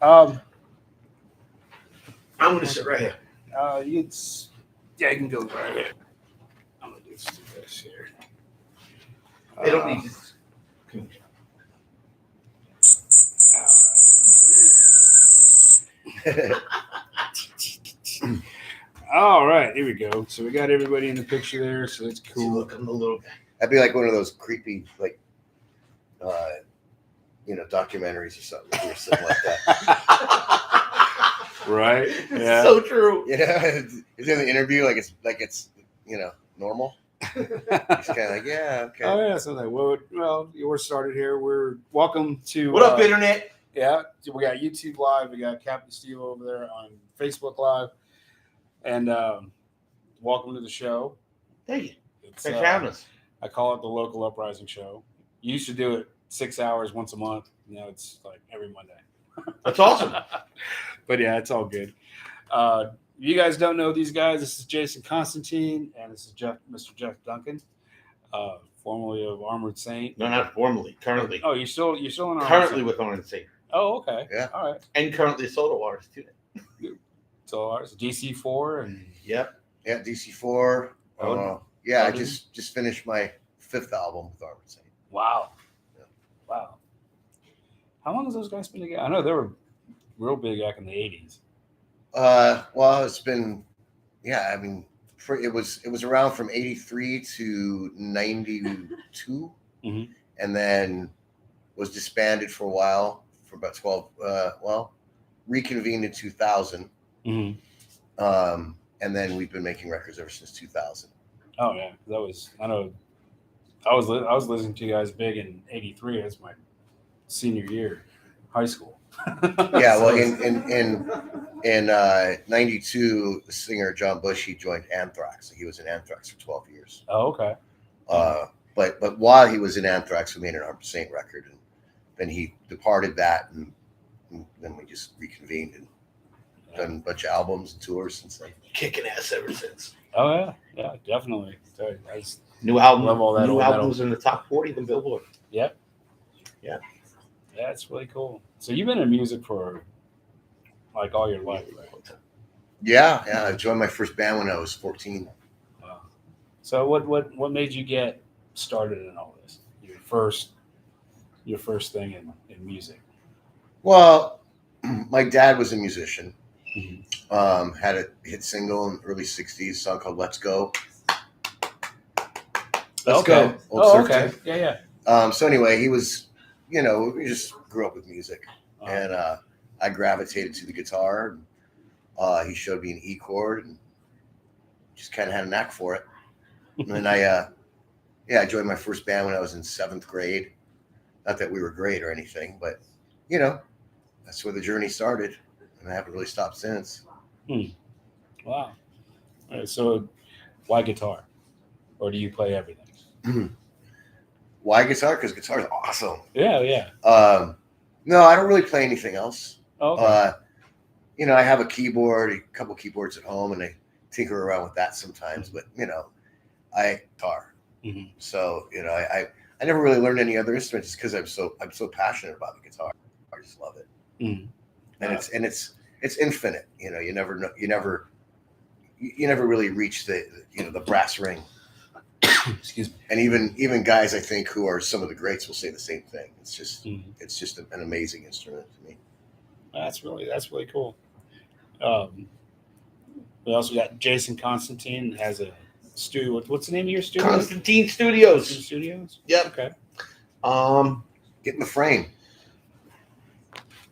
Um, I'm gonna sit right here. it's yeah, you can go right here. I'm gonna do this here. They don't Uh, need this. all right, here we go. So we got everybody in the picture there, so that's cool. Look, I'm a little. That'd be like one of those creepy, like, documentaries or something, or something like that. Right? Yeah. So true. It's in the interview like it's normal. He's kind of like, yeah, okay. Oh yeah. So like, well, we're started here. We're welcome to. What up, internet? Yeah, we got YouTube Live. We got Captain Steve over there on Facebook Live, and welcome to the show. Thank you. It's, Thanks for having us. I call it the Local Uprising Show. You used to do it 6 hours once a month. Now it's like every Monday. That's awesome. But yeah, it's all good. You guys don't know these guys. This is Jason Constantine, and this is Mr. Jeff Duncan, formerly of Armored Saint. No, not formally. Currently. Oh, you're still in Armored Currently Saint. with Orange Saint. Oh, okay. Yeah. All right. And currently a solo artist too. So ours DC4 and Yep. Yeah, DC4. Oh. I just finished my 5th album with Armored Saint. wow. Yeah. Wow. How long has those guys been together? I know they were real big back in the 80s. Well, it's been, I mean, it was around from 83 to 92, Mhm. and then was disbanded for a while for about 12. Reconvened in 2000, Mm-hmm. and then we've been making records ever since 2000. Oh yeah, I was listening to you guys big in '83. That's my senior year, high school. Yeah, well, in 92, the singer John Bush, he joined Anthrax. He was in Anthrax for 12 years. Oh, okay. But while he was in Anthrax, we made an Armored Saint record, and then he departed that, and then we just reconvened and done a bunch of albums and tours since then. Kicking ass ever since. Oh yeah, definitely. New album. Love all that New old albums metal. in the top 40 of the Billboard. Yep. Yeah. Yeah, it's really cool. So you've been in music for like all your life, right? Yeah. I joined my first band when I was 14. Wow. So what made you get started in all this? Your first thing in music. Well, my dad was a musician. Mm-hmm. Had a hit single in the early 60s, song called Let's Go. Let's Go. Old Surf okay. Tip. Yeah. So anyway, he was, we just grew up with music. Uh-huh. And I gravitated to the guitar. And, he showed me an E chord and just kind of had a knack for it. And then I joined my first band when I was in 7th grade. Not that we were great or anything, but, that's where the journey started. And I haven't really stopped since. Wow. All right, so why guitar? Or do you play everything? Why guitar? Because guitar is awesome. Yeah. No, I don't really play anything else. Okay. I have a couple keyboards at home, and I tinker around with that sometimes. But I guitar. Mm-hmm. So I never really learned any other instruments just because I'm so passionate about the guitar. I just love it. Mm-hmm. And it's infinite. You never know. You never really reach the brass ring. Excuse me. And even guys I think who are some of the greats will say the same thing. It's just an amazing instrument to me. That's really cool. We also got Jason Constantine has a studio. What's the name of your studio? Constantine Studios. Studios. Yep. Okay. Get in the frame.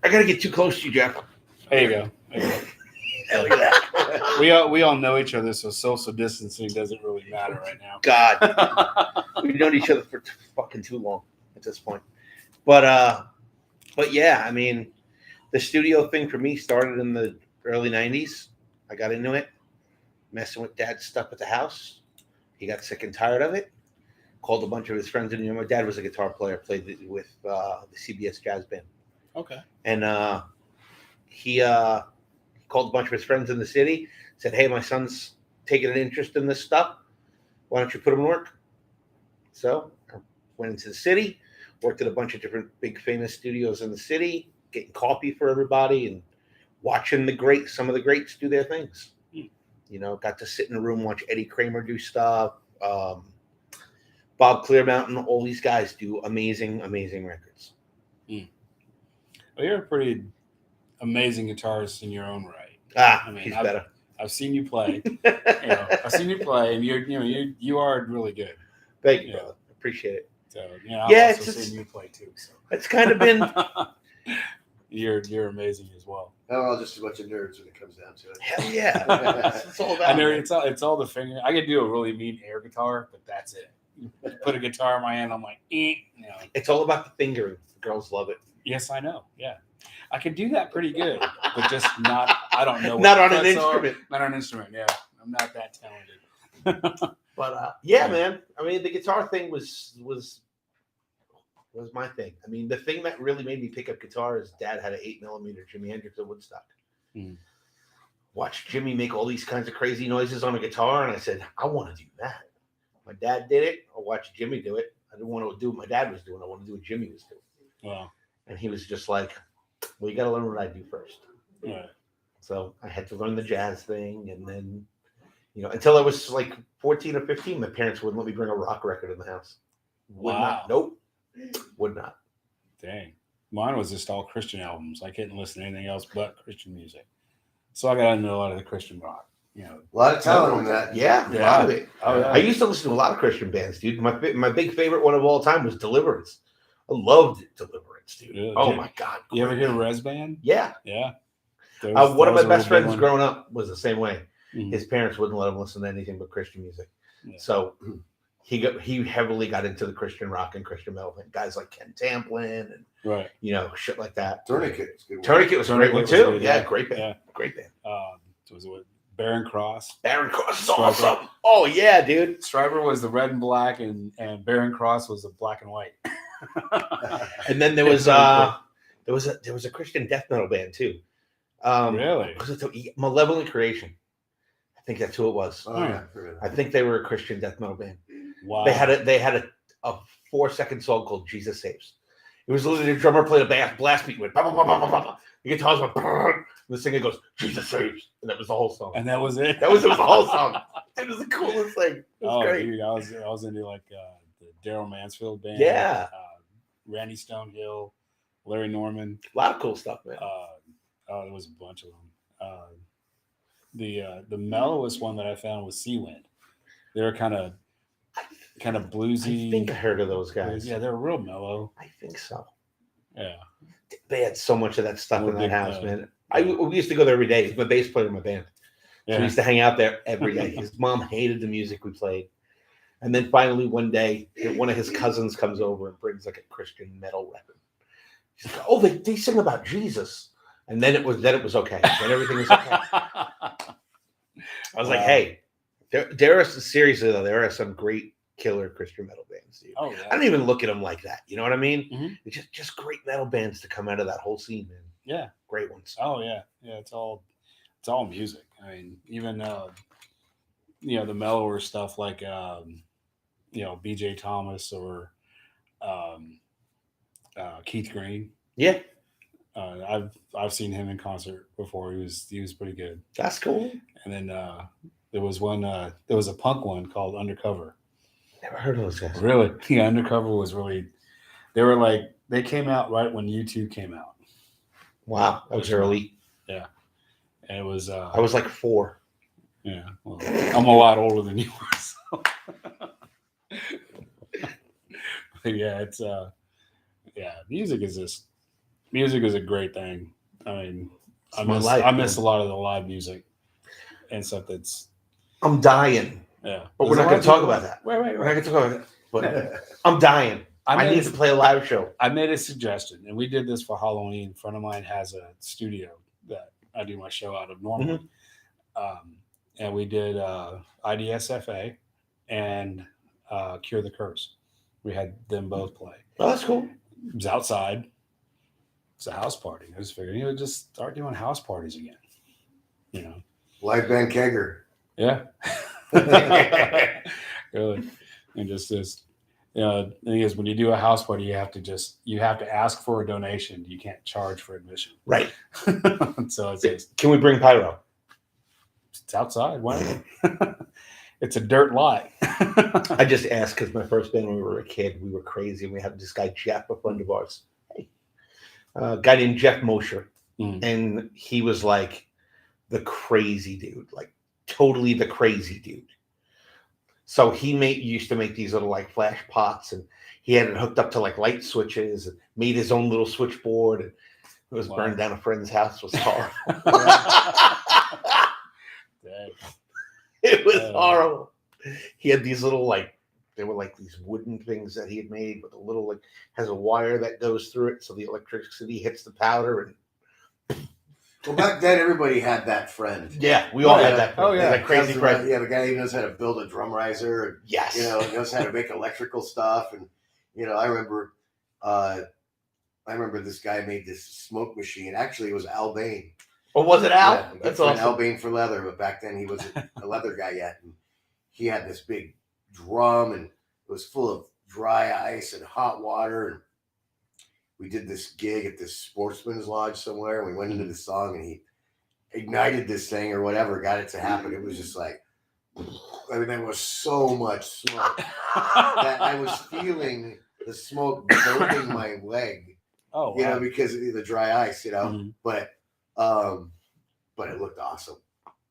I gotta get too close to you, Jeff. There you go. Yeah, look at that. We all know each other, so social distancing doesn't really matter right now. God, we've known each other for fucking too long at this point. But yeah, I mean, the studio thing for me started in the early '90s. I got into it, messing with Dad's stuff at the house. He got sick and tired of it. Called a bunch of his friends, and my dad was a guitar player, played with the CBS Jazz Band. Okay. And he called a bunch of his friends in the city, said, "Hey, my son's taking an interest in this stuff. Why don't you put him to work?" So I went into the city, worked at a bunch of different big famous studios in the city, getting coffee for everybody and watching some of the greats do their things. You know, got to sit in a room, watch Eddie Kramer do stuff. Bob Clearmountain, all these guys do amazing, amazing records. Well, you're a pretty amazing guitarist in your own right. I mean, he's better. I've seen you play. I've seen you play, and you are really good. Thank you, brother. Appreciate it. So I've also seen you play too. So it's kind of been. You're amazing as well. We're all just a bunch of nerds when it comes down to it. Hell yeah, it's all about. It's all the finger. I could do a really mean air guitar, but that's it. Put a guitar in my hand, I'm like, It's all about the fingering. The girls love it. Yes, I know. Yeah, I could do that pretty good, but just not. I don't know. Not on an instrument. Not on an instrument. Yeah, I'm not that talented. But yeah, man. I mean, the guitar thing was my thing. I mean, the thing that really made me pick up guitar is Dad had an 8mm Jimi Hendrix at Woodstock. Watched Jimmy make all these kinds of crazy noises on a guitar, and I said, I want to do that. My dad did it. I watched Jimmy do it. I didn't want to do what my dad was doing. I wanted to do what Jimmy was doing. Wow. And he was just like, well, you got to learn what I do first. Right. So I had to learn the jazz thing. And then, until I was like 14 or 15, my parents wouldn't let me bring a rock record in the house. Would not. Nope. Would not. Dang. Mine was just all Christian albums. I couldn't listen to anything else but Christian music. So I got into a lot of the Christian rock. A lot of talent on that. Yeah, a lot of it. Oh, yeah. I used to listen to a lot of Christian bands, dude. My big favorite one of all time was Deliverance. I loved Deliverance, dude. Really? Oh my God. You ever hear Res Band? Yeah. Yeah. One of my best friends growing up was the same way. Mm-hmm. His parents wouldn't let him listen to anything but Christian music. Yeah. So he heavily got into the Christian rock and Christian metal thing. Guys like Ken Tamplin and shit like that. Tourniquet was a great one too. Good, yeah, great band. Yeah. Great band. Was it Baron Cross? Baron Cross is awesome. Oh yeah, dude. Stryper was the red and black, and Baron Cross was the black and white. And then there was a Christian death metal band too. Really? Was it Malevolent Creation? I think that's who it was. Oh yeah. I think they were a Christian death metal band. Wow. They had a 4-second song called Jesus Saves. It was literally the drummer played a blast beat with the guitars went and the singer goes, Jesus Saves. And that was the whole song. And that was it? It was the whole song. It was the coolest thing. It was great. Dude, I was into like the Daryl Mansfield band. Yeah. Randy Stonehill, Larry Norman. A lot of cool stuff, man. There was a bunch of them. The mellowest one that I found was Seawind. They were kind of bluesy. I think I heard of those guys. Yeah, they were real mellow. I think so. Yeah. They had so much of that stuff in that house, man. We used to go there every day. He's my bass player in my band. So we used to hang out there every day. His mom hated the music we played. And then finally one day, one of his cousins comes over and brings like a Christian metal record. She's like, oh, they sing about Jesus. And then it was okay. Then everything was okay. I was like, hey, there are seriously though, there are some great killer Christian metal bands, dude. Oh, yeah. I don't even look at them like that. You know what I mean? Mm-hmm. It's just great metal bands to come out of that whole scene, man. Yeah. Great ones. Oh yeah. Yeah. It's all music. I mean, even the mellower stuff like BJ Thomas or Keith Green. Yeah. I've seen him in concert before. He was pretty good. That's cool. And then there was a punk one called Undercover. Never heard of those guys. Really? Yeah, Undercover was really. They came out right when U2 came out. Wow, that was early. Yeah, and it was. I was like 4. Yeah, well, I'm a lot older than you were. So. Yeah, it's music is a great thing. I mean, I miss a lot of the live music and stuff. I'm dying. Yeah, but we're not going to talk about that. Wait. We're not going to talk about that. But I'm dying. I need to play a live show. I made a suggestion, and we did this for Halloween. A friend of mine has a studio that I do my show out of normally. Mm-hmm. And we did IDSFA and Cure the Curse. We had them both play. Oh, that's cool. It was outside. It's a house party. I was figuring, just start doing house parties again. Live band kegger. Yeah. Really. And just The thing is, when you do a house party, you have to ask for a donation. You can't charge for admission. Right. So it's Can we bring pyro? It's outside. Why? It's a dirt lot. I just asked because my first band when we were a kid, we were crazy. And we had this guy, Jeff, a friend of ours. Hey. A guy named Jeff Mosher. And he was like the crazy dude, like totally the crazy dude. So he used to make these little like flash pots, and he had it hooked up to like light switches and made his own little switchboard. And it was burned down a friend's house. It was horrible. It was horrible. He had these little they were like these wooden things that he had made with a little has a wire that goes through it, so the electricity hits the powder. And well, back then everybody had that friend. Yeah, we all had that friend. Oh yeah, that crazy friend. Yeah, the guy who knows how to build a drum riser. And, yes, knows how to make electrical stuff. And I remember this guy made this smoke machine. Actually, it was Al Bain. Oh, was it Al? Yeah, that's awesome. Al Bain for leather, but back then he wasn't a leather guy yet. And he had this big drum, and it was full of dry ice and hot water. And we did this gig at this sportsman's lodge somewhere, and we went into the song, and he ignited this thing or whatever, got it to happen. It was just like, I mean, there was so much smoke that I was feeling the smoke burning my leg. Oh, wow. Because of the dry ice, but it looked awesome.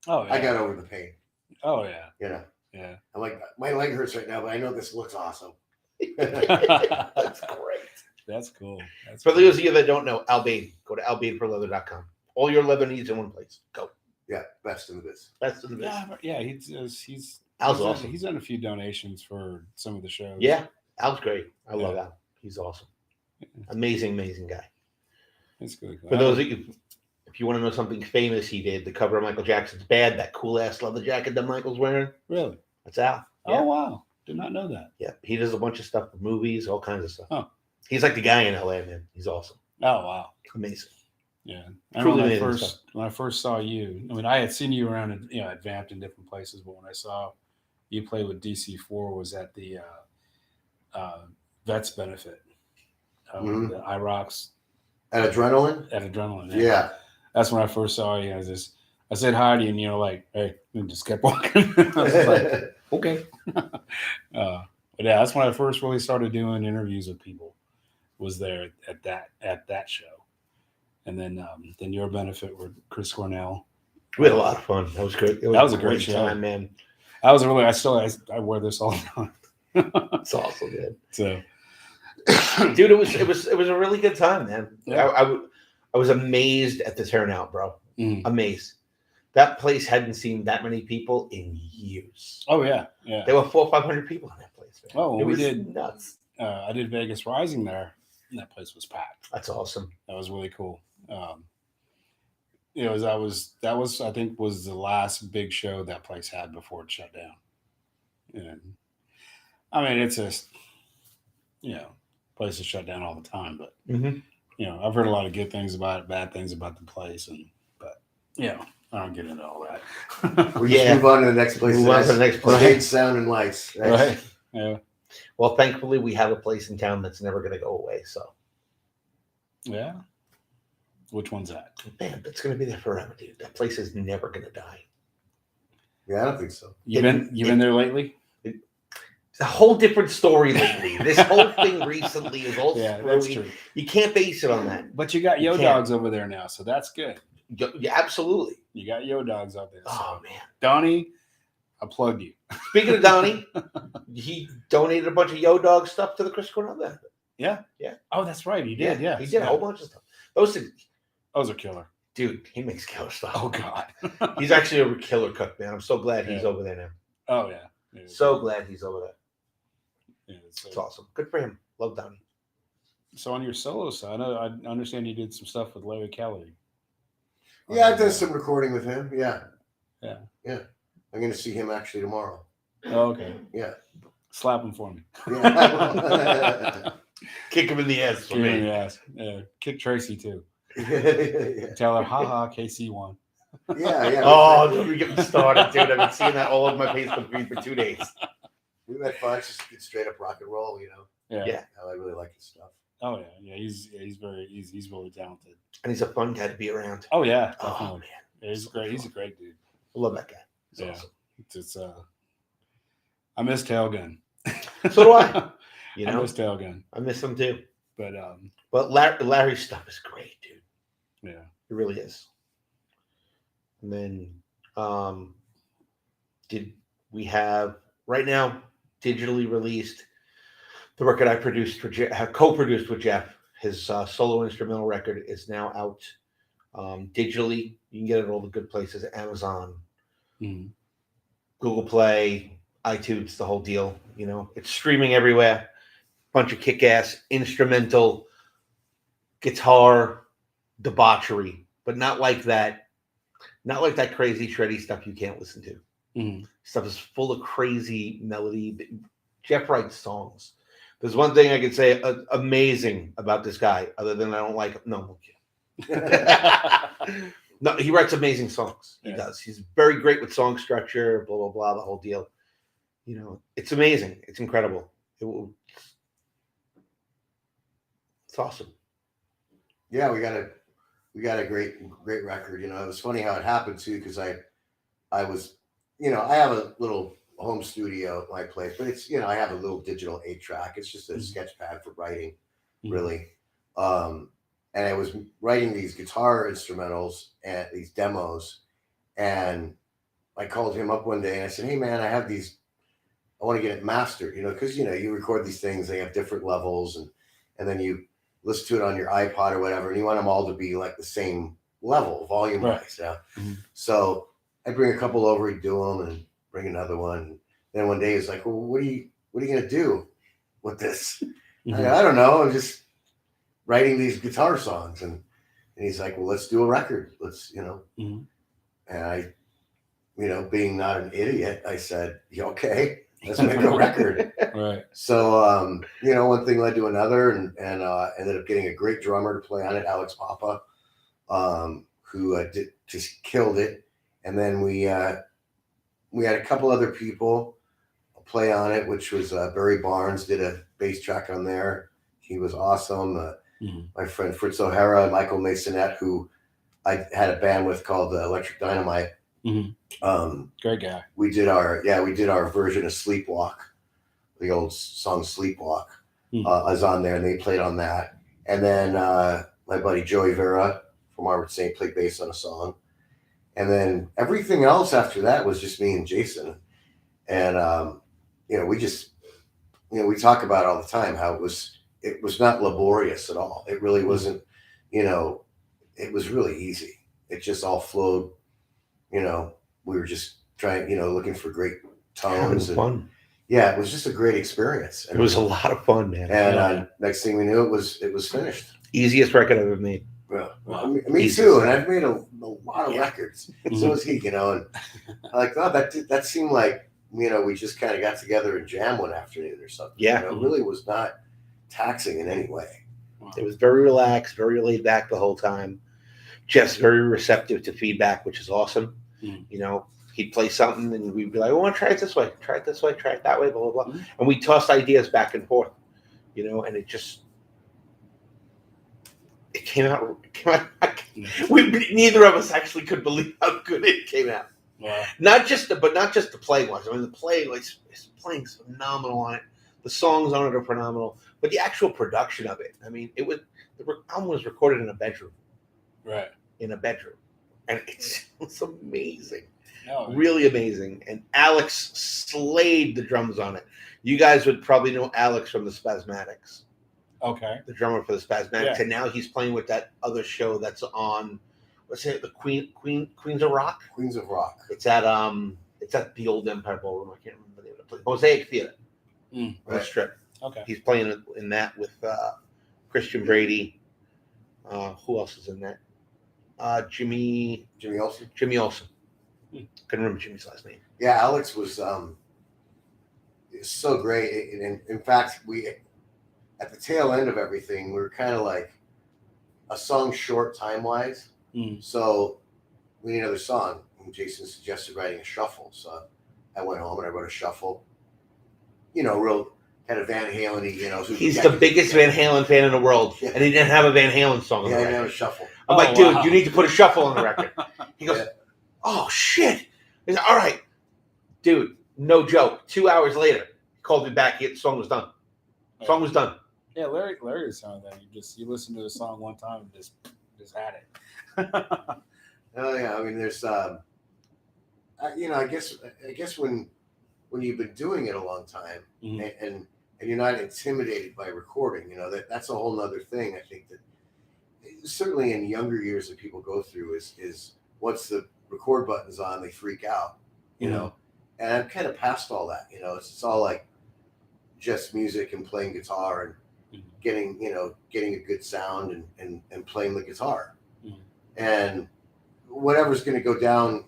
Oh, yeah. I got over the pain. Oh, yeah. Yeah. I'm like, my leg hurts right now, but I know this looks awesome. That's great. That's cool. For those of you that don't know, Al Bain, go to albainforleather.com. All your leather needs in one place. Go. Yeah, best in the biz. Best in the biz. Yeah, he's awesome. He's done a few donations for some of the shows. Yeah, Al's great. I love Al. He's awesome. Amazing guy. That's good. For those of you, if you want to know something famous he did, the cover of Michael Jackson's Bad, that cool ass leather jacket that Michael's wearing. Really? That's Al. Yeah. Oh wow. Did not know that. Yeah. He does a bunch of stuff for movies, all kinds of stuff. Oh. He's like the guy in LA, man. He's awesome. Oh wow. Amazing. Yeah. Truly when I first saw you, I mean, I had seen you around at Vamped in different places, but when I saw you play with DC4 was at the Vets benefit. The IROX At Adrenaline? At Adrenaline. Yeah. That's when I first saw you. I said hi to you, and you're like, hey, and just kept walking. I was like, okay. But yeah, that's when I first really started doing interviews with people. Was there at that show, and then your benefit with Chris Cornell. We had a lot of fun. That was great. That was a great show, time, man. I wear this all the time. It's awesome, man. So, dude, it was a really good time, man. Yeah. I was amazed at the turnout, bro. Amazed. That place hadn't seen that many people in years. Oh yeah. There were 400 or 500 people in that place, man. Oh, it was did nuts. I did Vegas Rising there, and that place was packed. That's awesome. That was really cool. That was I think was the last big show that place had before it shut down. And I mean, it's just places shut down all the time, but I've heard a lot of good things about it, bad things about the place, but I don't get into all that. We just move on to the next place. Move on to the next place. Shade, sound, and lights. Right. Yeah. Well, thankfully, we have a place in town that's never going to go away. So. Yeah. Which one's that? Man, it's going to be there forever, dude. That place is never going to die. Yeah, I don't think so. You've been there lately? It's a whole different story lately. This whole thing recently is all that's true. You can't base it on that. But you got Yo Dogs over there now, so that's good. Yeah, absolutely. You got Yo Dogs out there. Oh, man. Donnie, I plugged you. Speaking of Donnie, he donated a bunch of Yo Dog stuff to the Chris Cornell benefit. Yeah. Oh, that's right. He did. Yeah. He did a whole bunch of stuff. Those are killer. Dude, he makes killer stuff. Oh, God. He's actually a killer cook, man. I'm so glad he's over there now. Oh, yeah. So glad he's over there. Yeah, it's awesome. Good for him. Love Donnie. So on your solo side, I understand you did some stuff with Larry Kelly. Yeah, I did some recording with him. Yeah. Yeah. I'm going to see him actually tomorrow. Oh, okay. Yeah. Slap him for me. Yeah. Kick him in the ass for me. Yeah. Kick Tracy too. Yeah. Tell her, haha, KC won. Yeah. Oh, don't get me started, dude. I've been seeing that all over my Facebook feed for 2 days. We had fun, just get straight up rock and roll, you know. Yeah. I really like his stuff. Oh yeah. He's really talented. And he's a fun guy to be around. Oh yeah, Oh definitely. man, Yeah, he's so great. much He's a fun. great dude. I love that guy. He's Yeah. awesome. It's I miss Tailgun. So do I. You I know, miss Tailgun. I miss him too. But Larry's stuff is great, dude. yeah. It really is. And then, did we have right now digitally released the record I produced for have co-produced with Jeff? His solo instrumental record is now out digitally. You can get it at all the good places: Amazon, Mhm. Google Play, iTunes, the whole deal. You know, it's streaming everywhere. Bunch of kick-ass instrumental guitar debauchery, but not like that. Not like that crazy shreddy stuff you can't listen to. Mhm. Stuff is full of crazy melody. Jeff writes songs. There's one thing I can say amazing about this guy, other than I don't like him. No, no, he writes amazing songs. He does. He's very great with song structure, blah, blah, blah, the whole deal. You know, it's amazing. It's incredible. It's awesome. Yeah, we got a great record. You know, it was funny how it happened too, because I was, you know, I have a little home studio at my place, but it's, you know, I have a little digital 8-track. It's just a sketch pad for writing, really. And I was writing these guitar instrumentals and these demos, and I called him up one day and I said, "Hey man, I have these. I want to get it mastered, you know, because you know you record these things, they have different levels, and then you listen to it on your iPod or whatever, and you want them all to be like the same level, volume wise. Yeah. So I bring a couple over, he'd do them, and bring another one. And then one day he's like, "Well, what are you gonna do with this?" I don't know. I'm just writing these guitar songs, and he's like, "Well, let's do a record. Let's, you know." And I, you know, being not an idiot, I said, "Yeah, okay, let's make a record." Right. So, you know, one thing led to another, and ended up getting a great drummer to play on it, Alex Papa, who just killed it. And then we had a couple other people play on it, which was Barry Barnes did a bass track on there. He was awesome. My friend Fritz O'Hara and Michael Masonette, who I had a band with called Electric Dynamite. Great guy. We did our version of Sleepwalk, the old song Sleepwalk. Was on there, and they played on that. And then my buddy Joey Vera from Arbor St. played bass on a song. And then everything else after that was just me and Jason. And you know, we just, you know, we talk about all the time how it was not laborious at all. It really wasn't, you know, it was really easy. It just all flowed. You know, we were just trying, you know, looking for great tones and fun. Yeah, it was just a great experience. It was a lot of fun, man. And next thing we knew, it was finished. Easiest record I've ever made. Well, me too. And I've made a lot of records. So has he, you know. And I like, oh, that seemed like, you know, we just kind of got together and jammed one afternoon or something. Yeah. You know, it really was not taxing in any way. It was very relaxed, very laid back the whole time. Jeff's very receptive to feedback, which is awesome. You know, he'd play something and we'd be like, "I want to try it this way, try it this way, try it that way, blah, blah, blah." And we tossed ideas back and forth, you know, and it came out. Neither of us actually could believe how good it came out. Wow. Not just the play was. I mean, the play is playing's phenomenal on it. The songs on it are phenomenal, but the actual production of it. I mean, the album was recorded in a bedroom. Right. In a bedroom, and it's amazing. No, really amazing. And Alex slayed the drums on it. You guys would probably know Alex from the Spasmatics. Okay. The drummer for the Spasmatics. Yeah. And now he's playing with that other show that's on, what's it, the Queens of Rock? Queens of Rock. It's at the old Empire Ballroom. I can't remember the name of the place. Mosaic Theater. On the Strip. Okay. He's playing in that with Christian Brady. Who else is in that? Jimmy Olsen. Jimmy Olsen. Couldn't remember Jimmy's last name. Yeah, Alex was so great. In fact, we at the tail end of everything, we were kind of like a song short time wise. So we need another song. And Jason suggested writing a shuffle. So I went home and I wrote a shuffle. real kind of Van Halen-y, He's the bigged Van Halen fan in the world, and he didn't have a Van Halen song on the Yeah, he record. didn't have a shuffle. I'm like, dude, you need to put a shuffle on the record. He goes, Yeah. oh, shit. He's like, all right. Dude, no joke. 2 hours later, he called me back. The song was done. Song was done. Yeah, Larry is something that you listen to the song one time and just had it. Oh yeah, I mean, there's I guess when you've been doing it a long time and you're not intimidated by recording, that's a whole nother thing. I think that certainly in younger years that people go through is once the record button's on, they freak out, and I'm kind of past all that. It's all like just music and playing guitar and getting a good sound and playing the guitar, and whatever's going to go down,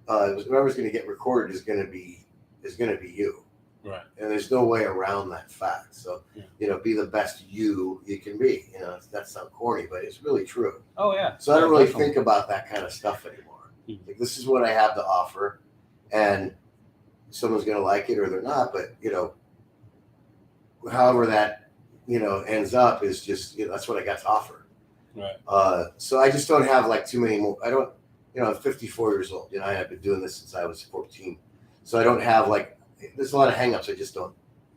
whatever's going to get recorded is going to be you, right? And there's no way around that fact. So be the best you can be. That sounds corny, but it's really true. Oh yeah. So I don't really think about that kind of stuff anymore. Like, this is what I have to offer, and someone's going to like it or they're not. But however that ends up is just that's what I got to offer. Right. So I just don't have like too many more. I don't, I'm 54 years old. I've been doing this since I was 14. So I don't have there's a lot of hangups I just don't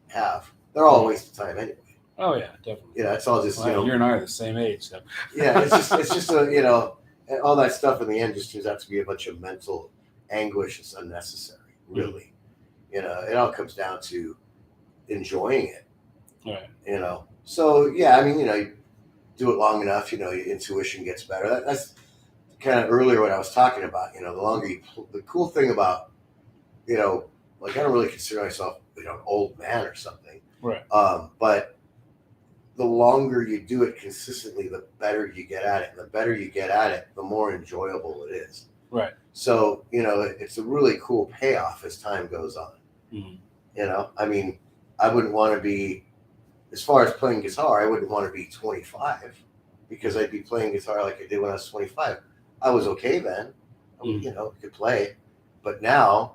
have. They're all a waste of time anyway. Oh yeah, definitely. It's all just, you and I are the same age. So. Yeah, it's just all that stuff in the end just turns out to be a bunch of mental anguish. It's unnecessary, really. It all comes down to enjoying it. Right. So yeah, I mean, you do it long enough, your intuition gets better. That's kind of earlier what I was talking about. The longer the cool thing about, I don't really consider myself, an old man or something. Right. But the longer you do it consistently, the better you get at it. And the better you get at it, the more enjoyable it is. Right. So, it's a really cool payoff as time goes on. I mean, I wouldn't want to be, as far as playing guitar, I wouldn't want to be 25 because I'd be playing guitar like I did when I was 25. I was okay then, could play, but now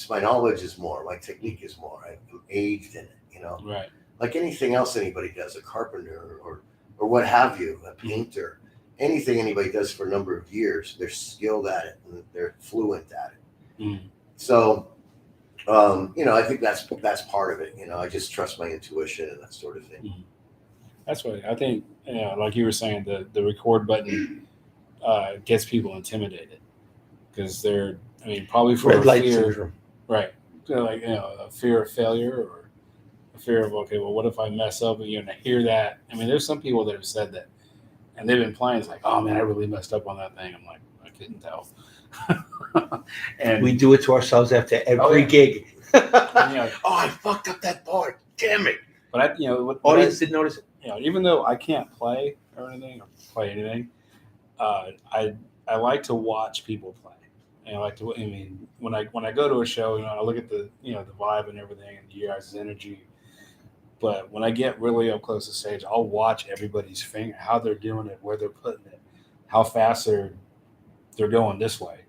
my knowledge is more, my technique is more. I'm aged in it, Right. Like anything else anybody does, a carpenter or what have you, a painter, anything anybody does for a number of years, they're skilled at it and they're fluent at it. So, I think that's part of it. I just trust my intuition and that sort of thing. That's what I think. Like you were saying, the record button gets people intimidated because they're, probably for red a light fear, syndrome. Right? A fear of failure or a fear of what if I mess up? And I hear that. There's some people that have said that, and they've been playing. It's like, oh man, I really messed up on that thing. I'm like, I couldn't tell. And we do it to ourselves after every gig. Oh, I fucked up that part. Damn it. But audience didn't notice it. Even though I can't play or anything, I like to watch people play. And I like to. When I go to a show, I look at the the vibe and everything and you guys' energy. But when I get really up close to stage, I'll watch everybody's finger, how they're doing it, where they're putting it, how fast they're going this way.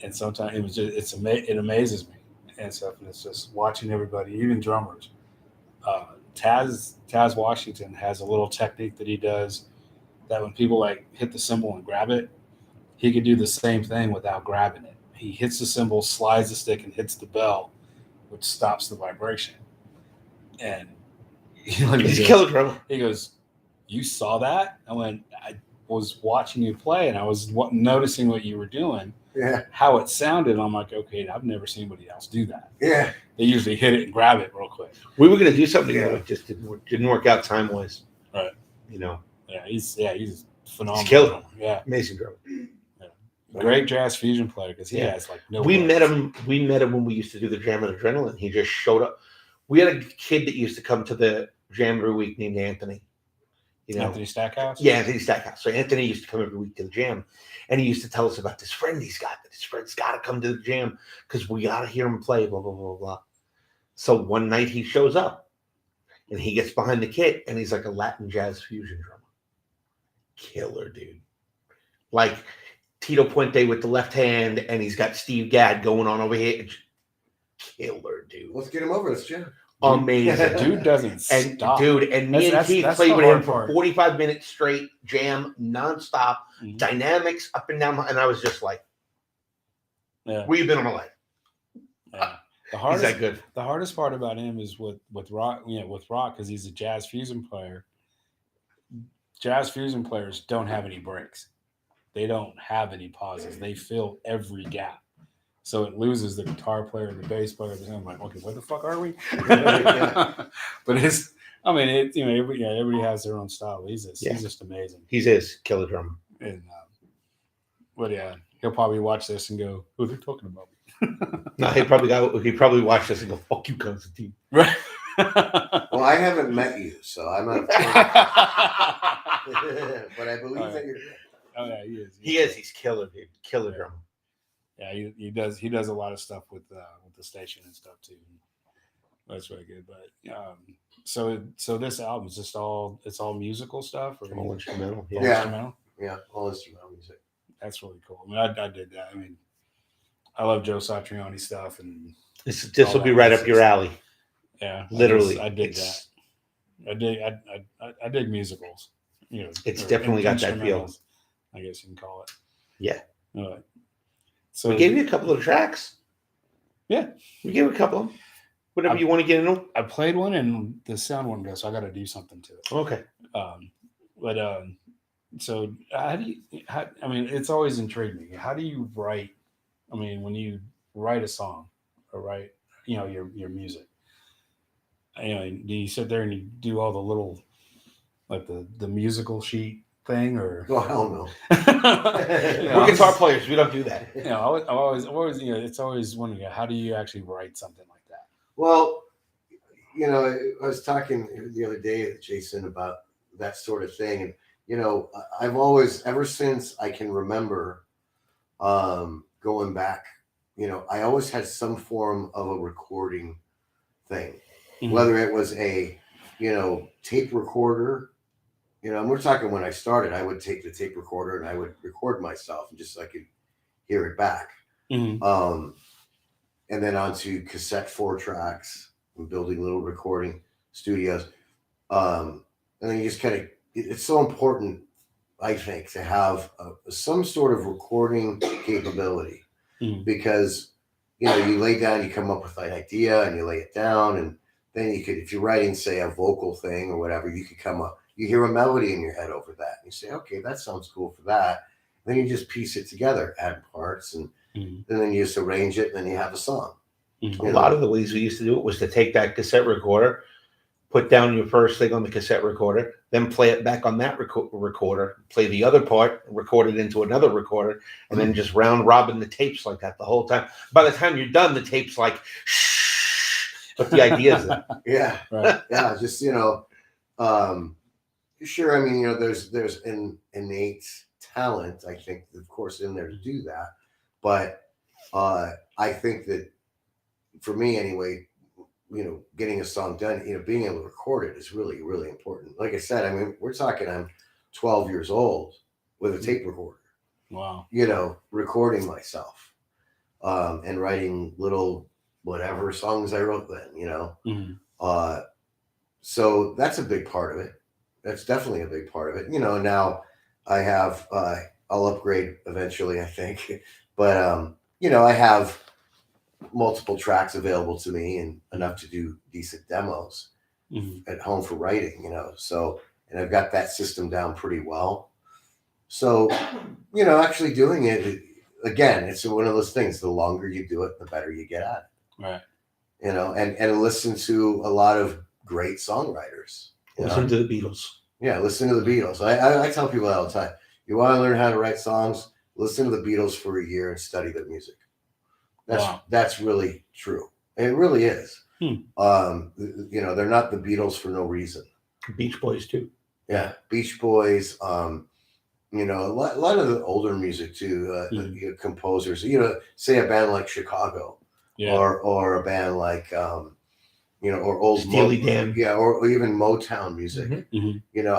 And sometimes it amazes me and stuff. And it's just watching everybody, even drummers. Taz Washington has a little technique that he does that when people hit the cymbal and grab it, he could do the same thing without grabbing it. He hits the cymbal, slides the stick, and hits the bell, which stops the vibration. And he's a killer drummer. He goes, "You saw that?" I went, "I was watching you play, and I was noticing what you were doing." Yeah. How it sounded. I'm like, okay, I've never seen anybody else do that. Yeah. They usually hit it and grab it real quick. We were going to do something together. It just didn't work out time-wise. Right. Yeah, he's phenomenal. He's killer. Drummer. Yeah. Amazing drummer. Yeah. Great jazz fusion player because he has no We words. met him when we used to do the Jam and Adrenaline. He just showed up. We had a kid that used to come to the Jam every week named Anthony. Anthony Stackhouse? Yeah, Anthony Stackhouse. So Anthony used to come every week to the Jam, and he used to tell us about this friend he's got. His friend's got to come to the Jam because we got to hear him play, blah, blah, blah, blah. So one night he shows up, and he gets behind the kit, and he's like a Latin jazz fusion drummer. Killer, dude. Like Tito Puente with the left hand, and he's got Steve Gadd going on over here. killer, dude. Let's get him over. Let's jam. Amazing. Dude doesn't And stop. dude, and me and Keith that's played the with him hard for part. 45 minutes straight, jam, nonstop, Mhm. dynamics up and down. And I was just like, Yeah. where you been all my life? Yeah. The He's hardest, that good. the hardest part about him is with rock, because he's a jazz fusion player. Jazz fusion players don't have any breaks. They don't have any pauses. They fill every gap. So it loses the guitar player, the bass player. I'm like, okay, where the fuck are we? But everybody has their own style. He's just amazing. He's his killer drummer. And but yeah, he'll probably watch this and go, "Who are they talking about?" No, he probably watched this and go, "Fuck you, Constantine." Right. Well, I haven't met you, so I'm not. But I believe that you're. Oh yeah, he is. He is. He's killer, dude. Killer drummer. Yeah, he does. He does a lot of stuff with the station and stuff too. That's really good. But so this album is just all musical stuff or All instrumental. Yeah. instrumental? Yeah, all instrumental music. That's really cool. I mean, I did that. I mean, I love Joe Satriani stuff, and This will be right up your alley. Yeah, Literally, I dig that. I dig musicals. It's definitely got that feel. instrumentals, I guess you can call it. Yeah. All right. So We gave you a couple of tracks. Yeah. We gave a couple of them. Whatever you want to get into. I played one and the sound wouldn't go, so I got to do something to it. Okay. So I mean, it's always intrigued me. How do you write? I mean, when you write a song or write, your music, do you sit there and you do all the little, like the musical sheet thing, or? Oh hell no. We're guitar players. We don't do that. I'm always, it's always wondering, how do you actually write something like that? Well, I was talking the other day with Jason about that sort of thing, and I've always, ever since I can remember, going back, I always had some form of a recording thing, whether it was a, tape recorder, and we're talking when I started, I would take the tape recorder and I would record myself and just so I could hear it back. And then onto cassette 4-tracks and building little recording studios. And then you just kind of, it's so important, I think, to have some sort of recording capability because, you lay down, you come up with an idea and you lay it down. And then you could, if you're writing, say, a vocal thing or whatever, you could come up, you hear a melody in your head over that. And you say, okay, that sounds cool for that. And then you just piece it together, add parts, and then you just arrange it, and then you have a song. A lot of the ways we used to do it was to take that cassette recorder, put down your first thing on the cassette recorder, then play it back on that recorder, play the other part, record it into another recorder, and then just round robin the tapes like that the whole time. By the time you're done, the tape's like, shh, but the idea is that. Yeah. Right. Yeah. Just, sure. I mean, there's an innate talent, I think, of course, in there to do that. But I think that for me anyway, getting a song done, being able to record it is really, really important. Like I said, I mean, we're talking, I'm 12 years old with a tape recorder. Wow. Recording myself and writing little whatever songs I wrote then, so that's a big part of it. That's definitely a big part of it. Now I have, I'll upgrade eventually, I think, but, I have multiple tracks available to me and enough to do decent demos at home for writing, so, and I've got that system down pretty well. So, actually doing it, again, it's one of those things, the longer you do it, the better you get at it. Right. And listen to a lot of great songwriters. Listen to the Beatles. Yeah, listen to the Beatles. I tell people that all the time. You want to learn how to write songs, listen to the Beatles for a year and study their music. That's really true. It really is. They're not the Beatles for no reason. Beach Boys too. Yeah, Beach Boys. A lot of the older music too. Composers. Say a band like Chicago, or a band like or old Steely Dan. Yeah, or even Motown music.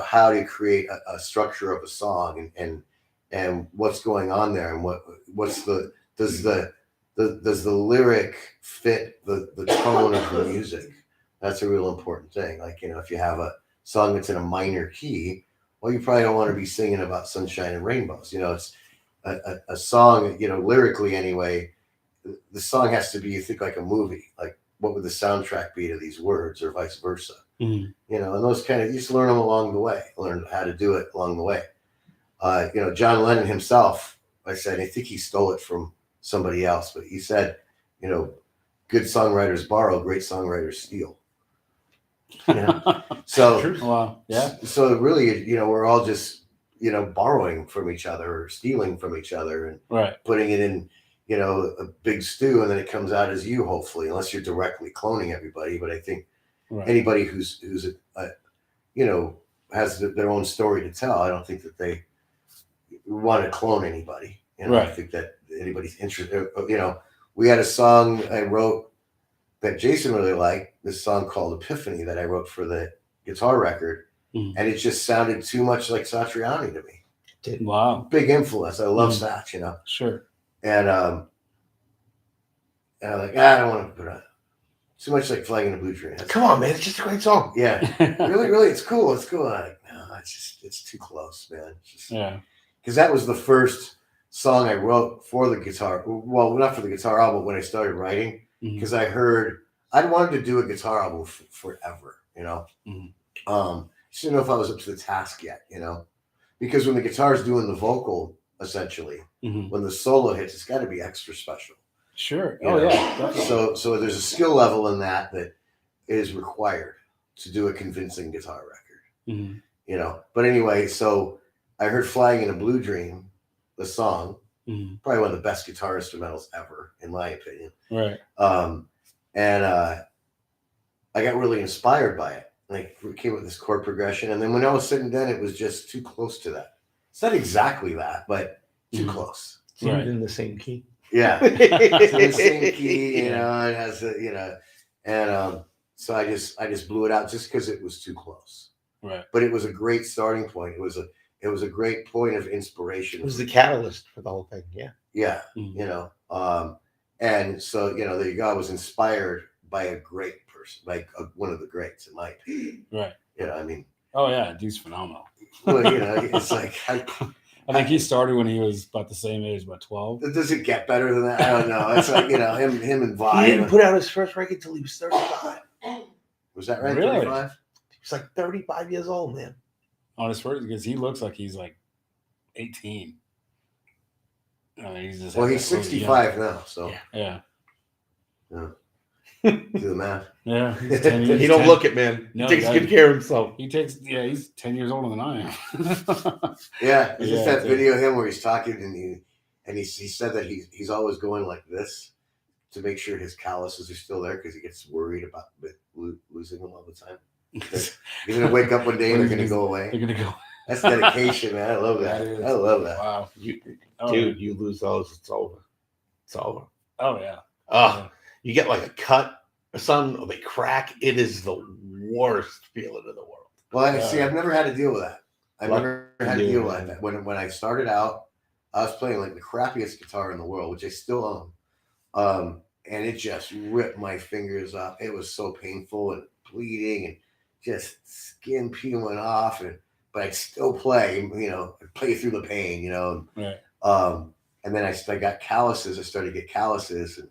How to create a structure of a song and what's going on there and does the lyric fit the tone of the music? That's a real important thing. Like, if you have a song that's in a minor key, well, you probably don't want to be singing about sunshine and rainbows. It's a song, lyrically anyway. The song has to be, you think, like a movie. Like, what would the soundtrack be to these words, or vice versa? And those kind of, you just learn them along the way. Learn how to do it along the way. John Lennon himself, I think he stole it from somebody else, but he said, good songwriters borrow, great songwriters steal. So, wow. Yeah. So really, we're all just, borrowing from each other or stealing from each other and putting it in, a big stew, and then it comes out as you, hopefully, unless you're directly cloning everybody. But I think anybody who's has their own story to tell, I don't think that they want to clone anybody. I think that anybody's interested. We had a song I wrote that Jason really liked, this song called Epiphany that I wrote for the guitar record, and it just sounded too much like Satriani to me. Wow. Big influence. I love Satch, Sure. And I'm like, I don't want to put on too much like Flying in a Blue Dream. Come on, man. It's just a great song. Yeah. Really, it's cool. It's cool. I'm like, no, it's too close, man. Because that was the first song I wrote for the guitar. Well, not for the guitar album, when I started writing, because I'd wanted to do a guitar album forever, just didn't know if I was up to the task yet, because when the guitar's doing the vocal, essentially, when the solo hits, it's got to be extra special. Sure. Yeah. Definitely. So there's a skill level in that is required to do a convincing guitar record, But anyway, so I heard Flying in a Blue Dream, the song, probably one of the best guitar instrumentals ever, in my opinion. Right. And I got really inspired by it. Like, it came with this chord progression. And then when I was sitting down, it was just too close to that. It's not exactly that, but too close. Right. In the same key. Yeah. It's in the same key, it has so I just blew it out just because it was too close. Right. But it was a great starting point. It was a great point of inspiration. It was the catalyst for the whole thing. Yeah. Yeah. And so, there you go. I was inspired by a great person, like one of the greats in my opinion. Right. Oh yeah, dude's phenomenal. Well, it's like I think he started when he was about the same age, about 12. Does it get better than that? I don't know. It's like, him and Vi. He didn't put out his first record until he was 35. Was that right? Really? 35? He was like 35 years old, man. On his first, because he looks like he's like 18. He's 65 now, so. Yeah. Do the math. Yeah. He's 10 years, he don't look it, man. No, he takes good care of himself. He's 10 years older than I am. Yeah. It's just that video of him where he's talking and he said that he's always going like this to make sure his calluses are still there because he gets worried about losing them all the time. He's going to wake up one day and they're going to go away. They're going to go. That's dedication, man. I love that. I love that. Wow. Dude, you lose those, it's over. It's over. Oh, yeah. You get like a cut or something, or they crack. It is the worst feeling in the world. Well, I've never had to deal with that. I've never had to deal with that. When I started out, I was playing like the crappiest guitar in the world, which I still own. And it just ripped my fingers off. It was so painful and bleeding and just skin peeling off. But I'd still play, play through the pain, Right. And then I got calluses. I started to get calluses.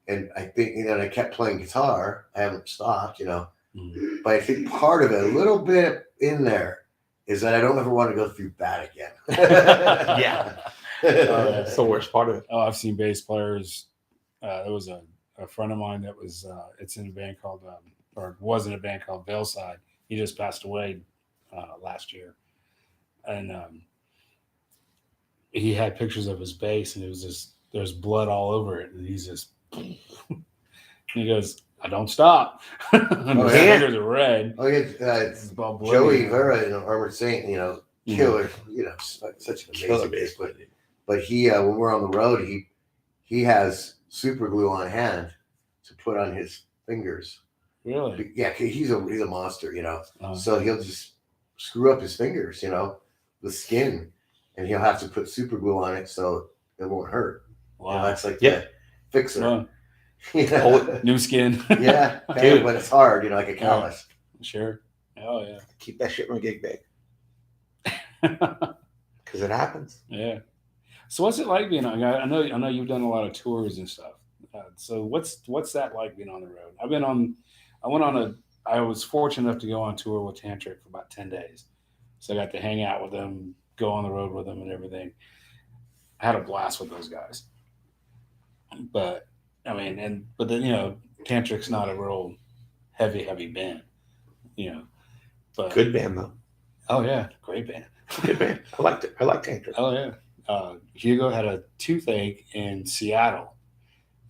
And I think, and I kept playing guitar. I haven't stopped, But I think part of it, a little bit in there, is that I don't ever want to go through that again. Yeah. That's the worst part of it. Oh, I've seen bass players. There was a friend of mine that was, it's in a band called, or was in a band called Veilside. He just passed away last year. And he had pictures of his bass, and it was just, there's blood all over it. And he's just, he goes, I don't stop. And his fingers are red. Oh, yeah. Joey Vera in Armored Saint, killer, such an amazing bass player. But he, when we're on the road, he has super glue on hand to put on his fingers. Really? Yeah, he's a monster, So he'll just screw up his fingers, the skin, and he'll have to put super glue on it so it won't hurt. Wow. That's like fixer. Fun. You know? Oh, New skin. Yeah, Dude. but it's hard, you know, like a callus. Sure. Oh yeah. keep that shit from gig big because it happens. Yeah. So what's it like being on? I know you've done a lot of tours and stuff. So what's that like being on the road? I was fortunate enough to go on tour with Tantric for about 10 days. So I got to hang out with them, go on the road with them and everything. I had a blast with those guys. But I mean, but then, Tantric's not a real heavy band, but Good band though. oh yeah, great band. Good band. I liked it. I liked Tantric. Oh yeah. Hugo had a toothache in Seattle.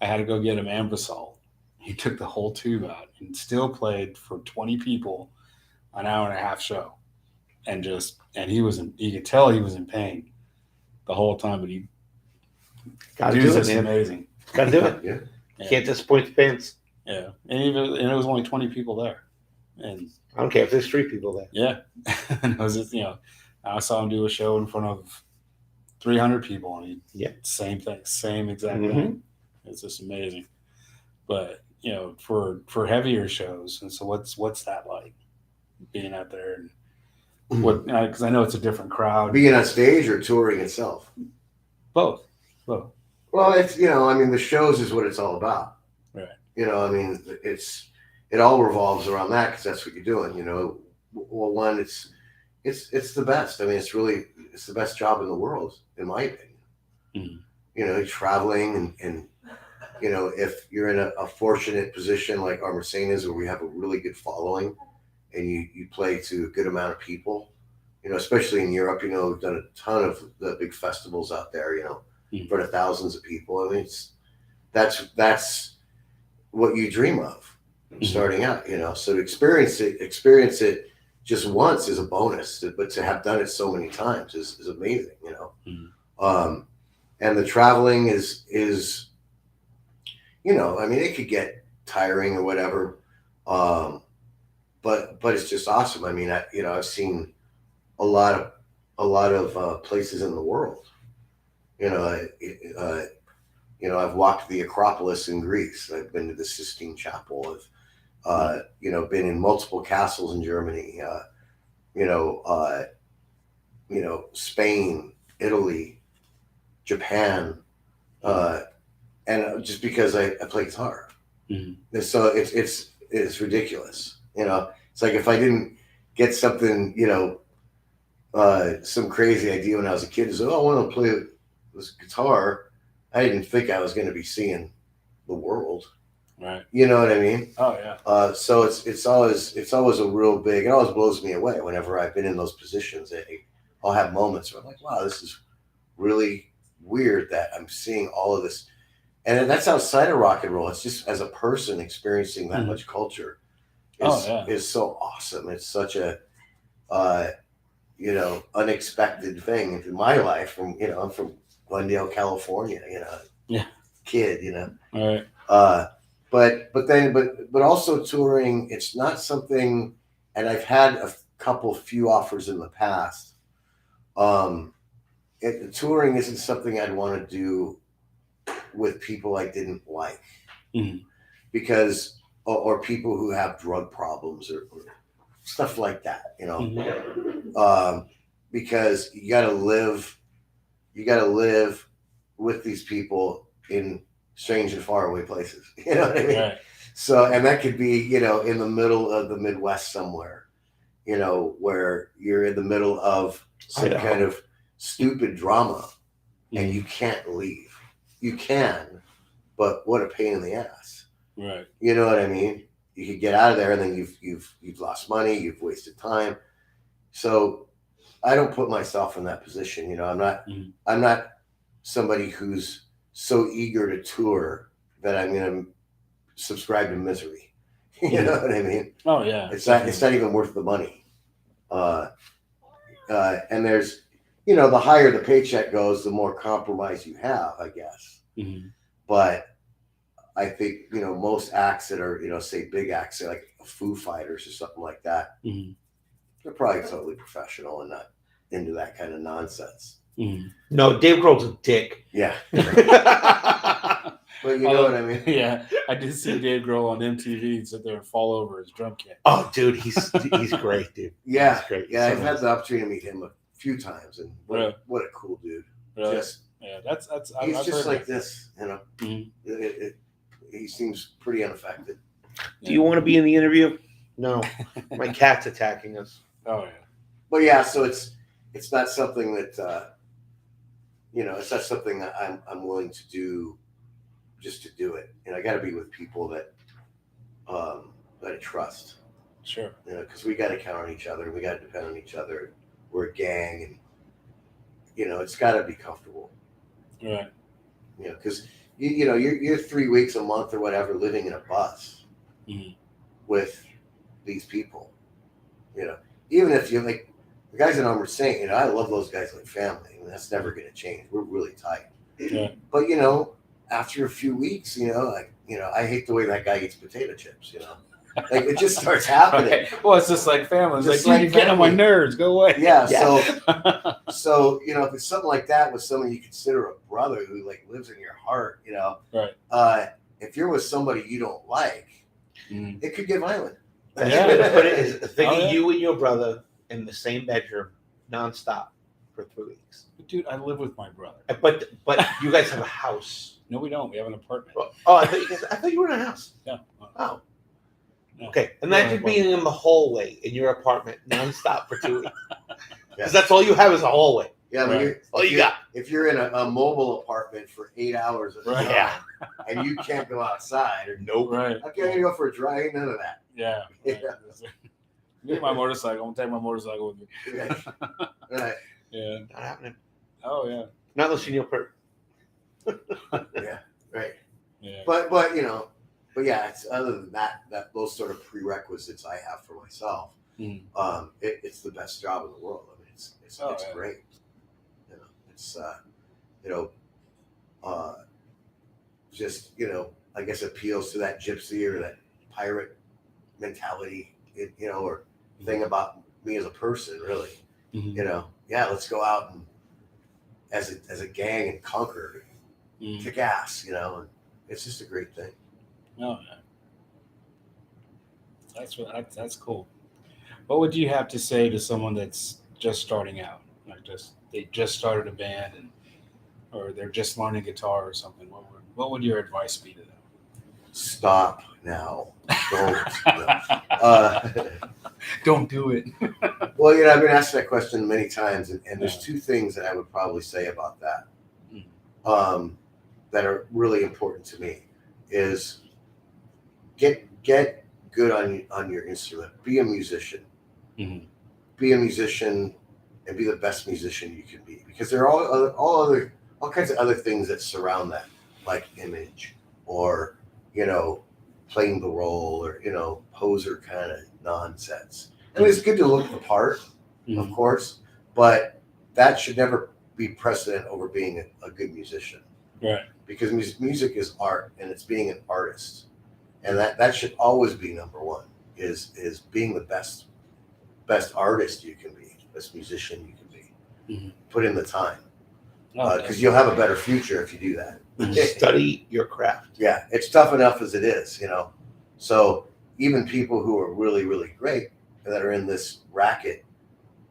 I had to go get him Ambisol. He took the whole tube out and still played for 20 people, an hour and a half show, and you could tell he was in pain the whole time. But he Gotta dude's do it, just man. amazing. Gotta do it. Yeah. Yeah. Can't disappoint the fans. Yeah, and it was only 20 people there, and I don't care if there's 3 people there. yeah, and it was just, I saw him do a show in front of 300 people, and same thing, same exact thing. It's just amazing. But for heavier shows, and so what's that like, being out there, and what, because I know it's a different crowd. Being on stage or touring itself? Both. Well, it's, the shows is what it's all about. Right. It all revolves around that because that's what you're doing. Well, one, it's the best. I mean, it's the best job in the world, in my opinion. Mm-hmm. Traveling and if you're in a fortunate position like our Mercedes, where we have a really good following, and you play to a good amount of people, especially in Europe, we've done a ton of the big festivals out there, in front of thousands of people. I mean, that's what you dream of starting out, so to experience it just once is a bonus, but to have done it so many times is amazing, and the traveling is it could get tiring or whatever, but it's just awesome. I mean, I've seen a lot of places in the world. I've walked the Acropolis in Greece. I've been to the Sistine Chapel. I've been in multiple castles in Germany. Spain, Italy, Japan, and just because I play guitar, so it's ridiculous. It's like if I didn't get something, some crazy idea when I was a kid, is I want to play this guitar. I didn't think I was going to be seeing the world. Right. You know what I mean? Oh yeah. So it's always a real big. It always blows me away whenever I've been in those positions. I'll have moments where I'm like, wow, this is really weird that I'm seeing all of this. And that's outside of rock and roll. It's just as a person experiencing that much culture is so awesome. It's such a, unexpected thing in my life. I'm from Glendale, California, kid, All right. But also touring, it's not something, and I've had a few offers in the past. Touring isn't something I'd want to do with people I didn't like, because or people who have drug problems or stuff like that, because you got to live with these people in strange and faraway places. You know what I mean? Right. So, and that could be, in the middle of the Midwest somewhere, where you're in the middle of some kind of stupid drama and you can't leave. You can, but what a pain in the ass. Right. You know what I mean? You could get out of there and then you've lost money, you've wasted time. So I don't put myself in that position. I'm not somebody who's so eager to tour that I'm going to subscribe to misery. You know what I mean? Oh yeah. It's not even worth the money. And there's, the higher the paycheck goes, the more compromise you have, I guess. But I think, most acts that are, say big acts, say like Foo Fighters or something like that, they're probably totally professional and not into that kind of nonsense. No, Dave Grohl's a dick. Yeah. But you know what I mean? Yeah, I did see Dave Grohl on MTV sit there and fall over his drum kit. Oh, dude, he's great, dude. Yeah, He's great. yeah. So I've had nice. the opportunity to meet him a few times, and Really? what a cool dude. Really? Just Yeah, that's he's I've just heard like that. this, you know. Mhm. He seems pretty unaffected. Do you want to be in the interview? No, my cat's attacking us. Oh yeah. But yeah, so it's not something that it's not something that I'm willing to do just to do it. And I got to be with people that I trust. Sure. You know, because we got to count on each other. We got to depend on each other. We're a gang, and it's got to be comfortable. Right. You know, because you're 3 weeks a month or whatever living in a bus with these people. You know, even if you like the guys in Armored Saint, I love those guys like family. I mean, that's never going to change. We're really tight. Yeah. But after a few weeks, I hate the way that guy eats potato chips. Like it just starts happening. Right. Well, it's just like family. It's Just like, like you get on my family. nerves. Go away. Yeah. Yeah. So if it's something like that with someone you consider a brother who like lives in your heart, Right. If you're with somebody you don't like, Mhm. it could get violent. That's Yeah. the way to put it. Is thinking Oh, yeah. you and your brother in the same bedroom, nonstop, for 3 weeks. Dude, I live with my brother. But you guys have a house. No, we don't. We have an apartment. Oh, I thought you were in a house. Yeah. Oh. No. Okay. Imagine No, being in the hallway in your apartment nonstop for 2 weeks. Yeah. Because that's all you have is a hallway. Yeah, Right. All you got. If you're in a mobile apartment for 8 hours at a Right. time, Yeah. and you can't go outside, or Nope. Right. okay, I'm gonna go for a drive. None of that. Yeah. Right. Yeah. Get my motorcycle. I'm gonna take my motorcycle with me. Right. Yeah. Not happening. Oh yeah. Not unless you know per. Yeah. Right. Yeah. But yeah, it's other than that those sort of prerequisites I have for myself. Mhm. It's the best job in the world. I mean, it's Yeah. great. It's just I guess appeals to that gypsy or that pirate mentality, or thing about me as a person, really. Mhm. Yeah, let's go out and as a gang and conquer, Mhm. kick ass, and it's just a great thing. Oh yeah. That's cool. What would you have to say to someone that's just starting out? Like they just started a band or they're just learning guitar or something. What would your advice be to them? Stop now. Don't. Don't do it. Well, I've been asked that question many times, and there's two things that I would probably say about that that are really important to me. Is get good on your instrument. Be a musician. Mhm. Be a musician and be the best musician you can be, because there are all kinds of other things that surround that, like image or playing the role or poser kind of nonsense. I mean, it's good to look the part, of course, but that should never be precedent over being a good musician. Right. Because music is art, and it's being an artist, and that should always be number one. Is being the best artist you can be, best musician you can be. Mhm. Put in the time, Oh, because you'll have a better future if you do that. Study your craft. Yeah, it's tough enough as it is, So even people who are really, really great that are in this racket,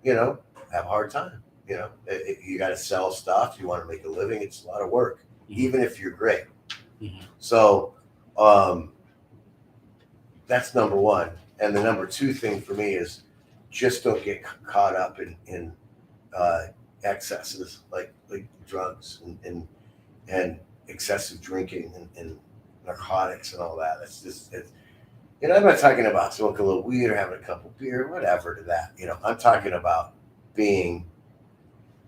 have a hard time. You got to sell stuff. You want to make a living. It's a lot of work, even if you're great. Mhm. So that's number one. And the number two thing for me is just don't get caught up in excesses like drugs and excessive drinking and narcotics and all that. That's just I'm not talking about smoking a little weed or having a couple beer, whatever to that. I'm talking about being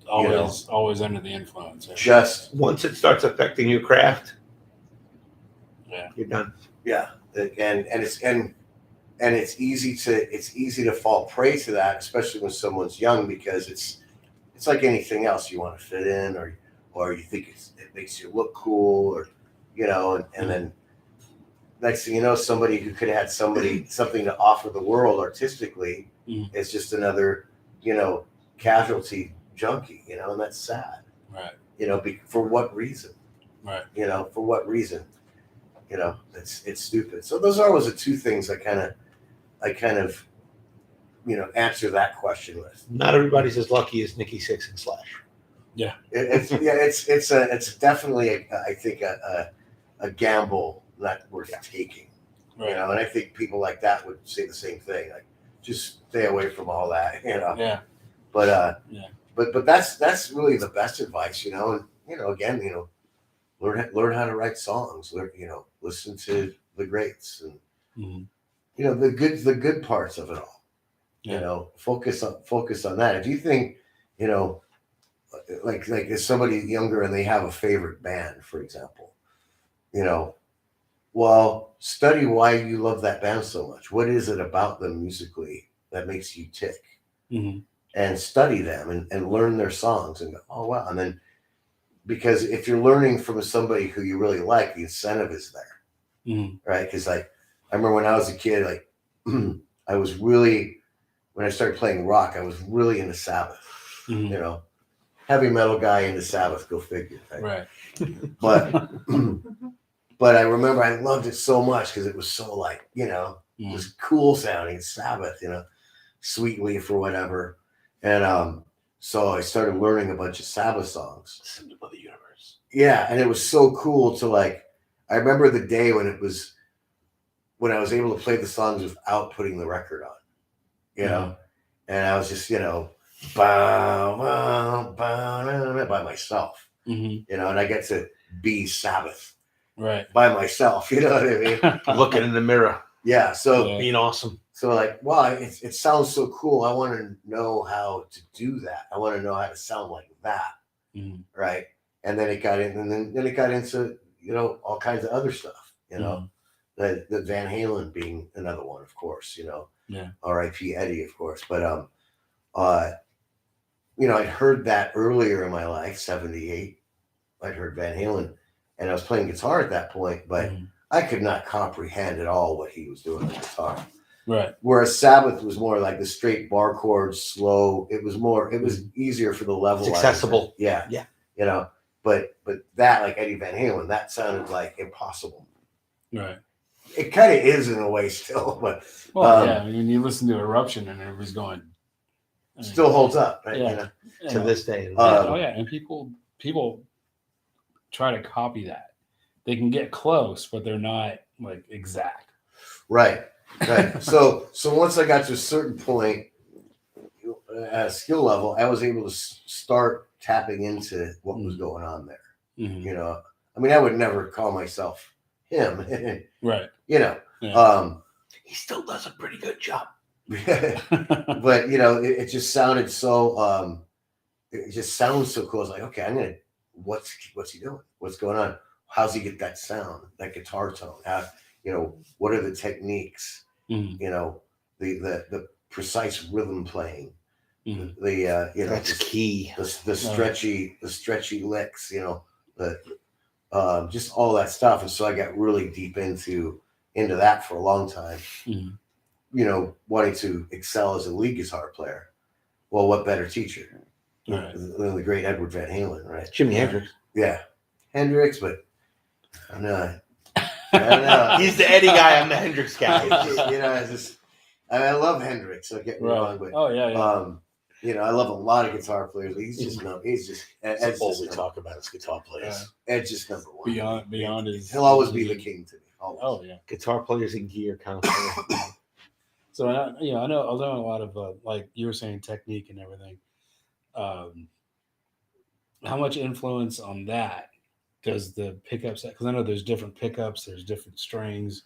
always under the influence. Right? just Once it starts affecting your craft, Yeah. you're done. yeah, and it's easy to fall prey to that, especially when someone's young, because it's like anything else. You want to fit in, or you think it makes you look cool, or and then next thing you know, somebody who could have had something to offer the world artistically is just another casualty junkie, and that's sad. Right. For what reason? Right. For what reason? You know, it's stupid. So those are always the two things I kind of answer that question with. Not everybody's as lucky as Nikki Sixx and Slash. It's definitely I think a gamble not worth taking. Right. You know, and I think people like that would say the same thing. Like, just stay away from all that. You know. Yeah. But but that's really the best advice. You know, and again, learn how to write songs. Listen to the greats, and the good parts of it all. Yeah. Focus on that. If you think, like if somebody younger and they have a favorite band, for example, well, study why you love that band so much. What is it about them musically that makes you tick? Mm-hmm. And study them and learn their songs and go, oh wow. And then, because if you're learning from somebody who you really like, the incentive is there, right? Because I remember when I was a kid, like I was really, when I started playing rock, I was really into Sabbath. Heavy metal guy into Sabbath, go figure. Right. But I remember I loved it so much because it was so like, just cool sounding Sabbath, Sweet Leaf or whatever. And so I started learning a bunch of Sabbath songs. Symbol of the Universe. Yeah, and it was so cool to like, I remember the day when I was able to play the songs without putting the record on, and I was just, bow, bow, bow, by myself, and I get to be Sabbath by myself, you know what I mean? Looking in the mirror. Yeah, so being awesome. So like, wow, it sounds so cool. I want to know how to do that. I want to know how to sound like that, right? And then it got in, and then it got into all kinds of other stuff. The Van Halen being another one, of course. R.I.P. Eddie, of course. But I'd heard that earlier in my life, 78. I'd heard Van Halen, and I was playing guitar at that point, but I could not comprehend at all what he was doing on guitar. Right. Whereas Sabbath was more like the straight bar chords, slow. It was easier for the level. It's accessible. Yeah. But that, like Eddie Van Halen, that sounded like impossible. Right. It kind of is in a way still, but yeah. When you listen to Eruption and everybody's going, still holds up, right? Yeah. To this day. And people try to copy that. They can get close, but they're not like exact. Right. So once I got to a certain point at a skill level, I was able to start tapping into what was going on there. I mean, I would never call myself him. Right. He still does a pretty good job. But it just sounded so it just sounds so cool. I was like, okay, what's he doing? What's going on? How's he get that sound, that guitar tone? How, what are the techniques? The precise rhythm playing. That's key. The stretchy licks. Just all that stuff. And so I got really deep into that for a long time. Wanting to excel as a lead guitar player. Well, what better teacher than the great Edward Van Halen, right? Jimi Hendrix. Yeah, Hendrix, but I don't know. He's the Eddie guy. I'm the Hendrix guy. I love Hendrix. Don't get me wrong, but I love a lot of guitar players. He's just That's all we talk about is guitar players. Ed's just number one. Beyond his. He'll always be the king to me. Always. Oh yeah, guitar players in gear constantly. So I know a lot of like you were saying, technique and everything. How much influence on that does the pickups? Because I know there's different pickups, there's different strings.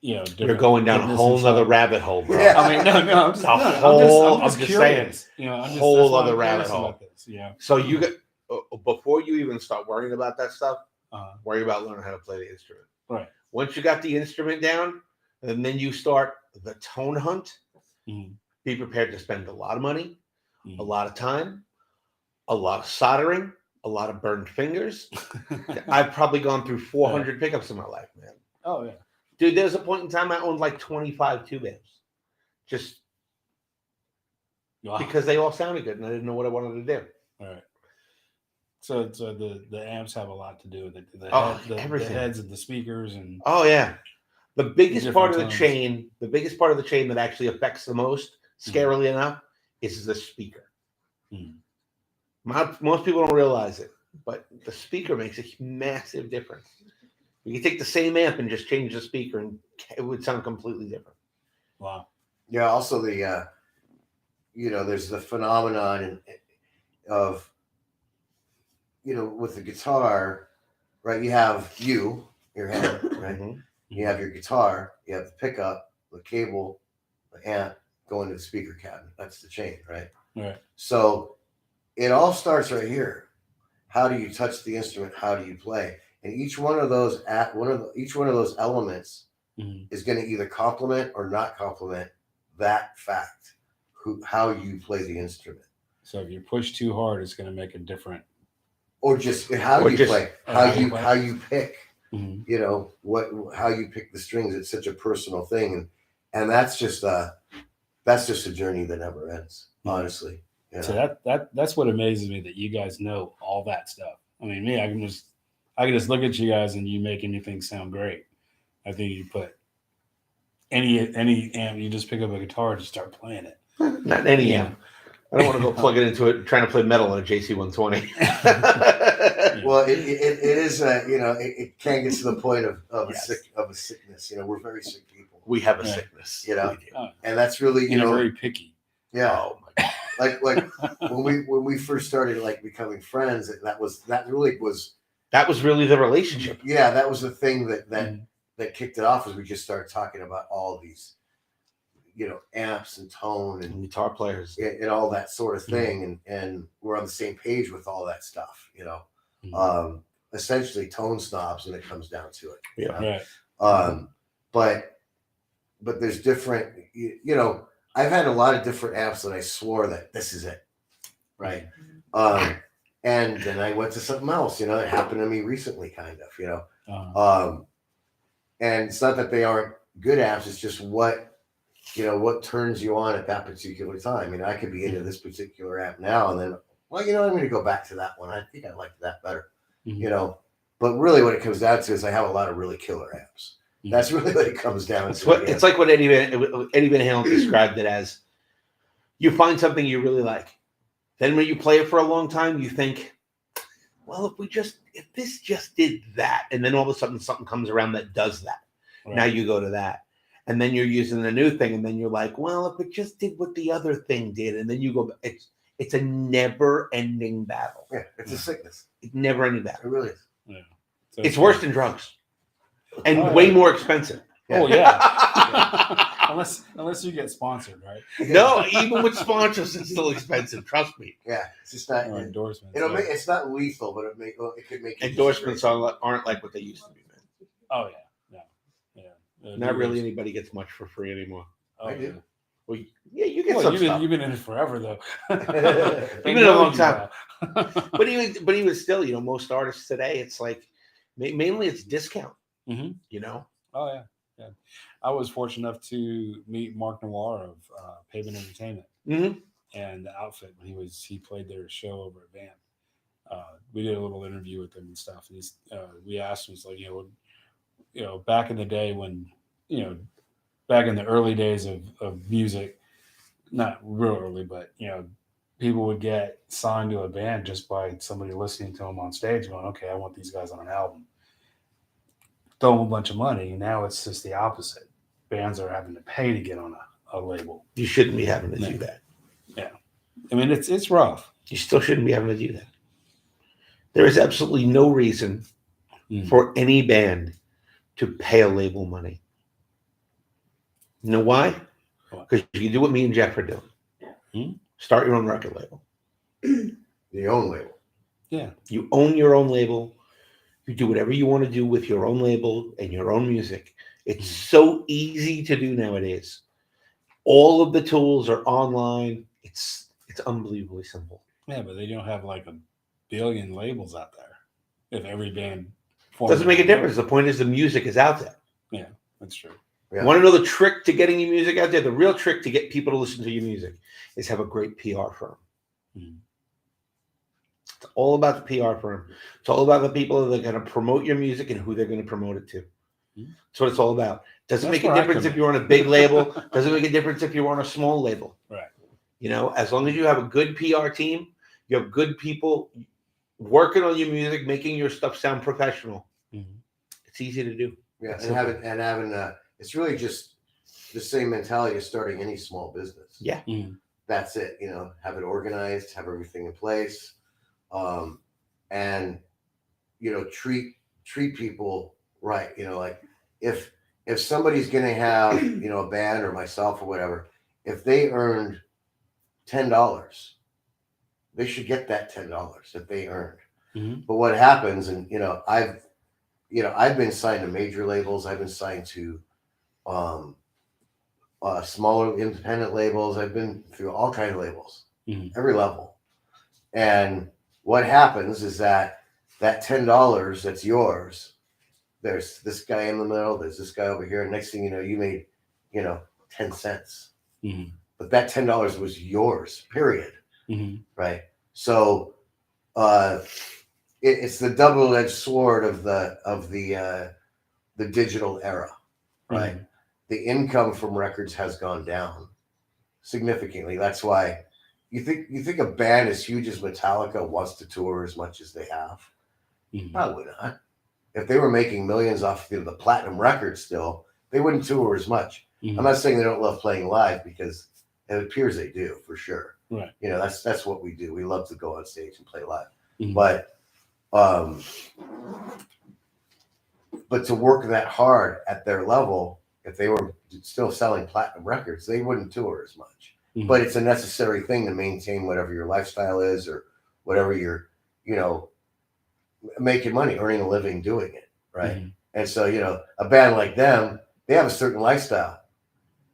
You're going down a whole other rabbit hole, bro. Yeah. I mean, no, I'm just curious. Saying, whole other rabbit hole. Yeah. So you get before you even start worrying about that stuff, worry about learning how to play the instrument. Right. Once you got the instrument down, and then you start the tone hunt. Be prepared to spend a lot of money, a lot of time, a lot of soldering, a lot of burned fingers. I've probably gone through 400 pickups in my life, man. Oh yeah. Dude, there's a point in time I owned like 25 tube amps. Just because they all sounded good and I didn't know what I wanted to do. All right. So the amps have a lot to do with it. The Everything. heads of the speakers and Oh yeah. The biggest part of the tones. chain, that actually affects the most, scarily enough, is the speaker. Mm. Most people don't realize it, but the speaker makes a massive difference. You can take the same amp and just change the speaker, and it would sound completely different. Wow. Yeah. Also, there's the phenomenon of, with the guitar, right? You have your head, right? Mm-hmm. You have your guitar, you have the pickup, the cable, the amp going to the speaker cabinet. That's the chain, right? Right. So it all starts right here. How do you touch the instrument? How do you play? And each one of those elements is going to either complement or not complement that fact, how you play the instrument. So if you push too hard, it's going to make a different. Or just how you play, how you pick. Mm-hmm. How you pick the strings. It's such a personal thing, and that's just a journey that never ends. Honestly, So that's what amazes me, that you guys know all that stuff. I mean, me, I can just look at you guys and you make anything sound great. I think you put any amp, you just pick up a guitar and just start playing it. Not any amp. I don't want to go plug it into it trying to play metal on a JC 120. Well, it is it can get to the point of a sickness. We're very sick people. We have a sickness. And that's really very picky. Yeah. Oh my God. Like when we first started becoming friends, that was really the relationship. Yeah, that was the thing that kicked it off, as we just started talking about all these amps and tone and guitar players and all that sort of thing, and we're on the same page with all that stuff. Essentially tone snobs when it comes down to it. Right. But there's different. I've had a lot of different amps that I swore that this is it, right? And then I went to something else. It happened to me recently, kind of. And it's not that they aren't good amps. It's just what turns you on at that particular time. I could be into this particular amp now, and then, I'm going to go back to that one. I think I liked that better. But really what it comes down to is I have a lot of really killer amps. That's really what it comes down to. It's like what Eddie Van Halen described it as. You find something you really like. Then when you play it for a long time, you think, well, if this just did that, and then all of a sudden something comes around that does that. Right. Now you go to that. And then you're using the new thing, and then you're like, well, if it just did what the other thing did, and then you go, it's a never-ending battle. Yeah, it's a sickness. It's never-ending battle. It really is. Yeah. So it's worse than drugs, and way more expensive. Yeah. Oh yeah. Unless you get sponsored, right? No, even with sponsors, it's still expensive. Trust me. Yeah, it's just not endorsements. It's not lethal, but it could make endorsements aren't like what they used to be. Man. Oh yeah. Not really anybody gets much for free anymore. Oh, I do. Well, yeah, you get some stuff. You've been in it forever, though. You've been in a long time. But even still, most artists today, it's like mainly it's discount. Mm-hmm. Oh yeah. I was fortunate enough to meet Mark Noir of Pavement Entertainment and the Outfit when he played their show over at Van. We did a little interview with him and stuff, and we asked him, he's like, back in the day when, back in the early days of music, not real early, but, people would get signed to a band just by somebody listening to them on stage going, okay, I want these guys on an album. Throw them a bunch of money. Now it's just the opposite. Bands are having to pay to get on a label. You shouldn't be having to do that. Yeah. I mean, it's rough. You still shouldn't be having to do that. There is absolutely no reason for any band to pay a label money. You know why? Because you do what me and Jeff are doing. Start your own record label. Your own label. Yeah. You own your own label. You do whatever you want to do with your own label and your own music. It's so easy to do nowadays. All of the tools are online. It's unbelievably simple. Yeah, but they don't have like 1 billion labels out there. If every band doesn't make a difference. The point is the music is out there. Yeah, that's true. Yeah. Want to know the trick to getting your music out there? The real trick to get people to listen to your music is have a great PR firm. It's all about the PR firm. It's all about the people that are going to promote your music and who they're going to promote it to. That's what it's all about. Doesn't That's make a where I difference come if you're on a big label. Doesn't make a difference if you're on a small label. Right. You know, as long as you have a good PR team, you have good people working on your music, making your stuff sound professional. It's easy to do. Yeah, It's and simple. having it's really just the same mentality as starting any small business. Yeah. That's it. You know, have it organized, have everything in place, and you know, treat people right. You know, like if somebody's gonna have, you know, a band or myself or whatever, if they earned $10, they should get that $10 that they earned. But what happens, and you know, I've been signed to major labels. I've been signed to smaller independent labels. I've been through all kinds of labels, every level. And what happens is that $10 that's yours, there's this guy in the middle, there's this guy over here. And next thing you know, you made, you know, 10 cents. But that $10 was yours, period. Right. So it's the double-edged sword of the digital era, right? The income from records has gone down significantly. That's why you think a band as huge as Metallica wants to tour as much as they have? Probably not. If they were making millions off the platinum records still, they wouldn't tour as much. I'm not saying they don't love playing live, because it appears they do, for sure. Right. You know, that's what we do. We love to go on stage and play live. But to work that hard at their level, if they were still selling platinum records, they wouldn't tour as much. But it's a necessary thing to maintain whatever your lifestyle is, or whatever you're, you know, making money, earning a living doing it, right? And so, you know, a band like them, they have a certain lifestyle,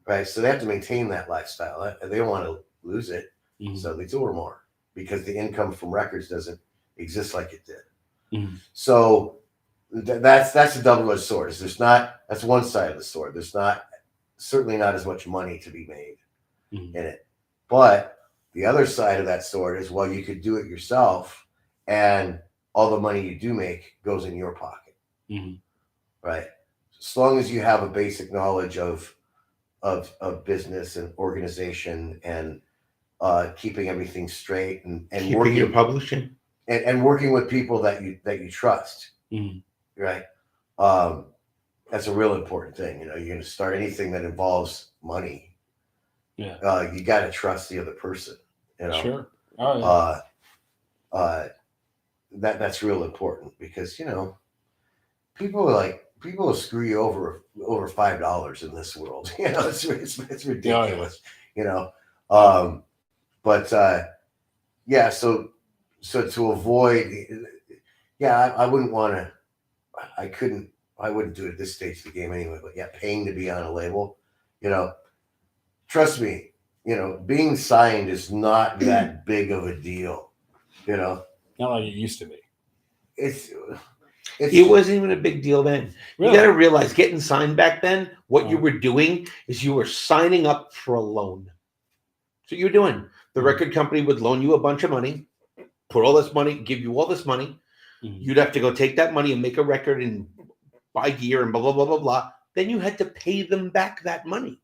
right? So they have to maintain that lifestyle. They don't want to lose it. So they tour more, because the income from records doesn't exist like it did. So that's a double-edged sword. That's one side of the sword. There's certainly not as much money to be made in it. But the other side of that sword is, well, you could do it yourself, and all the money you do make goes in your pocket, right? As long as you have a basic knowledge of business and organization, and keeping everything straight, and Keeping working your publishing, and working with people that you trust, right? That's a real important thing. You know, you're going to start anything that involves money. Yeah. You got to trust the other person. You know. Sure. Oh, yeah. That's real important, because you know, people will screw you over $5 in this world. You know, it's ridiculous. You know, yeah. So to avoid, yeah, I wouldn't want to. I wouldn't do it at this stage of the game anyway. But yeah, paying to be on a label, you know, trust me, you know, being signed is not that big of a deal. You know, Not like it used to be. it wasn't even a big deal then. Really? You got to realize, getting signed back then, what you were doing is you were signing up for a loan. So you're doing, the record company would loan you a bunch of money, put all this money, give you all this money. You'd have to go take that money and make a record and buy gear and blah, blah, blah, blah, blah. Then you had to pay them back that money.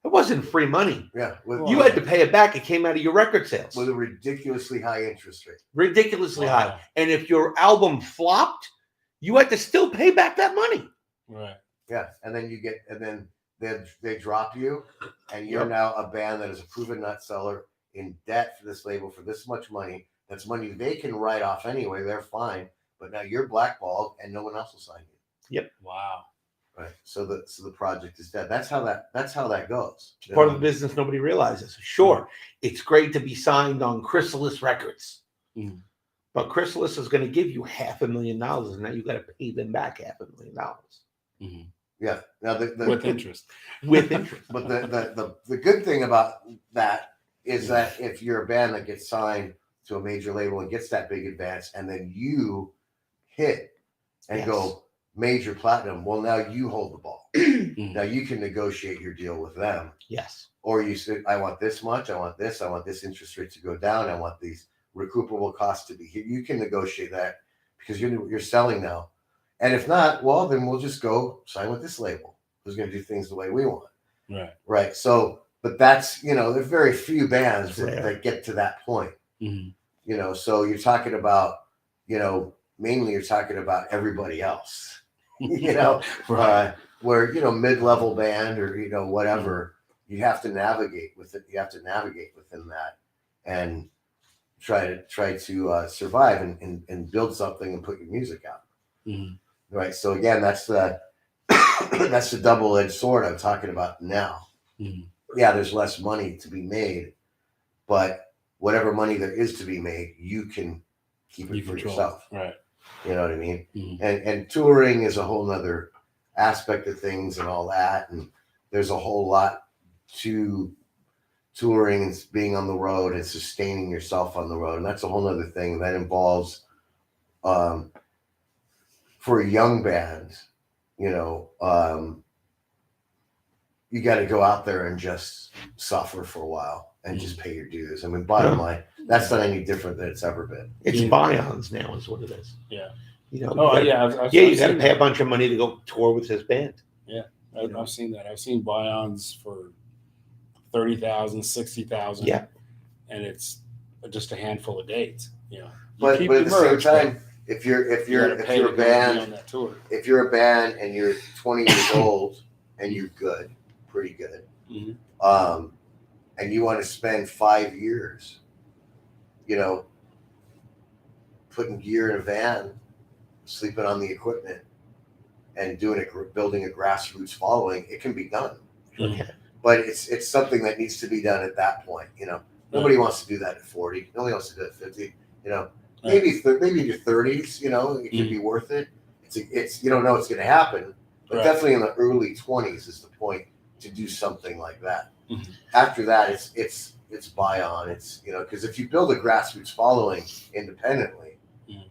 It wasn't free money. Yeah. You had to pay it back. It came out of your record sales. With a ridiculously high interest rate. Ridiculously high. And if your album flopped, you had to still pay back that money. Right. Yeah. And then they drop you, and you're now a band that is a proven nut seller, in debt for this label for this much money. That's money they can write off anyway. They're fine. But now you're blackballed, and no one else will sign you. Yep. Wow. Right. So the project is dead. That's how that goes. It's part of the business nobody realizes. Sure, it's great to be signed on Chrysalis Records, but Chrysalis is going to give you $500,000, and now you got to pay them back $500,000. Yeah. Now with interest. With interest. But the good thing about that is that if you're a band that gets signed to a major label and gets that big advance, and then you hit and go major platinum, well, now you hold the ball. Now you can negotiate your deal with them. Yes. Or you say, I want this much, I want this interest rate to go down, I want these recuperable cost to be here. You can negotiate that because you're selling now. And if not, well, then we'll just go sign with this label who's going to do things the way we want. Right. Right. So, but that's, there's very few bands that get to that point. Mm-hmm. So you're talking about, mainly you're talking about everybody else, Right. where, mid-level band or, whatever, you have to navigate with it. You have to navigate within that and try to survive and build something and put your music out. Mm-hmm. Right. So again, that's the that's the double-edged sword I'm talking about now. Mm-hmm. Yeah, there's less money to be made, but whatever money there is to be made, you can keep it for yourself. Right. You know what I mean? Mm-hmm. And touring is a whole nother aspect of things and all that. And there's a whole lot to touring and being on the road and sustaining yourself on the road. And that's a whole nother thing that involves, for a young band, you got to go out there and just suffer for a while and just pay your dues. I mean, bottom line, that's not any different than it's ever been. It's buy-ons now, is what it is. Yeah. You know. Oh, you I've got to seen pay that. a bunch of money to go tour with his band. Yeah, I've seen that. I've seen buy-ons for 30,000, 60,000. Yeah, and it's just a handful of dates. But at the same time, if you're a band on that tour, if you're a band and you're 20 years old and you're good, pretty good, and you want to spend 5 years, putting gear in a van, sleeping on the equipment, and building a grassroots following, it can be done. Mhm. But it's something that needs to be done at that point. Nobody wants to do that at 40. Nobody wants to do it at 50. Maybe maybe in your 30s. It can be worth it. It's you don't know what's going to happen, but definitely in the early 20s is the point to do something like that. Mm-hmm. After that, it's buy on. It's because if you build a grassroots following independently,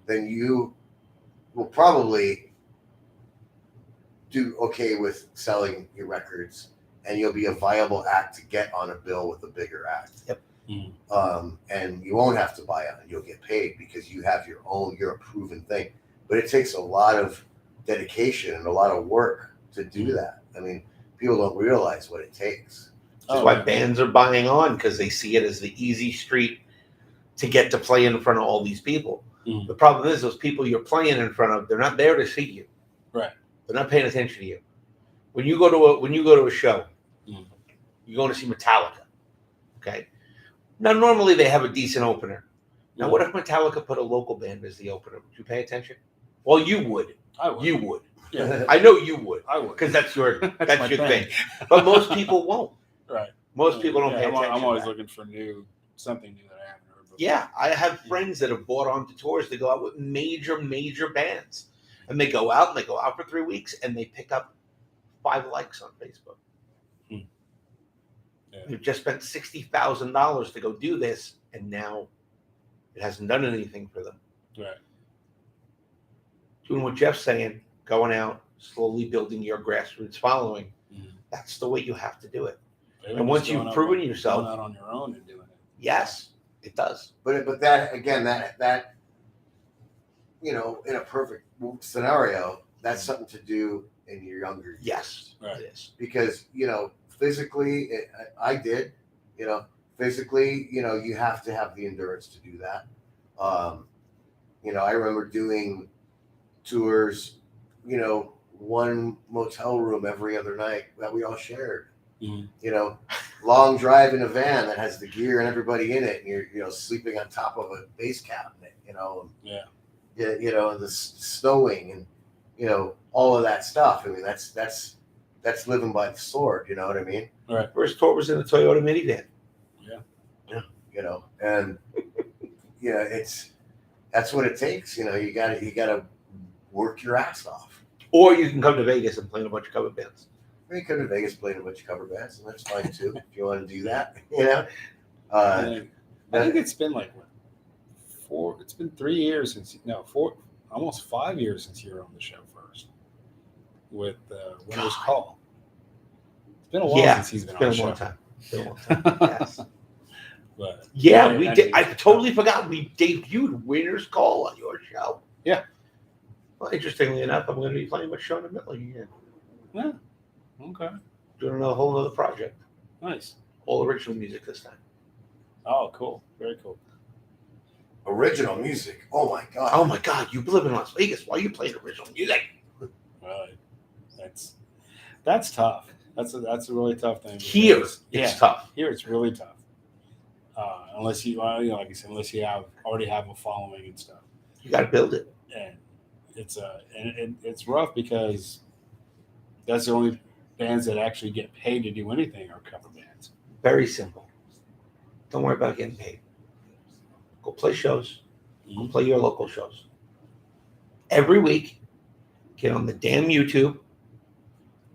then you will probably do okay with selling your records, and you'll be a viable act to get on a bill with a bigger act. Yep. And you won't have to buy on. You'll get paid because you have you're a proven thing. But it takes a lot of dedication and a lot of work to do that. I mean, people don't realize what it takes. That's why bands are buying on, because they see it as the easy street to get to play in front of all these people. Mm. The problem is those people you're playing in front of, they're not there to see you. Right. They're not paying attention to you. When you go to a show, you're going to see Metallica. Okay. Now normally they have a decent opener. Now what if Metallica put a local band as the opener? Would you pay attention? Well, you would. I would. You would. Yeah. I know you would. I would. Because that's your my thing. But most people won't. Right. Most people don't pay attention. I'm always to that. looking for something new that I haven't heard before. Yeah, I have friends that have bought onto tours to go out with major bands. And they go out for 3 weeks and they pick up 5 likes on Facebook. Yeah. They've just spent $60,000 to go do this, and now it hasn't done anything for them. Right. Doing what Jeff's saying, going out, slowly building your grassroots following. That's the way you have to do it. Maybe And once you've proven yourself, going out on your own and doing it. yes, it does. But that again, that in a perfect scenario, that's something to do in your younger years. Yes, Right. it is. Because physically, I did. Physically, you have to have the endurance to do that. I remember doing tours, one motel room every other night that we all shared. Long drive in a van that has the gear and everybody in it, and you're sleeping on top of a bass cabinet, the snowing and all of that stuff. I mean, that's living by the sword. You know what I mean? Right. First tour was in a Toyota minivan. And that's what it takes. You gotta work your ass off. Or you can come to Vegas and play in a bunch of cover bands. You come to Vegas playing a bunch of cover bands, and that's fine too if you want to do that. I think it's been like 4. It's been 3 years almost 5 years since you were on the show first with Winter's Call. It's been a while since he's been on the show. It's been a long time. Yes. But Yeah, we did. I it's totally forgot we debuted Winner's Call on your show. Yeah. Well, interestingly enough, I'm going to be playing with Sean and Millie again. Yeah. Okay. Doing a whole other project. Nice. All original music this time. Oh, cool. Very cool. Original music. Oh my god. Oh my God, you live in Las Vegas. Why are you playing original music? Right. That's tough. That's a really tough thing. Here, because- it's tough. Here it's really tough. Unless you, like I said, unless you already have a following and stuff, You got to build it. and it's rough because that's the only bands that actually get paid to do anything are cover bands. Very simple. Don't worry about getting paid. Go play shows. Go play your local shows. Every week, get on the damn YouTube,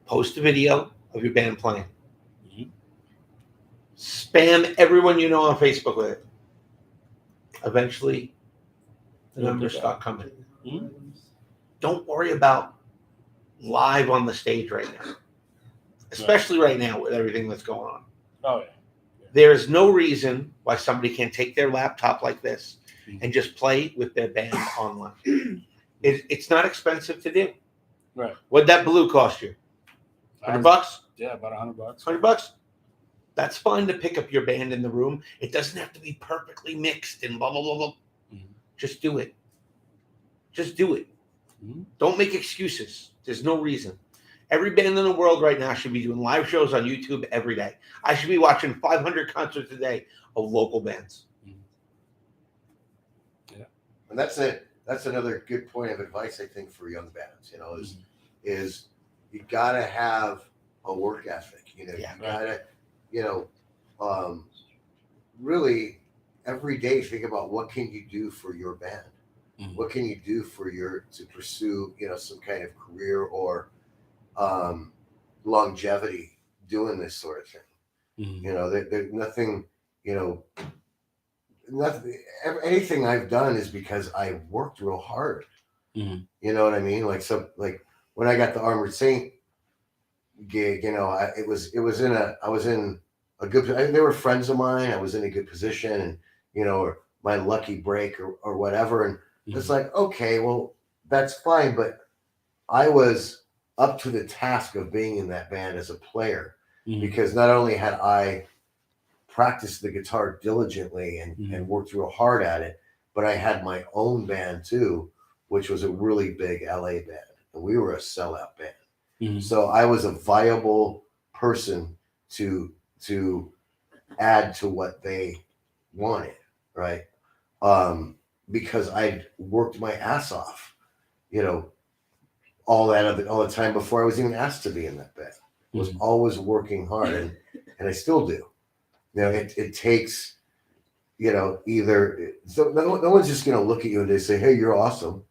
post a video of your band playing. Mhm. Spam everyone you know on Facebook with it. Eventually, the You'll numbers get start coming. Mhm. Don't worry about live on the stage right now, especially right now with everything that's going on. Oh yeah. There is no reason why somebody can't take their laptop like this and just play with their band online. It's not expensive to do. Right. What'd that blue cost you? $100? Yeah, about $100. $100? That's fine to pick up your band in the room. It doesn't have to be perfectly mixed and blah, blah, blah, blah. Mhm. Just do it. Just do it. Mhm. Don't make excuses. There's no reason. Every band in the world right now should be doing live shows on YouTube every day. I should be watching 500 concerts a day of local bands. And that's another good point of advice, I think, for young bands, is you gotta have a work ethic. You gotta, really every day think about what can you do for your band. Mhm. What can you do to pursue, some kind of career or longevity doing this sort of thing. Mhm. There's nothing, nothing. Anything I've done is because I worked real hard. Mhm. You know what I mean? Like when I got the Armored Saint gig, I was in a good. They were friends of mine. I was in a good position, and or my lucky break or whatever. And it's like, okay, well, that's fine, but I was up to the task of being in that band as a player because not only had I practiced the guitar diligently and worked real hard at it, but I had my own band too, which was a really big LA band, and we were a sellout band. Mhm. So I was a viable person to add to what they wanted, right? Because I worked my ass off, all the time before I was even asked to be in that band. I was always working hard, and I still do. It takes, either so no one's just gonna look at you and they say, "Hey, you're awesome,"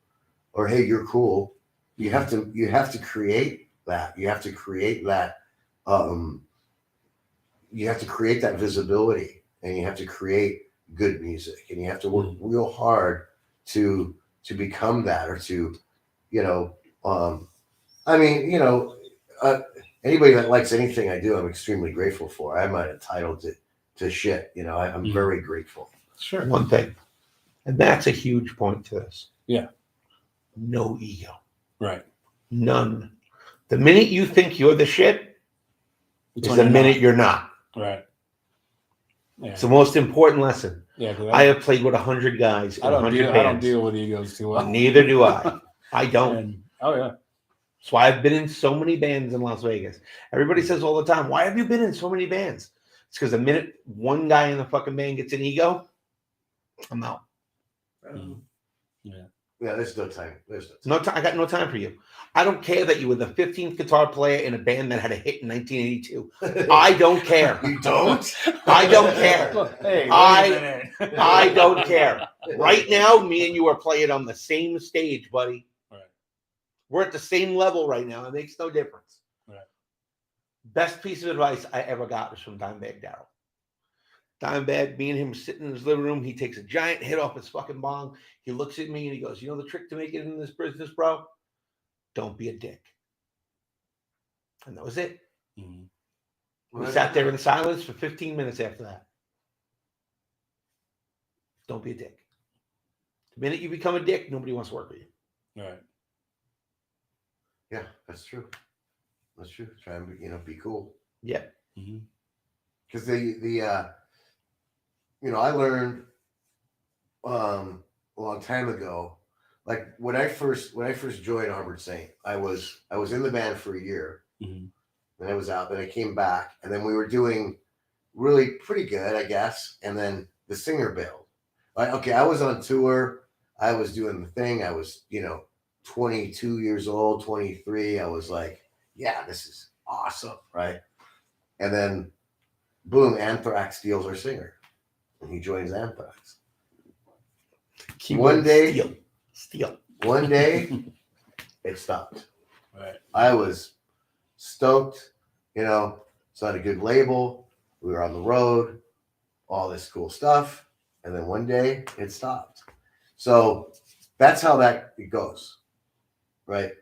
or "Hey, you're cool." You have to create that. You have to create that. You have to create that visibility, and you have to create good music, and you have to work real hard to become that, or to, anybody that likes anything I do, I'm extremely grateful for. I'm not entitled to shit. I'm very grateful. Sure. One thing, and that's a huge point to this. Yeah. No ego. Right. None. The minute you think you're the shit It's is when the you're minute not. you're not. Right. Yeah. It's the most important lesson. Yeah. I have played with 100 guys in I 100 don't bands. deal with egos too well. Neither do I. I don't. And, oh yeah. That's why I've been in so many bands in Las Vegas. Everybody says all the time, "Why have you been in so many bands?" It's because the minute one guy in the fucking band gets an ego, I'm out. Yeah. Yeah, there's no time. No time. I got no time for you. I don't care that you were the 15th guitar player in a band that had a hit in 1982. I don't care. You don't? I don't care. Hey, I don't care. Right now, me and you are playing on the same stage, buddy. Right. We're at the same level right now. It makes no difference. Right. Best piece of advice I ever got was from Dimebag Darrell. Dimebag, me and him sitting in his living room. He takes a giant hit off his fucking bong. He looks at me and he goes, "You know the trick to make it in this business, bro? Don't be a dick." And that was it. We sat there in silence for 15 minutes after that. Don't be a dick. The minute you become a dick, nobody wants to work with you. Right. Yeah, that's true. That's true. Try and be cool. Yeah. Because I learned a long time ago, like when I first joined Armored Saint, I was in the band for a year. Then I was out. Then I came back, and then we were doing really pretty good, I guess. And then the singer bailed. I was on tour. I was doing the thing. I was 22 years old, 23. I was like, yeah, this is awesome, right? And then, boom, Anthrax steals our singer, and he joins Anthrax. One day, steal. One day, it stopped. Right. I was stoked. It's not a good label. We were on the road, all this cool stuff, and then one day it stopped. So that's how it goes, right?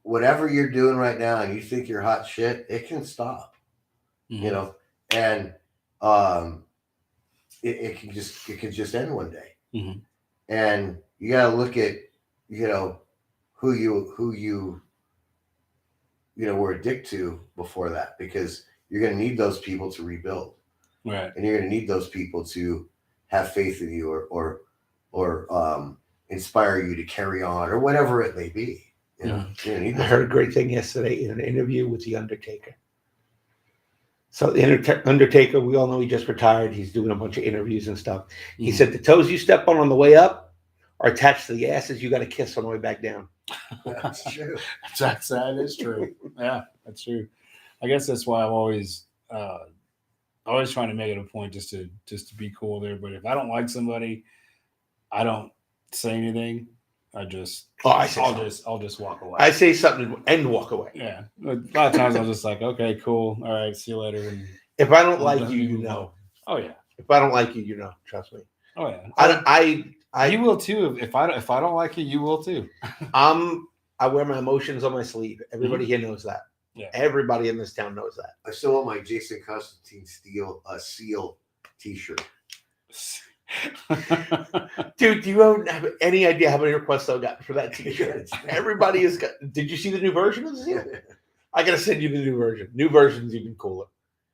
Whatever you're doing right now, and you think you're hot shit, it can stop. And it can just end one day. And you got to look at who you were a dick to before that, because you're going to need those people to rebuild, right? And you're going to need those people to have faith in you or inspire you to carry on, or whatever it may be. I heard a great thing yesterday in an interview with the Undertaker. So the Undertaker, we all know he just retired. He's doing a bunch of interviews and stuff. He said the toes you step on the way up are attached to the asses you got to kiss on the way back down. That's true. That is true. Yeah, that's true. I guess that's why I'm always trying to make it a point just to be cool with everybody. If I don't like somebody, I don't say anything. I'll just walk away. I say something and walk away. Yeah, a lot of times I'm just like, okay, cool, all right, see you later. And if I don't like you, Oh yeah. If I don't like you, trust me. Oh yeah. You will too. If I don't like you will too. I wear my emotions on my sleeve. Everybody here knows that. Yeah. Everybody in this town knows that. I still want my Jason Constantine seal T-shirt. Dude, do you have any idea how many requests I got for that T-shirt? Everybody has got. Did you see the new version of the seal? I gotta send you the new version. New version's even cooler.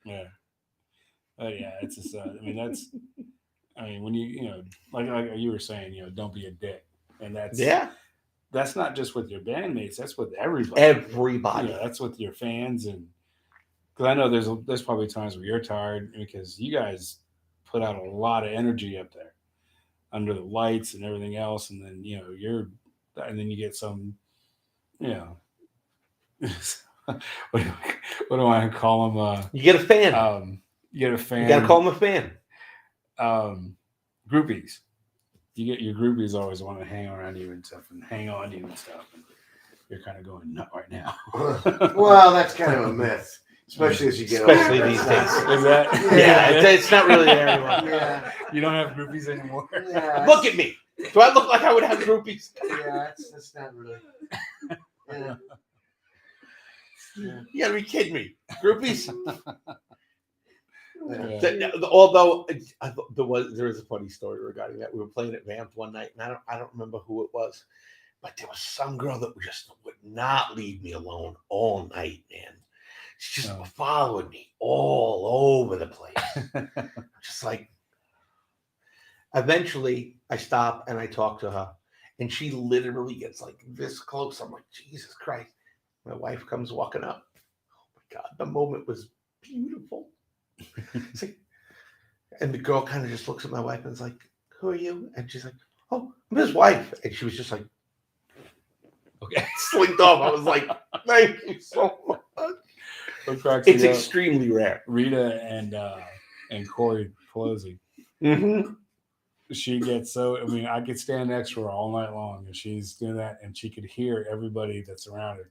Yeah. Yeah, it's just. When you like you were saying, don't be a dick, and that's not just with your bandmates. That's with everybody. Everybody. That's with your fans, and because I know there's probably times where you're tired because you guys put out a lot of energy up there under the lights and everything else, and then and then you get some, what do I call them? You get a fan. You get a fan. You gotta call them a fan. Groupies. You get your groupies always want to hang around you and stuff and hang on to you and stuff, and you're kind of going nut right now. Well, that's kind of a myth. Especially as you get older. These days. Is that? Yeah, it's not really there anymore. Yeah. You don't have groupies anymore. Yeah, look at me. Do I look like I would have groupies? Yeah, that's not really. Yeah. You gotta be kidding me. Groupies? Yeah. Although there was a funny story regarding that. We were playing at Vamp one night, and I don't remember who it was, but there was some girl that just would not leave me alone all night, man. She's just following me all over the place. Just like, eventually I stop and I talk to her, and she literally gets like this close. I'm like, Jesus Christ. My wife comes walking up. Oh my God, the moment was beautiful. And the girl kind of just looks at my wife and is like, who are you? And she's like, oh, I'm his wife. And she was just like, okay, slinked off. I was like, thank you so much. It's extremely rare. Rita and Corey Pelosi. Mm-hmm. She gets so. I could stand next to her all night long, and she's doing that, and she could hear everybody that's around her,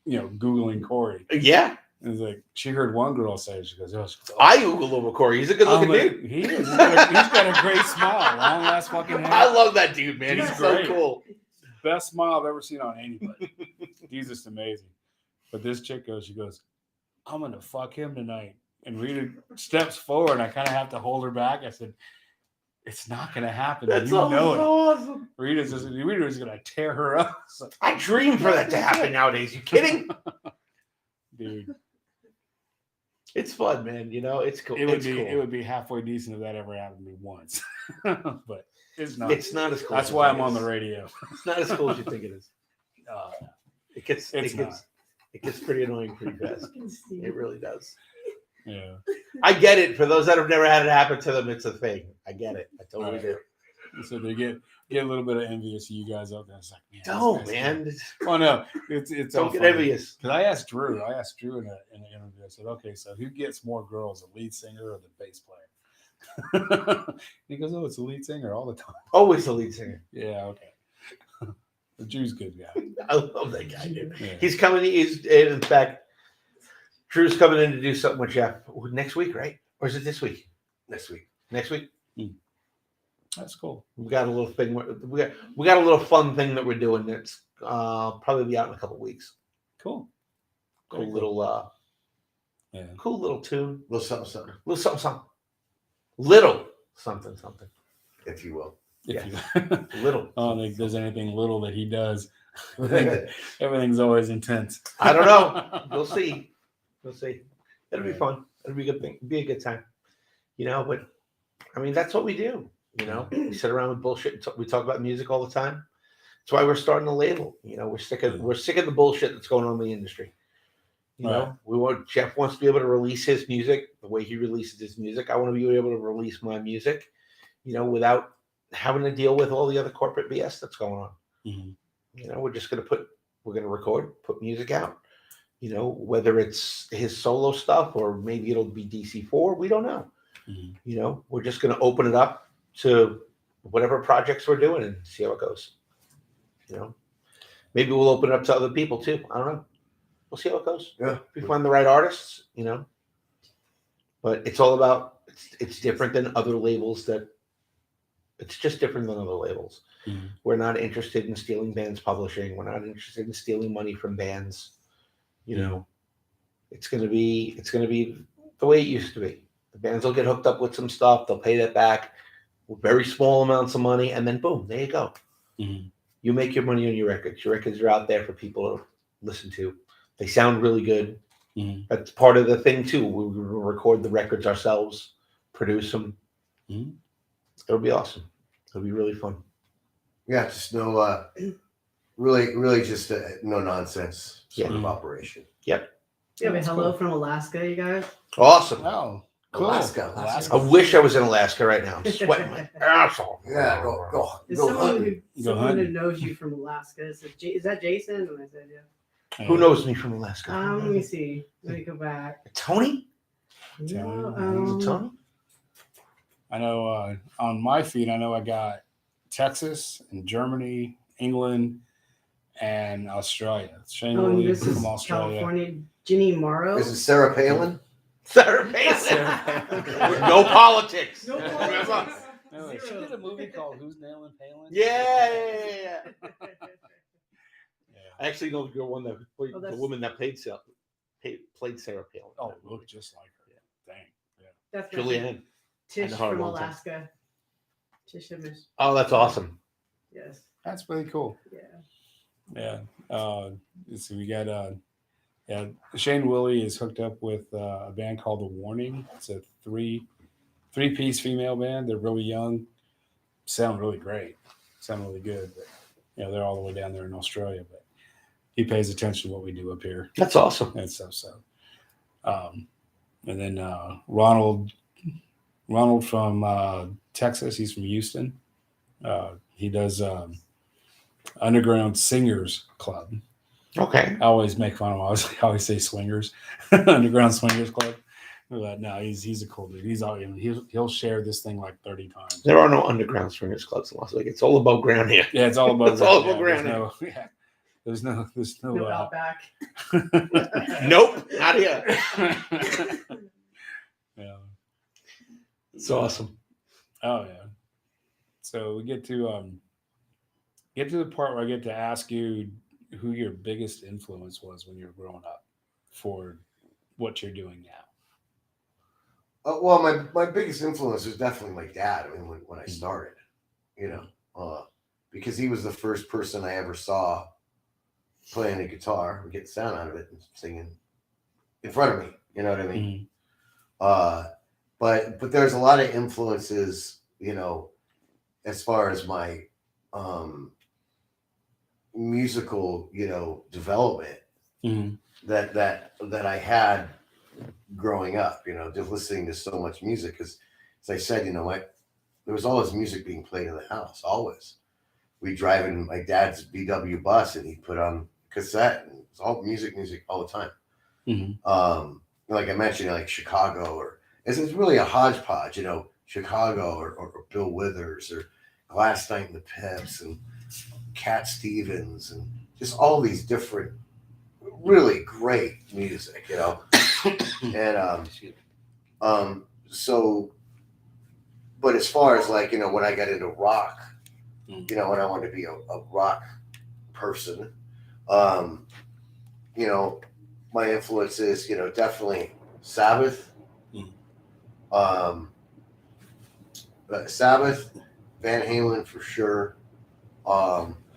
Googling Corey. Yeah. And it's like she heard one girl say, she goes, I Google over Corey. He's a good-looking dude. He's got a great smile, long ass fucking hair. I love that dude, man. He's so cool. Best smile I've ever seen on anybody. He's just amazing. But this chick she goes, I'm gonna fuck him tonight. And Rita steps forward, and I kind of have to hold her back. I said, It's not going to happen. That's you know so it. awesome. Rita's going to tear her up. It's like, I dream for that to happen nowadays. You kidding? dude, It's fun, man. You know, it's cool. it would It's be cool. it would be halfway decent if that ever happened to me once. But it's not. It's not as cool. That's as why you I'm think on it the is. radio. It's not as cool as you think it is. It gets It's it gets pretty annoying pretty fast. It really does. Yeah. I get it. For those that have never had it happen to them, it's a thing. I get it. I totally Right. do. So they get a little bit of envious of you guys out there. It's like, man, No, this guy's man. good. Oh no, it's Don't all get funny. envious. Because I asked Drew in the interview. I said, okay, so who gets more girls, the lead singer or the bass player? He goes, oh, it's the lead singer all the time. Always the lead singer. Yeah, okay. The Drew's a good guy. I love that guy, dude. Yeah. He's coming. He's in fact, Drew's coming in to do something with Jeff next week, right? Or is it this week? Next week. Next week. That's cool. We got a little thing. We got a little fun thing that we're doing. That's probably be out in a couple of weeks. Cool. Cool Very little Yeah. cool little tune. Little something, something, Little something, something. Little something, something. if you will. If Yeah. you- Little. I don't think there's anything little that he does. Everything's always intense. I don't know. We'll see. We'll see. It'll be Yeah. fun. It'll be a good thing. Be a good time. You know, but I mean, that's what we do. You know, we sit around with bullshit. And we talk about music all the time. That's why we're starting a label. You know, we're sick of the bullshit that's going on in the industry. You know, Jeff wants to be able to release his music the way he releases his music. I want to be able to release my music, you know, without having to deal with all the other corporate BS that's going on. Mhm. You know, we're going to record, put music out. You know, whether it's his solo stuff or maybe it'll be DC4, we don't know. Mhm. You know, we're just going to open it up to whatever projects we're doing and see how it goes. You know, maybe we'll open it up to other people too. I don't know. We'll see how it goes. Yeah. If we find the right artists, you know. But it's all about it's different than other labels it's just different than other labels. Mhm. We're not interested in stealing bands publishing. We're not interested in stealing money from bands. You know, it's gonna be the way it used to be. The bands will get hooked up with some stuff, they'll pay that back with very small amounts of money, and then boom, there you go. Mhm. You make your money on your records. Your records are out there for people to listen to. They sound really good. Mhm. That's part of the thing too. We record the records ourselves, produce them. Mhm. It'll be awesome. It'll be really fun. Yeah, just no, really just no nonsense sort of Yeah. operation. You have a That's hello cool. from Alaska, you guys. Awesome. Oh, cool. Alaska. I wish I was in Alaska right now. I'm sweating my ass off. Yeah, go There's go someone hunting. who knows you from Alaska. Is that Jason? And I said, yeah. Who knows me from Alaska? Let me see. Let me go back. Tony? No, Tony? I know on my feed, I know I got Texas and Germany, England, and Australia. Shane Willie this is from Australia. California. Ginny Morrow. Is it Sarah Palin? Sarah Palin. No politics. No Remember? politics. No, she did a movie called Who's Nailing Palin? Yeah. Yeah. I actually know the girl one that played Oh, the that's- woman that played Sarah Palin. Oh, look just like her. Dang. Yeah. That's my Julianne. Tish I know her from a long time. Alaska. Tish Himmers. Oh, that's awesome. Yes. That's really cool. Yeah. Yeah. So we got Shane Willie is hooked up with a band called The Warning. It's a three-piece female band. They're really young, sound really great, sound really good. But they're all the way down there in Australia. But he pays attention to what we do up here That's awesome. and stuff. So, and then Ronald from Texas. He's from Houston. He does Underground Singers Club. Okay. I always make fun of him. I always say swingers, Underground Swingers Club. But no, he's a cool dude. He'll share this thing like 30 times. There are no underground swingers clubs in Las Vegas. It's all above ground here. Yeah, it's all above It's all ground. above There's no No Outback. Nope, not here. Yeah. It's awesome. Oh yeah. So we get to the part where I get to ask you who your biggest influence was when you were growing up for what you're doing Well, my biggest influence was definitely my dad. I mean, when I started, you know, because he was the first person I ever saw playing a guitar or get sound out of it and singing in front of me. You know what I mean? But there's a lot of influences, you know, as far as my musical, you know, development that I had growing up, you know, just listening to so much music. Because as I said, you know, there was always music being played in the house, always. We drive in my dad's VW bus and he'd put on cassette and it's all music all the time. Like I mentioned, like Chicago, or it's really a hodgepodge, you know, Chicago or Bill Withers or Glass Night and the Pips and Cat Stevens and just all these different really great music, you know. And so, but as far as like, you know, when I got into rock, you know, when I wanted to be a rock person, you know, my influences, you know, definitely Sabbath, Sabbath, Van Halen for sure.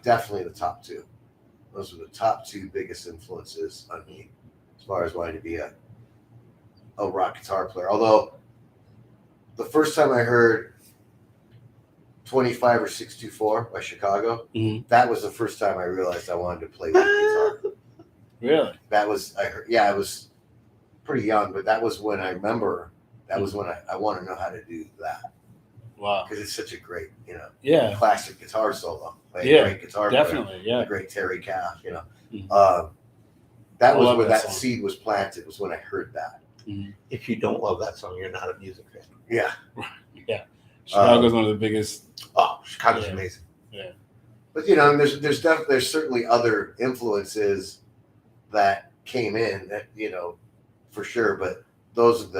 Definitely the top two. Those were the top two biggest influences on me as far as wanting to be a rock guitar player. Although the first time I heard 25 or 624 by Chicago, that was the first time I realized I wanted to play lead guitar. Really? That was, I heard, yeah, I was pretty young, but that was when I remember, that was when I want to know how to do that. Wow. Because it's such a great, you know, Yeah. classic guitar solo. Like Yeah, a great guitar definitely. player, Yeah. a great Terry Cass, you know. That was where that seed was planted, was when I heard that. If you don't love that song, you're not a music fan. Yeah. Yeah. Chicago's one of the biggest. Oh, Chicago's amazing. Yeah. But you know, there's certainly other influences that came in that, you know, for sure. But those are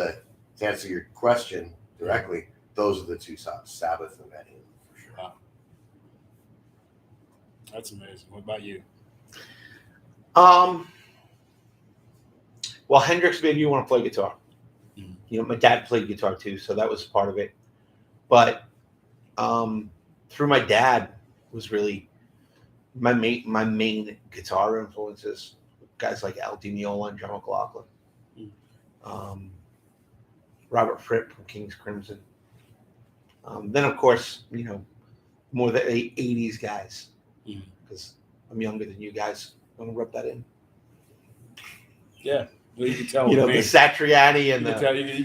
to answer your question directly, those are the two songs, Sabbath and Van Halen, for sure. Wow. That's amazing. What about you? Well, Hendrix made me want to play guitar. You know, my dad played guitar too, so that was part of it. But through my dad was really my main guitar influences. Guys like Al Di Meola and John McLaughlin, Robert Fripp from King's Crimson. Then, of course, you know, more the 80s guys, because I'm younger than you guys. I'm gonna rub that in. Yeah. Well, you can tell You with know, me. the Satriani and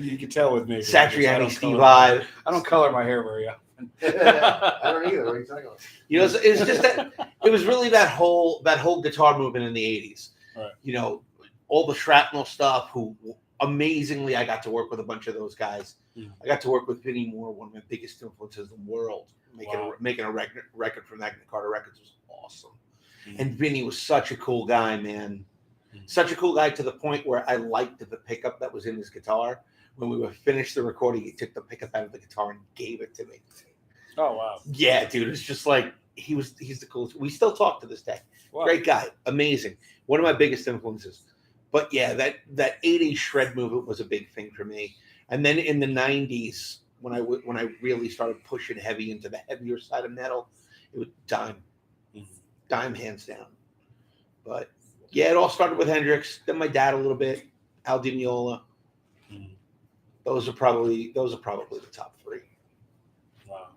you can tell with me. Satriani, Steve Vai. I don't color my hair very often. I don't either. What are you talking about? You know, it's just that it was really that whole guitar movement in the 80s. Right. You know, all the Shrapnel stuff. Who amazingly, I got to work with a bunch of those guys. I got to work with Vinnie Moore, one of my biggest influences in the world. Making a record from Magna Carta Records was awesome. And Vinnie was such a cool guy, man. Such a cool guy to the point where I liked the pickup that was in his guitar. When we were finished the recording, he took the pickup out of the guitar and gave it to me. Oh wow! Yeah, dude, it's just like he's the coolest. We still talk to this day. Wow. Great guy, amazing. One of my biggest influences. But yeah, that 80s shred movement was a big thing for me. And then in the 90s, when I really started pushing heavy into the heavier side of metal, it was Dime hands down. But yeah, it all started with Hendrix, then my dad a little bit, Al Di Meola. Those are probably the top three. Wow.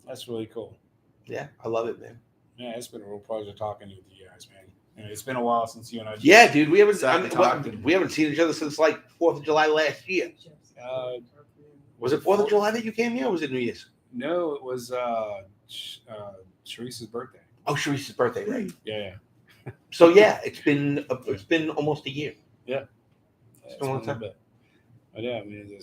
That's really cool. Yeah, I love it, man. Yeah, it's been a real pleasure talking with you guys, man. And it's been a while since you and I. Yeah, dude, we haven't seen each other since like 4th of July last year. Was it 4th of July that you came here, or was it New Year's? No, it was Sharice's birthday. Oh, Sharice's birthday, right? Yeah. So yeah, it's been almost a year. Yeah, it's been a long time. But yeah, I mean,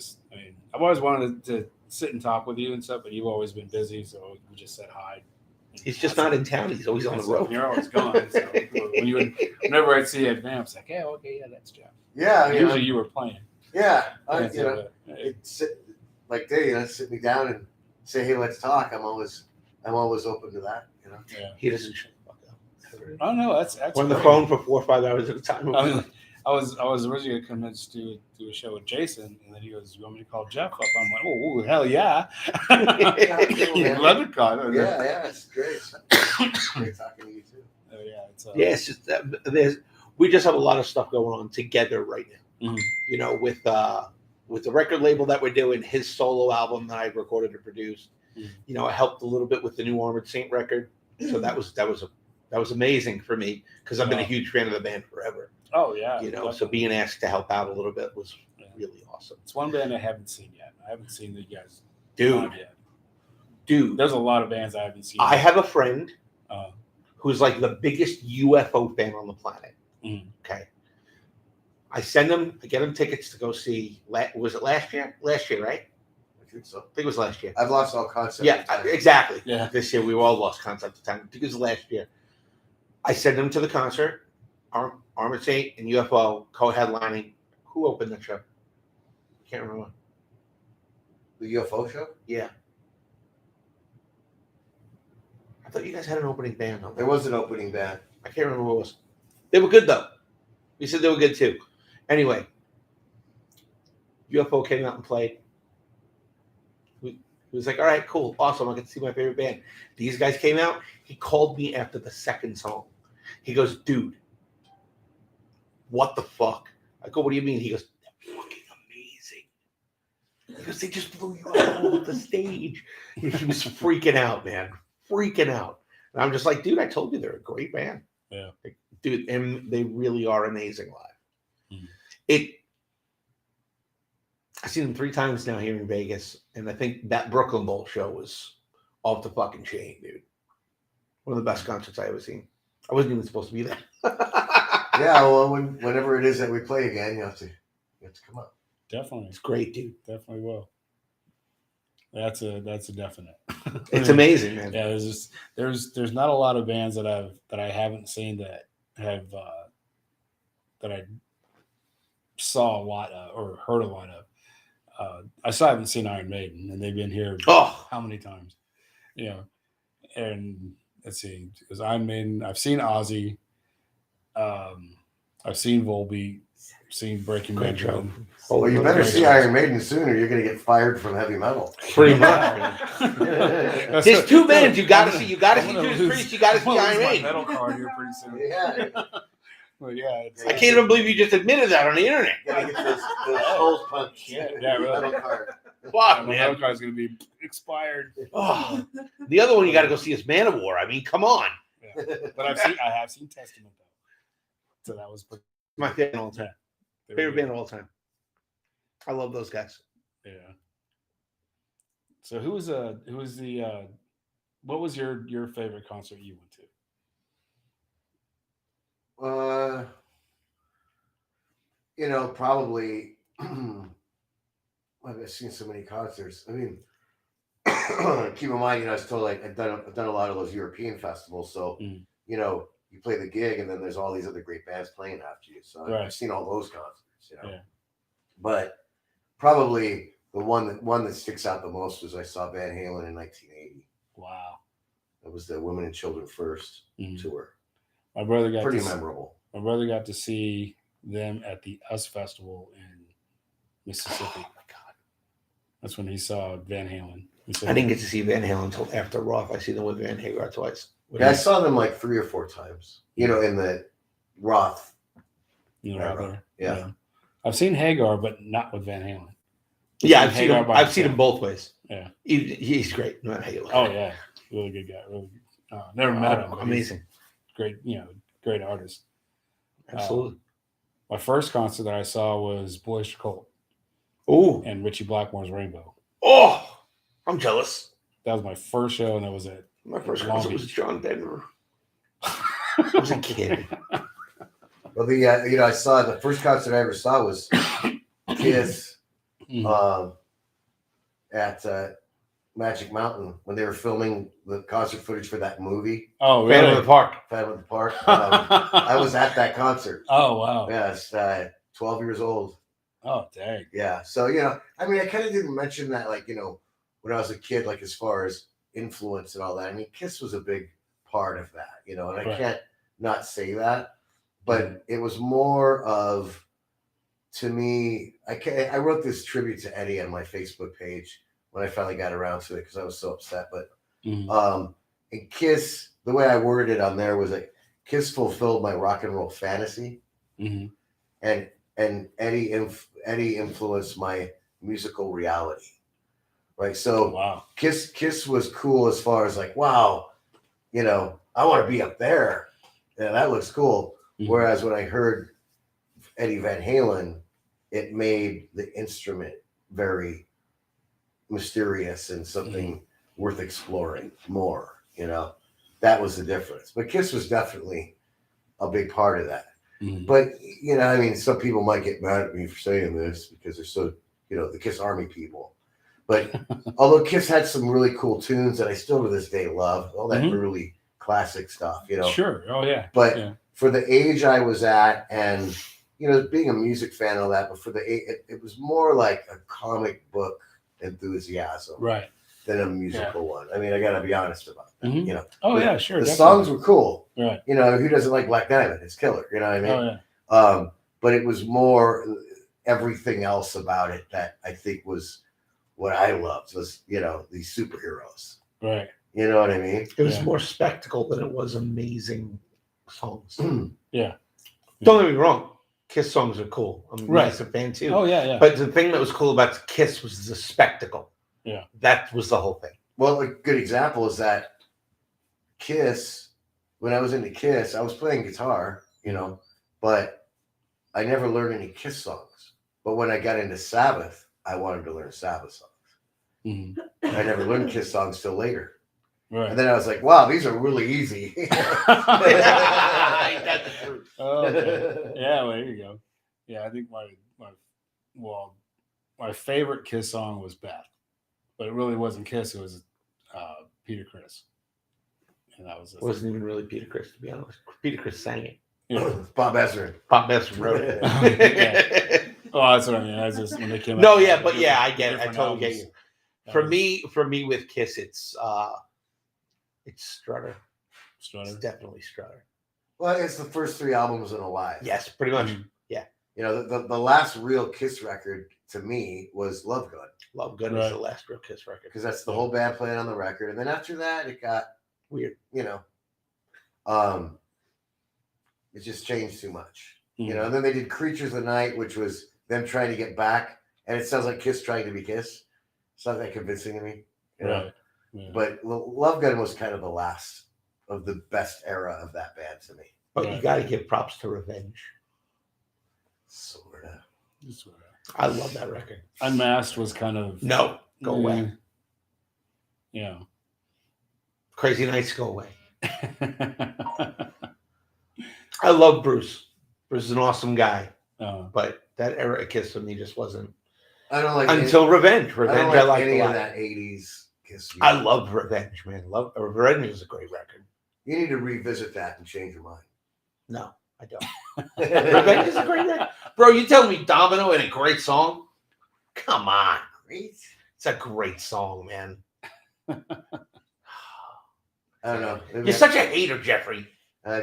I've always wanted to sit and talk with you and stuff, but you've always been busy, so we just said hi. He's just not in town. He's always on the road. You're always gone. So whenever I'd see you at Vamps, like, yeah, okay, yeah, that's Jeff. Yeah, usually you were playing. Yeah, like they sit me down and say, hey, let's talk. I'm always open to that. You know. Yeah. He doesn't shut the fuck up. Oh no, that's on the phone for 4 or 5 hours at a time. I was originally convinced to do a show with Jason, and then he goes, "You want me to call Jeff up?" I'm like, "Oh, hell yeah!" Leprechaun. Yeah, it's great. Great talking to you too. Oh, yeah, it's Yeah, it's just we just have a lot of stuff going on together right now. Mhm. You know, with the record label that we're doing, his solo album that I recorded and produced. Mhm. You know, I helped a little bit with the new Armored Saint record, so that was amazing for me because I've been a Wow. huge fan of the band forever. Oh yeah, You know, so definitely. being asked to help out a little bit was Yeah. really awesome. It's one band I haven't seen yet. I haven't seen the guys Dude, live yet. dude, There's a lot of bands I haven't seen. I have a friend Uh, who's like the biggest UFO fan on the planet. Mhm. Okay. I get him tickets to go see, was it last year? Last year, right? I think so. I think it was last year. I've lost all concept. Yeah, of time. exactly. Yeah. This year we all lost concept of time. I think it was last year. I sent him to the concert. Armored Saint and UFO co-headlining. Who opened the show? Can't remember. The UFO show? Yeah. I thought you guys had an opening band on There there. was an opening band. I can't remember who it was. They were good though. We said they were good too. Anyway, UFO came out and played. He was like, all right, cool, awesome. I get to see my favorite band. These guys came out. He called me after the second song. He goes, dude, what the fuck? I go, what do you mean? He goes, they're fucking amazing. He goes, they just blew you out off the stage. He was freaking out, man. Freaking out. And I'm just like, dude, I told you they're a great band. Yeah. Like, dude, and they really are amazing live. Mhm. I've seen them 3 times now here in Vegas, and I think that Brooklyn Bowl show was off the fucking chain, dude. One of the best concerts I ever seen. I wasn't even supposed to be there. Yeah, well, whenever it is that we play again, you have to come up. Definitely, It's great, dude. definitely will. That's a definite. It's amazing, man. Yeah, there's not a lot of bands that I haven't seen that have that I saw a lot of or heard a lot of. I still haven't seen Iron Maiden, and they've been here Oh, how many times? You know, and let's see, because Iron Maiden, I've seen Ozzy, I've seen Volbeat, seen Breaking great show. Benjamin. Well, you better Great see show. Iron Maiden soon, or you're going to get fired from heavy metal. Pretty much. That's There's what- 2 bands you got to I'm see. You got to I'm see gonna Judas lose- Priest. You got to I'm see gonna Iron lose my Maiden. metal card here pretty soon. Yeah. But yeah, it's, I can't even believe you just admitted that on the internet. Gotta get those skulls punched. Yeah, really. Metal card. Fuck, my man. metal card is going to be expired. Oh, the other one you got to go see is Man of War. I mean, come on. Yeah. But I have seen Testament though, so that was pretty. My favorite band of all time. they were Favorite good. band of all time. I love those guys. Yeah. So who was the what was your favorite concert you went to? Probably. I've seen so many concerts. I mean, keep in mind, I was told I've done a lot of those European festivals. So, Mm. You play the gig, and then there's all these other great bands playing after you. So Right. I've seen all those concerts. Yeah. But probably the one that sticks out the most was I saw Van Halen in 1980. Wow. It was the Women and Children First Mhm. tour. My brother got Pretty to memorable. My brother got to see them at the US Festival in Mississippi. Oh my God. That's when he saw Van Halen. He said- I didn't get to see Van Halen until after Roth. I see them with Van Hagar twice. Yeah, I saw them like 3 or 4 times. In the Roth. out there. Yeah. I've seen Hagar, but not with Van Halen. Yeah, Seen I've seen Hagar him. by I've seen himself. him both ways. Yeah. He's great. Not Halen. Oh yeah, really good guy. Really, never met him. but he's Amazing. great. Great artist. Absolutely. My first concert that I saw was Boyster Cult Oh, and Richie Blackmore's Rainbow. oh, I'm jealous. That was my first show, and that was it. My first Long concert was Beach. John Denver. I was a kid. Well, I saw the first concert I ever saw was Kiss Mhm. at Magic Mountain when they were filming the concert footage for that movie, Oh, Phantom really? of the Park. Phantom of the Park. I was at that concert. Oh, wow. Yes, 12 years old. Oh, dang. Yeah. So, I mean, I kind of didn't mention that, when I was a kid, as far as influence and all that. I mean, Kiss was a big part of that, and I Right. can't not say that. but it was more of, to me, I wrote this tribute to Eddie on my Facebook page when I finally got around to it because I was so upset. But and Kiss, the way I worded it on there was like, Kiss fulfilled my rock and roll fantasy, and Eddie influenced my musical reality. Right, so Wow. Kiss was cool as far as like, wow, you know, I want to be up there. Yeah, that looks cool. Whereas when I heard Eddie Van Halen, it made the instrument very mysterious and something worth exploring more. You know, that was the difference. But Kiss was definitely a big part of that. But you know, I mean, some people might get mad at me for saying this because they're so, you know, the Kiss Army people. But although Kiss had some really cool tunes that I still to this day love, all that early classic stuff, you know. Sure. Oh yeah. But for the age I was at, and you know, being a music fan and all that, but for the it was more like a comic book enthusiasm, Right. than a musical one. I mean, I got to be honest about that. You know. Oh yeah, sure. The definitely. songs were cool. Right. You know, who doesn't like Black Diamond? It's killer. You know what I mean? Oh yeah. But it was more everything else about it that I think was what I loved was, you know, these superheroes. Right. You know what I mean? It was more spectacle than it was amazing songs. Yeah. Don't get me wrong. Kiss songs are cool. I'm a massive fan too. Oh yeah, yeah. But the thing that was cool about Kiss was the spectacle. Yeah. That was the whole thing. Well, a good example is that Kiss, when I was into Kiss, I was playing guitar, you know, but I never learned any Kiss songs. But when I got into Sabbath, I wanted to learn Sabbath songs. I never learned Kiss songs till later. Right. And then I was like, wow, these are really easy. Oh, okay. Yeah, well, there you go. Yeah, I think my favorite Kiss song was Beth, but it really wasn't Kiss. It was Peter Criss, and that was It wasn't even really Peter Criss, to be honest. Peter Criss sang it. Yeah. Bob Ezrin. Bob Ezrin wrote it. Oh, that's what I mean. That's just when they came out. No, yeah, but yeah, I get it. I different totally get albums. you. For me with Kiss, it's Strutter. Strutter. It's definitely Strutter. Well, it's the first 3 albums in a live. Yes, pretty much. You know, the last real Kiss record to me was Love Gun. Love Gun is the last real Kiss record. Because that's the whole band playing on the record. And then after that, it got Weird. You know, it just changed too much. You know, and then they did Creatures of the Night, which was them trying to get back. And it sounds like Kiss trying to be Kiss. It's not that convincing to me. You know? Right. Yeah. But Love Gun was kind of the last of the best era of that band to me. But you got to give props to Revenge. Sort of. I love that record. Unmasked was kind of No, go away. Yeah. Crazy Nights, go away. I love Bruce. Bruce is an awesome guy. But that era of Kiss for me just wasn't. I don't like until Revenge. Revenge, I like any a of lot. that 80s Kiss. I love Revenge, man. Revenge is a great record. You need to revisit that and change your mind. No, I don't. Revenge is a great record. Bro, you telling me Domino ain't a great song? Come on. It's a great song, man. I don't know. You're such a hater, Jeffrey. I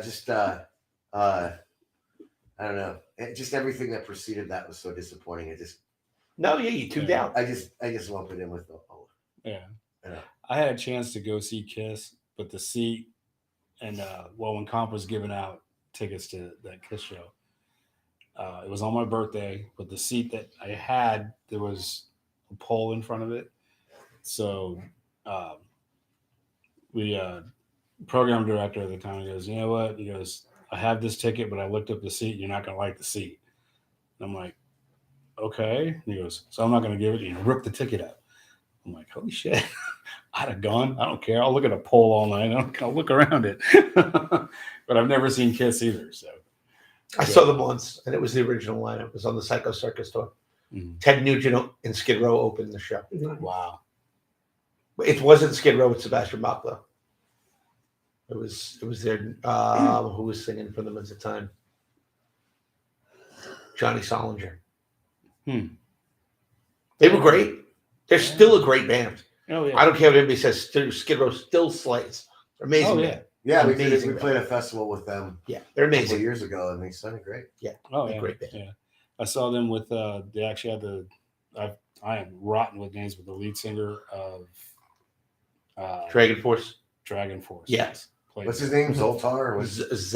don't know. Just everything that preceded that was so disappointing. You tuned out. I just lump it in with the whole. Yeah. Yeah. I had a chance to go see Kiss, but the seat and when Comp was giving out tickets to that Kiss show, it was on my birthday, but the seat that I had, there was a pole in front of it. So we program director at the time, he goes, you know what? He goes, I have this ticket, but I looked up the seat. You're not going to like the seat. And I'm like, okay. And he goes, so I'm not going to give it. And he ripped the ticket out. I'm like, holy shit. I'd have gone. I don't care. I'll look at a pole all night. I'll look around it. But I've never seen Kiss either. So I saw them once, and it was the original lineup. It was on the Psycho Circus tour. Ted Nugent and Skid Row opened the show. Wow. It wasn't Skid Row with Sebastian Bach, though. It was their who was singing for them at the time? Johnny Solinger. They were great. They're still a great band. Oh yeah. I don't care what anybody says. Skid Row still slays. They're amazing. Oh, yeah. band. Yeah, we Amazing played a band. festival with them Yeah, they're a couple amazing. years ago, and they sounded great. Oh They're yeah, great band. yeah. I saw them with. They actually had the. I am rotten with names, but the lead singer of Dragon Force. Dragon Force. Yes. Played What's his there. name? Zoltar? Or what's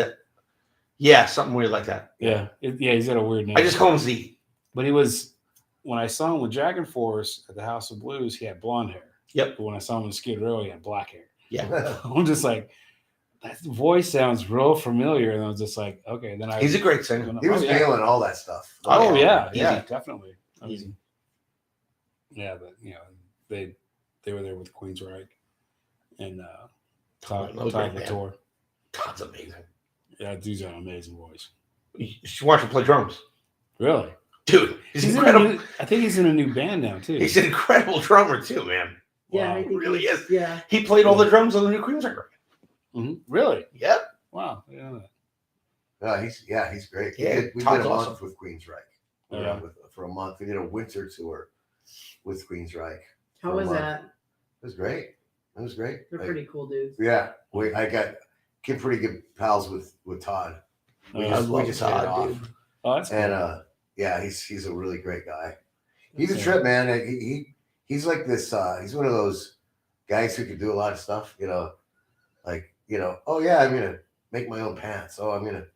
Yeah, something weird like that. Yeah, yeah. He's got a weird name. I just call him Z. But he was when I saw him with Dragon Force at the House of Blues. He had blonde hair. Yep. But when I saw him in Skid Row, he had black hair. Yeah. I'm just like, that voice sounds real familiar, and I was just like, okay. Then He's a great singer. He was yeah. nailing all that stuff. Oh yeah, Easy. yeah, definitely. Easy. Yeah, but they were there with Queensryche and Todd Another great band. Latour. Todd's amazing. Yeah, dude's got an amazing voice. You should watch him play drums. Really? Dude, he's in a incredible. new, I think he's in a new band now too. He's an incredible drummer too, man. Yeah, Wow. I think Really he's- is. Yeah. He played all the drums on the new Queensryche record. Mhm. Really? Yep. Wow. Yeah. He's great. Yeah, We did Todd's a month awesome. with Queensryche. Yeah. For a month. We did a winter tour with Queensryche. How For a was month. that? It was great. It was great. They're Like, pretty cool dudes. Yeah, I got pretty good pals with Todd. We I just, love hit it Todd, off. dude. Oh, that's cool. And yeah, he's a really great guy. He's a Yeah. trip, man. He's like this. He's one of those guys who can do a lot of stuff. Oh yeah, I'm gonna make my own pants. Oh, I'm gonna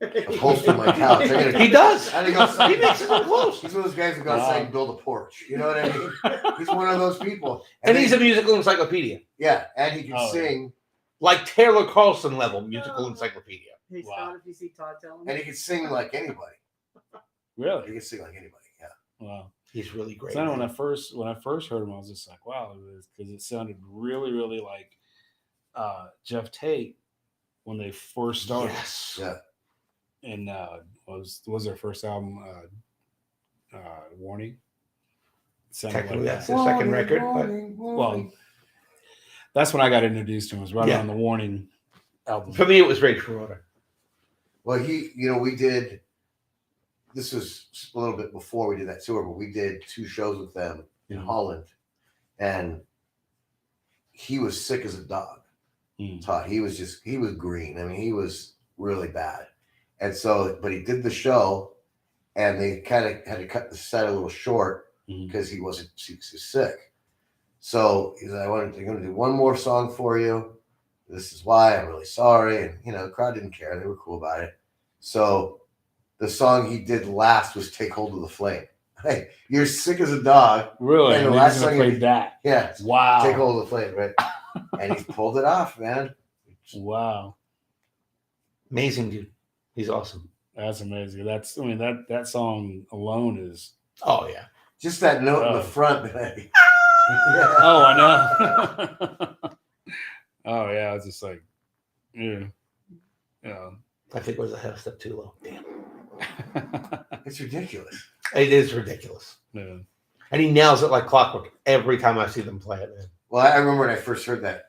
upholster my couch. He does. I think I'll He makes his own clothes. He's one of those guys who go outside and build a porch. You know what I mean? He's one of those people. And he's a musical encyclopedia. yeah, and he can Oh, yeah. sing, Like Taylor Carlson level musical encyclopedia. Hey, Wow. Scott, if you see Todd, tell him. and he can sing like anybody. He Really? can sing like anybody. Yeah. Wow. He's really great. So I know man. when I first heard him, I was just like, wow, because it sounded really, really like Jeff Tate when they first started. Yes. Yeah. And was their first album Warning? It sounded Technically, like that's that. their second record. Well, that's when I got introduced to him. It was right Yeah. on the Warning album. But for me, it was Rage Promoter. Well, we did. This was a little bit before we did that tour, but we did 2 shows with them in Mhm. Holland, and he was sick as a dog. Mm. Todd, he was green. I mean, he was really bad, and so, but he did the show, and they kind of had to cut the set a little short Mhm. because he was sick. So he said, I'm going to do one more song for you. This is why I'm really sorry. And, the crowd didn't care. They were cool about it. So the song he did last was Take Hold of the Flame. Hey, you're sick as a dog. Really? And the And last he's gonna song play he- that. Yeah. Wow. Take Hold of the Flame, right? And he pulled it off, man. Wow. Amazing dude. He's awesome. That's amazing. That song alone is Oh, yeah. Just that note in the Oh. front. Yeah. oh, I know. Oh yeah, I was just like, yeah. I think it was a half step too low. Damn. It's ridiculous. It is ridiculous. Yeah. And he nails it like clockwork every time I see them play it, man. Well, I remember when I first heard the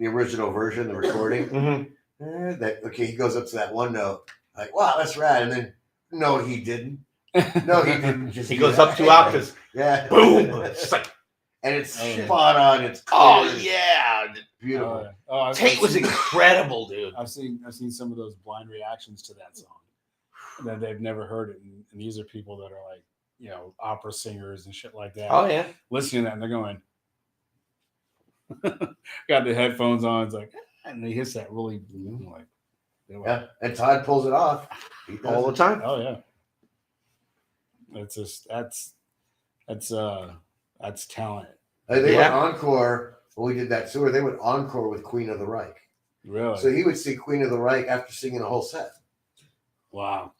original version, the recording. Mm-hmm. He goes up to that one note, like, wow, that's rad. And then, no, he didn't. No, he didn't. Just He do goes that. up 2 octaves. Yeah. Boom. It's just like, And it's Oh, yeah. spot on. It's oh, clear, yeah. beautiful. Tate was incredible, dude. I've seen some of those blind reactions to that song that they've never heard it, and these are people that are like, opera singers and shit like that. Oh, yeah. Listening to that, and they're going, got the headphones on. It's like, and he hits that really, like, Yeah. And Todd pulls it off. He does All the it. time. oh yeah. It's just that's talent, They Yeah. went encore when we did that tour. They went encore with Queen of the Reich. really. So he would sing Queen of the Reich after singing a whole set. Wow.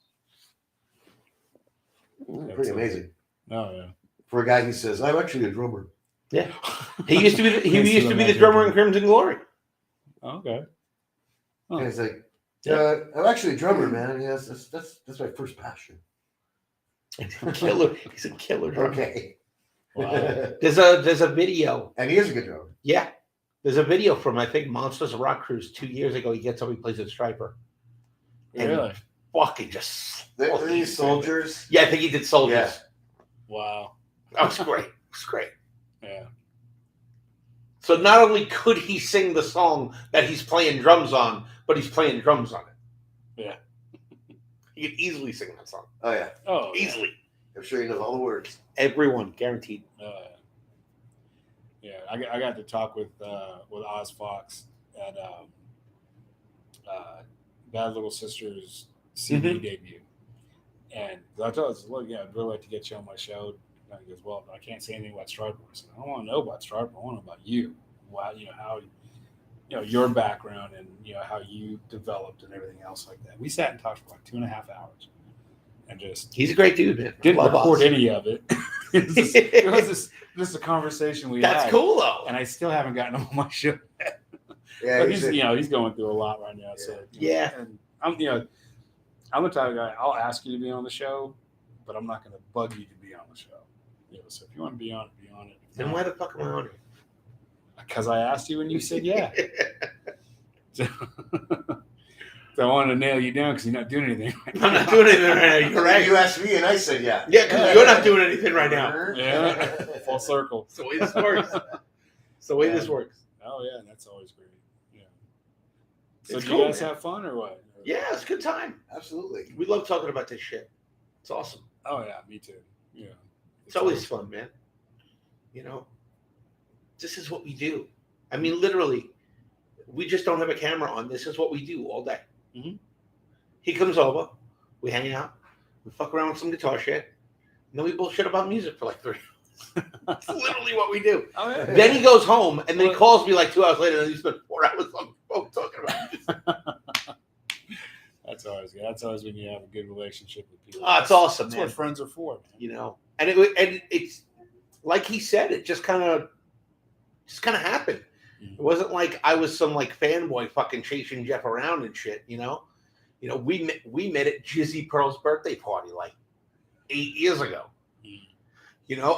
Pretty amazing Oh yeah. for a guy who says, "I'm actually a drummer." Yeah. He used to be the drummer in Crimson Glory. Okay. Oh. And he's like, Yeah. "I'm actually a drummer, man. Yes, that's my first passion." He's a killer. He's a killer drummer. Okay. Wow. There's a video. And he is a good drummer. Yeah. There's a video from, I think, Monsters of Rock Cruise 2 years ago. He gets up, he plays at Striper. And Really? fucking just. They're these soldiers. Yeah, I think he did Soldiers. Yeah. Wow. That was great. It was great. Yeah. So not only could he sing the song that he's playing drums on, but he's playing drums on it. Yeah. He could easily sing that song. Oh yeah, Oh, Easily. I'm sure you know all the words. Everyone, guaranteed. Yeah, I got to talk with Oz Fox at Bad Little Sister's CD debut, and I told him, "Look, yeah, I'd really like to get you on my show." And he goes, "Well, I can't say anything about Stradbroke." I said, "I don't want to know about Stradbroke. I want to know about you. Wow, how your background and how you developed and everything else like that." We sat and talked for like 2.5 hours, and just He's a great dude, man. didn't Love record Oz. any of it. It was just a conversation we That's had. cool though. And I still haven't gotten him on my show yet. Yeah, But he's he's going through a lot right now. So Yeah. and I'm I'm the type of guy. I'll ask you to be on the show, but I'm not going to bug you to be on the show. So if you want to be on it, be on it. Then why the fuck am I on here? Because I asked you and you said yeah. So I wanted to nail you down because you're not doing anything. Right I'm not doing anything right now. You're right. You asked me and I said yeah. Yeah, because you're not doing anything right now. Yeah, full circle. That's the way this works. That's the way this works. Oh yeah, that's always great. Yeah. So It's do you cool, guys man. have fun or what? Yeah, it's a good time. Absolutely. We love talking about this shit. It's awesome. Oh yeah, me too. Yeah. It's always fun, man. This is what we do. I mean, literally, we just don't have a camera on. This is what we do all day. Mhm. He comes over, we hang out, we fuck around with some guitar shit, and then we bullshit about music for like 3 hours. That's literally what we do. Oh yeah. Then he goes home, and then he calls me like 2 hours later, and he spent 4 hours on the phone talking about music. That's always good. That's always when you have a good relationship with people. Oh, it's awesome, That's man. what friends are for, man. And it's like he said, it just kind of happened. Mhm. It wasn't like I was some like fanboy fucking chasing Jeff around and shit. We met at Jizzy Pearl's birthday party like 8 years ago. Mhm.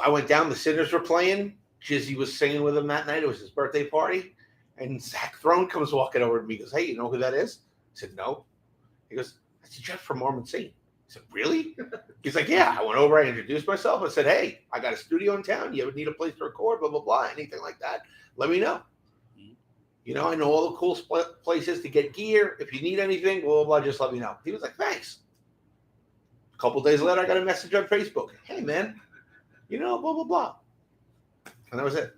I went down. The Sinners were playing. Jizzy was singing with him that night. It was his birthday party, and Zach Throne comes walking over to me. He goes, "Hey, you know who that is?" I said, "No." He goes, "That's Jeff from Mormon Scene." I said, "Really?" He's like, "Yeah." I went over, I introduced myself. I said, "Hey, I got a studio in town. You ever need a place to record, blah, blah, blah, anything like that, let me know. I know all the cool places to get gear. If you need anything, blah, blah, blah, just let me know." He was like, "Thanks." A couple days later, I got a message on Facebook. "Hey, man, blah, blah, blah." And that was it.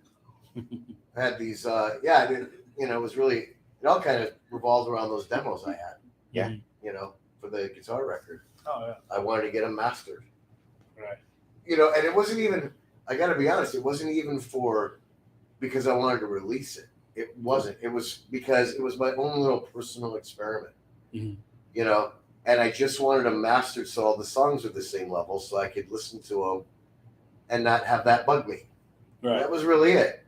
I had these, it was really, it all kind of revolved around those demos I had. Yeah. For the guitar record. Oh yeah. I wanted to get them mastered. Right. And it wasn't even, I got to be honest, it wasn't even because I wanted to release it. It wasn't. It was because it was my own little personal experiment. Mhm. And I just wanted them mastered so all the songs were the same level so I could listen to them and not have that bug me. Right. That was really it.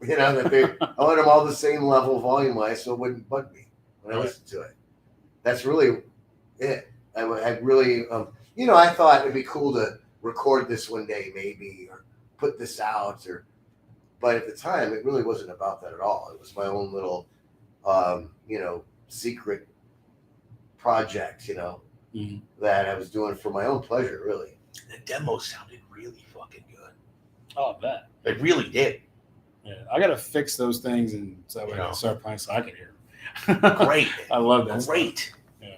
I wanted them all the same level volume wise so it wouldn't bug me when I Right. listened to it. That's really it. I really, I thought it'd be cool to record this one day maybe or put this out but at the time it really wasn't about that at all. It was my own little, secret project, Mhm. that I was doing for my own pleasure, really. The demo sounded really fucking good. Oh, I bet. It really did. Yeah, I gotta fix those things and so I can start playing so I can hear them. Great. I love that. stuff. Great. Yeah.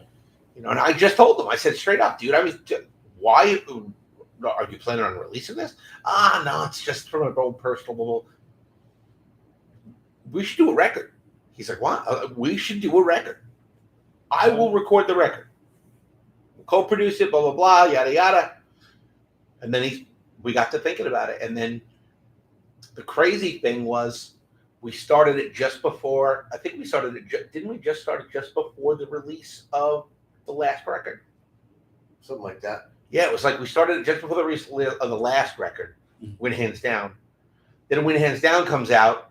And I just told them, I said straight up, dude, why are you planning on releasing this? No, it's just from my own personal. We should do a record. He's like, what? We should do a record. I will record the record. We'll co-produce it, blah, blah, blah, yada, yada. And then we got to thinking about it. And then the crazy thing was we started it just before, I think we started it, didn't we just start it just before the release of the last record? Something like that. Yeah, it was like we started it just before the release of the last record, Win Hands Down. Then Win Hands Down comes out,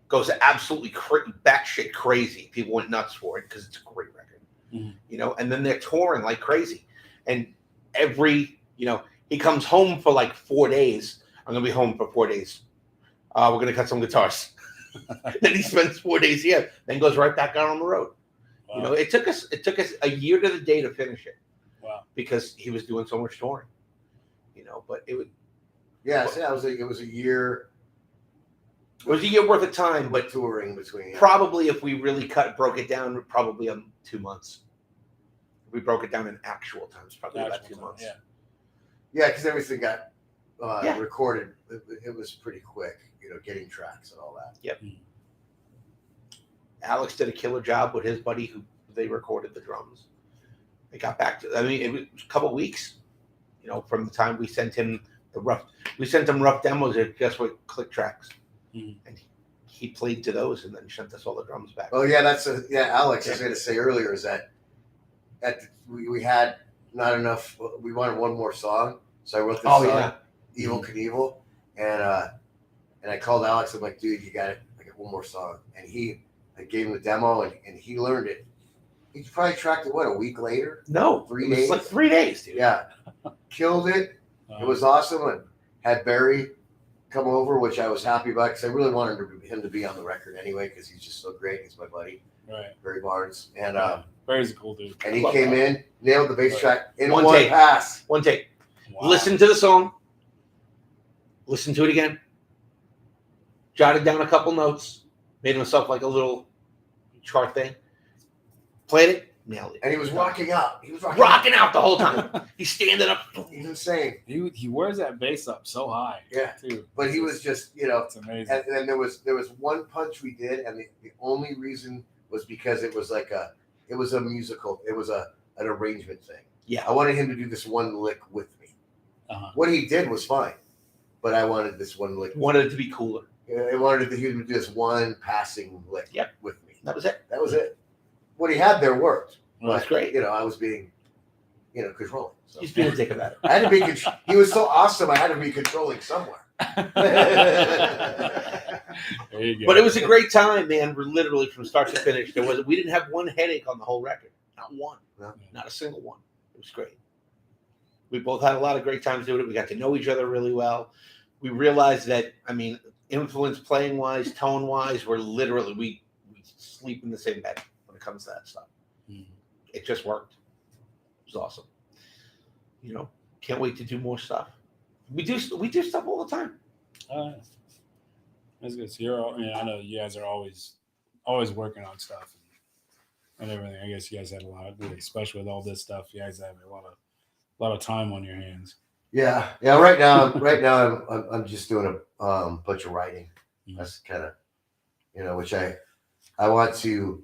goes absolutely batshit crazy. People went nuts for it because it's a great record. Mhm. And then they're touring like crazy. And he comes home for like 4 days. I'm going to be home for 4 days. We're going to cut some guitars. Then he spends 4 days here, then goes right back out on the road. Wow. It took us a year to the day to finish it. Wow. Because he was doing so much touring. But it would. Yeah, so it was a year. It was a year worth of time, but touring between. probably if we really broke it down, probably 2 months. If we broke it down in actual times, probably about 2 months. Yeah. Yeah, because everything got Yeah. recorded. It was pretty quick, getting tracks and all that. Yep. Alex did a killer job with his buddy who they recorded the drums. They got back to, it was a couple of weeks, from the time we sent him rough demos just with click tracks. Mhm. And he played to those and then sent us all the drums back. Oh yeah, Alex, I was going to say earlier is that we had not enough. We wanted one more song, so I wrote this song, Evil Knievel, and I called Alex. I'm like, dude, you got it. I got one more song, and I gave him the demo, and he learned it. He probably tracked it a week later. No, 3 it was days. like 3 days, dude. Yeah, killed it. It was awesome, and had Barry come over, which I was happy about because I really wanted him to be on the record anyway because he's just so great. He's my buddy, Right. Barry Barnes, and Barry's a cool dude. he came in, nailed the bass track in one take. pass. One take. Wow. Listen to the song. Listen to it again. Jotted down a couple notes. Made himself like a little chart thing. Played it. Nailed it. And he was rocking out. He was Rocking out the whole time. He's standing up. He's insane. He wears that bass up so high. Yeah. Too. But he was just, It's amazing. and then there was one punch we did, and the only reason was because it was a musical. It was an arrangement thing. Yeah. I wanted him to do this one lick with me. Uh-huh. What he did was fine, but I wanted this one lick. Wanted it to be cooler. I wanted him to do this one passing lick with me. That was it. That was it. What he had there worked. That's great. I was being, controlling. So. He's being a dick about it. I had to be. He was so awesome. I had to be controlling somewhere. There you go. But it was a great time, man. We're literally from start to finish. We didn't have one headache on the whole record. Not one. No. Not a single one. It was great. We both had a lot of great times doing it. We got to know each other really well. We realized that, influence playing wise, tone wise, we're literally we sleep in the same bed when it comes to that stuff. Mhm. It just worked. It was awesome. Can't wait to do more stuff. We do stuff all the time. That's good. So I know you guys are always working on stuff and everything. I guess you guys had a lot, especially with all this stuff. You guys have a lot of time on your hands. Yeah. Right now, I'm just doing a bunch of writing. Mhm. That's kind of, which I want to,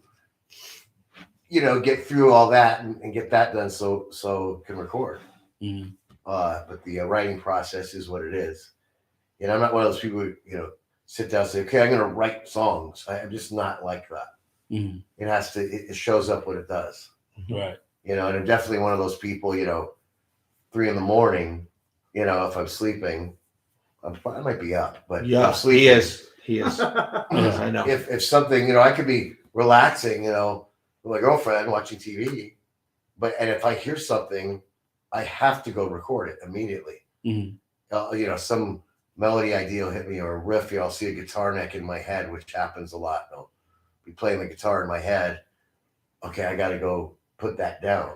get through all that and get that done so can record. Mm-hmm. But the writing process is what it is. I'm not one of those people who, sit down and say, okay, I'm going to write songs. I'm just not like that. Mm-hmm. It shows up when it does. Right. And I'm definitely one of those people, 3 a.m, if I'm sleeping, I might be up, but I'm sleeping. He is. I know. If something, I could be relaxing, with my girlfriend watching TV, and if I hear something, I have to go record it immediately. Mm-hmm. Some melody idea will hit me or a riff. I'll see a guitar neck in my head, which happens a lot. I'll be playing the guitar in my head. Okay, I got to go put that down.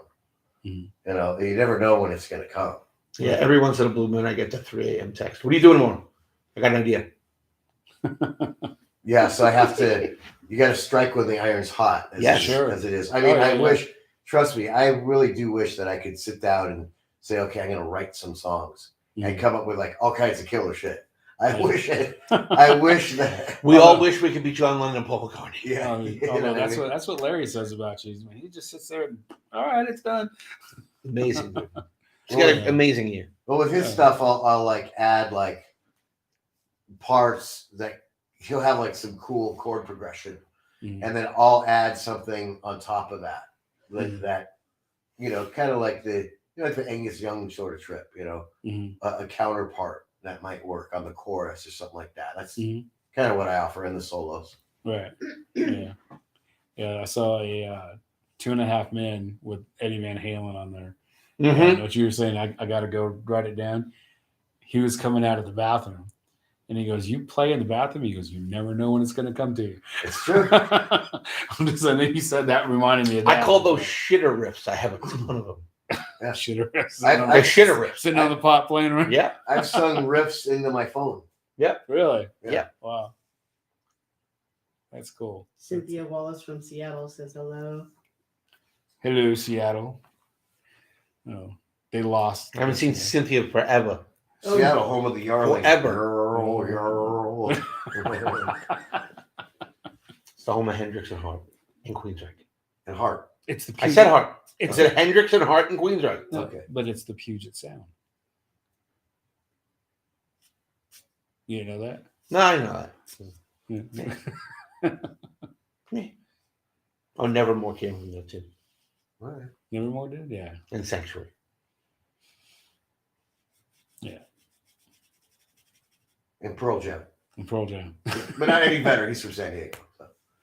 Mm-hmm. You never know when it's going to come. Yeah, every once in a blue moon, I get the 3 a.m. text. What are you doing tomorrow? I got an idea. Yeah, so I have to. You got to strike when the iron's hot. Sure. As it is. I wish. Trust me, I really do wish that I could sit down and say, okay, I'm going to write some songs and come up with all kinds of killer shit. I wish that we all wish we could be John Lennon and Paul McCartney. Yeah, that's what Larry says about you. He just sits there and all right, it's done. Amazing, dude. He's got an amazing ear. Well, with his stuff, I'll add parts that he'll have some cool chord progression, and then I'll add something on top of that, that kind of like the the Angus Young sort of trip, a counterpart that might work on the chorus or something like that. That's kind of what I offer in the solos. Right. Yeah. Yeah. I saw a 2.5 Men with Eddie Van Halen on there. And what you were saying, I got to go write it down. He was coming out of the bathroom and he goes, you play in the bathroom? He goes, you never know when it's going to come to you. It's true. I'm just saying, you said that reminded me of that. I call those shitter riffs. I have a ton of them. Yeah. Shitter riffs. They're shitter riffs. Sitting on the pot playing around. Yeah. I've sung riffs into my phone. Really? Yeah. Wow. That's cool. Cynthia Wallace from Seattle says hello. Hello, Seattle. Oh, they lost. I haven't seen Cynthia forever. Oh, Seattle, home of the Yarling. Forever. Yarl. It's the home of Hendrix and Hart in Queensrÿche. And Hart. It's the I said Hart. I It's said Hendrix and Hart in Queensrÿche. no, Okay. but it's the Puget Sound. You know that? No, I know Yeah. that. Oh, Nevermore came from there too. All right. Nevermore did, yeah. And Sanctuary. And Pearl Jam. And Pearl Jam. But not any better. He's from San Diego.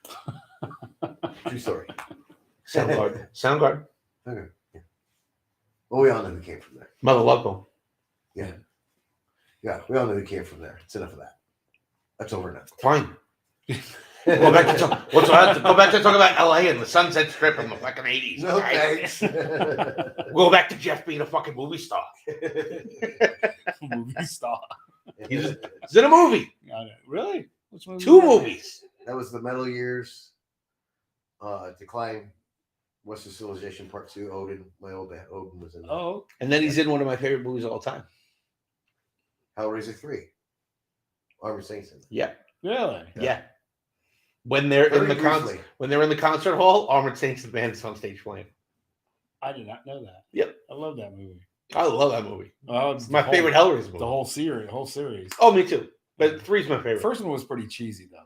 So. True story. Soundgarden. Soundgarden. Okay. Yeah. Well, we all know who came from there. Mother Love Yeah. Yeah, we all know who came from there. It's enough of that. That's over now. Fine. Go back to go back to talk about LA and the Sunset Strip in the fucking 80s. No right? thanks. Go back to Jeff being a fucking movie star. Movie star. He's in a movie. Really? Which movie? 2 movies. That was the Metal Years, Decline, Western Civilization Part 2. Odin, my old band. Odin was in that. Oh, And then he's in one of my favorite movies of all time. Hellraiser 3. Armored Saints in it. Yeah. really? Yeah. When they're in Very the briefly. when they're in the concert hall, Armored Saints the band is on stage playing. I did not know that. Yep. I love that movie. I love that movie. Oh, It's my favorite Hellraiser movie. The whole series. Oh, me too. But 3's my favorite. First one was pretty cheesy though.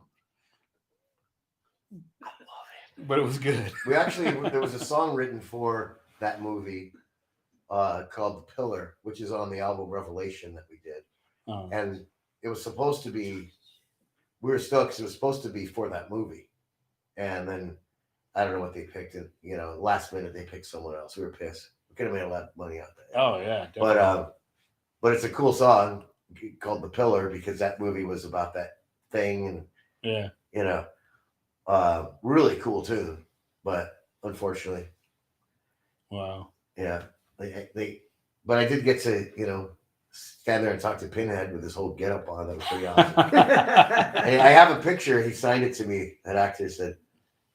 But it was good. We actually, there was a song written for that movie called The Pillar, which is on the album Revelation that we did. And it was supposed to be, we were stoked because it was supposed to be for that movie. And then I don't know what they picked. It, last minute they picked someone else. We were pissed. We could have made a lot of money out there. Oh yeah, definitely. But it's a cool song called The Pillar because that movie was about that thing, and really cool too. But unfortunately, Wow. yeah, but I did get to stand there and talk to Pinhead with his whole getup on. That was pretty awesome. And I have a picture. He signed it to me. That actor said,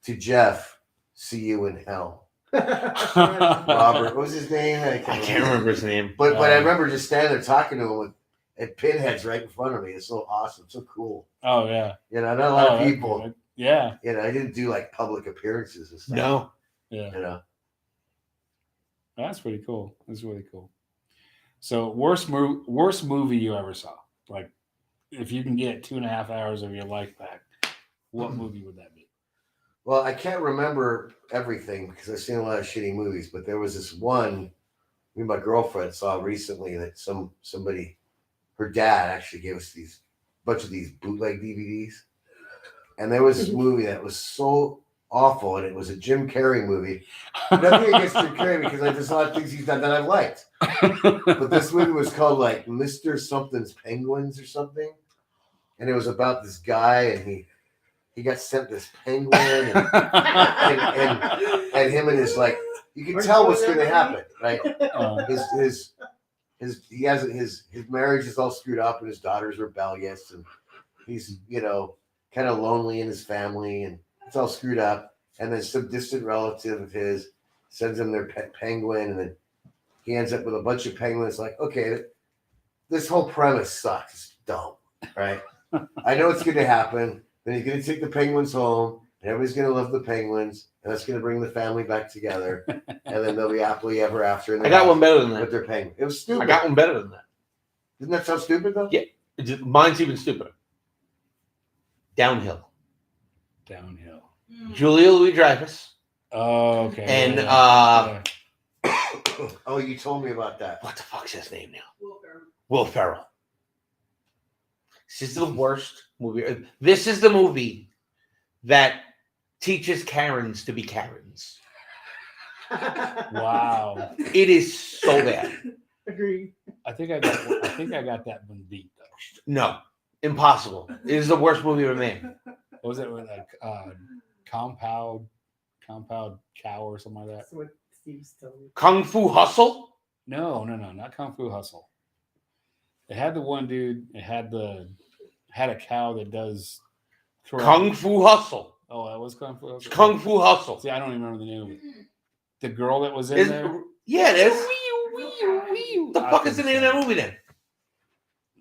"To Jeff, see you in hell." Robert, what was his name? I can't remember his name. But I remember just standing there talking to him and Pinhead's right in front of me. It's so awesome, so cool. Oh yeah. Not a lot of that's people. good. Yeah. I didn't do like public appearances and stuff. No. Yeah. That's pretty cool. That's really cool. So worst movie you ever saw? Like, if you can get 2.5 hours of your life back, what movie would that be? Well, I can't remember everything because I've seen a lot of shitty movies, but there was this one me and my girlfriend saw recently that somebody, her dad actually gave us these bunch of these bootleg DVDs. And there was this movie that was so awful, and it was a Jim Carrey movie. Nothing against Jim Carrey because there's a lot of things he's done that I've liked. But this movie was called like Mr. Something's Penguins or something. And it was about this guy, and he got sent this penguin, and him and his you can tell what's going to happen, right? His marriage is all screwed up, and his daughter's rebellious, and he's kind of lonely in his family, and it's all screwed up. And then some distant relative of his sends him their pet penguin, and then he ends up with a bunch of penguins. Like, okay, this whole premise sucks. It's dumb, right? I know it's going to happen. Then he's going to take the penguins home, and everybody's going to love the penguins, and that's going to bring the family back together, and then they'll be happily ever after. I got one better than with that. their penguin. It was stupid. I got one better than that. Doesn't that sound stupid though? Yeah. Mine's even stupider. Downhill. Downhill. Julia Louis-Dreyfus. Oh, okay. And Yeah. Oh, you told me about that. what the fuck's his name now? Will Ferrell. This is the worst movie. This is the movie that teaches Karens to be Karens. Wow. It is so bad. Agreed. I think I got that one beat though. No, impossible. It is the worst movie ever made. What was it with compound cow or something like that? That's what Steve's telling me. Kung Fu Hustle. No, not Kung Fu Hustle. It had the one dude. It had a cow that does Correct. Kung Fu Hustle. Oh, that was Kung Fu. It's Kung Fu Hustle. See, I don't even remember the name of it. The girl that was in Is- there. Yeah, it is. What the fuck is the name of that movie then?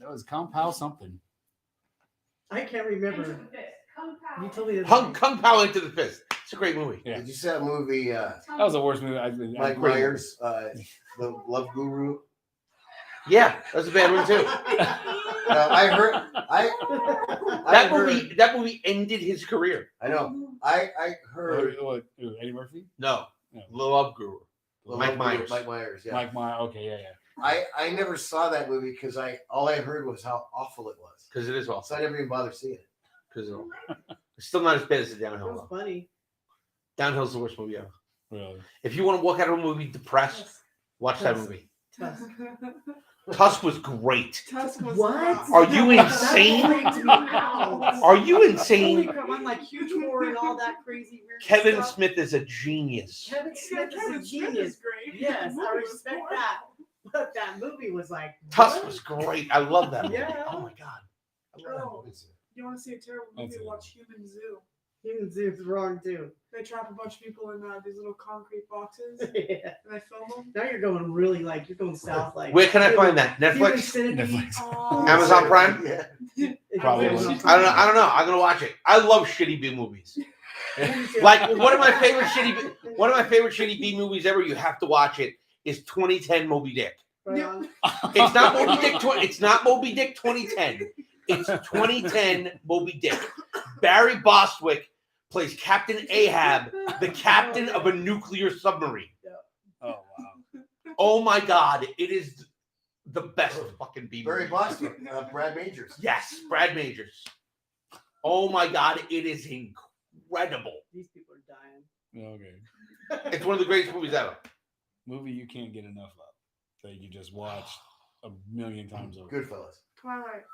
That was Kung Pao something. I can't remember. You told me this. Kung Pao Into the Fist. It's a great movie. Yeah. Did you see that movie? That was the worst movie. Mike Myers, the Love Guru. Yeah, that was a bad one too. I heard. That movie ended his career. I know. I heard. What, Eddie Murphy? No, No. Love Guru. Mike Myers. Mike Myers. Yeah. Mike Myers. Okay, yeah. I never saw that movie because all I heard was how awful it was. Because it is So awful. I never even bothered seeing it. Because it's still not as bad as the That Downhill. was though. funny. Downhill's the worst movie ever. Really? If you want to walk out of a movie depressed, watch that Tusk. movie. Tusk. Tusk was great. Tusk was What? not- Are you That insane? freaked me out. Are you Holy insane? crap, I'm like huge war and all that crazy weird Kevin stuff. Smith is a genius. Kevin Yeah, Smith is a Kevin Smith genius. is great. Yes, The I movie was respect horrible. that. But that movie was like Tusk what? was great. I love that movie. Yeah. Oh my god. I love that Oh, movie. you want to see a terrible movie? That's it. Watch Human Zoo. Human Zoo's wrong too. They trap a bunch of people in these little concrete boxes and Yeah. they film them. Now you're going really like you're going south like. Where can I find that? Human Netflix? Centipede. Netflix. Oh, Amazon Prime? Yeah. It's Probably. Amazon I don't know. I'm gonna watch it. I love shitty B movies. Like one of my favorite shitty B movies ever. You have to watch it. Is 2010 Moby Dick. Right on. It's not Moby Dick. It's not Moby Dick 2010. It's 2010 Moby Dick. Barry Bostwick plays Captain Ahab, the captain of a nuclear submarine. Oh wow. Oh my god, it is the best fucking B movie. Barry Bostwick, Brad Majors. Yes, Brad Majors. Oh my god, it is incredible. These people are dying. Okay. It's one of the greatest movies ever. Movie you can't get enough of that you just watch a million times over. Goodfellas. Twilight.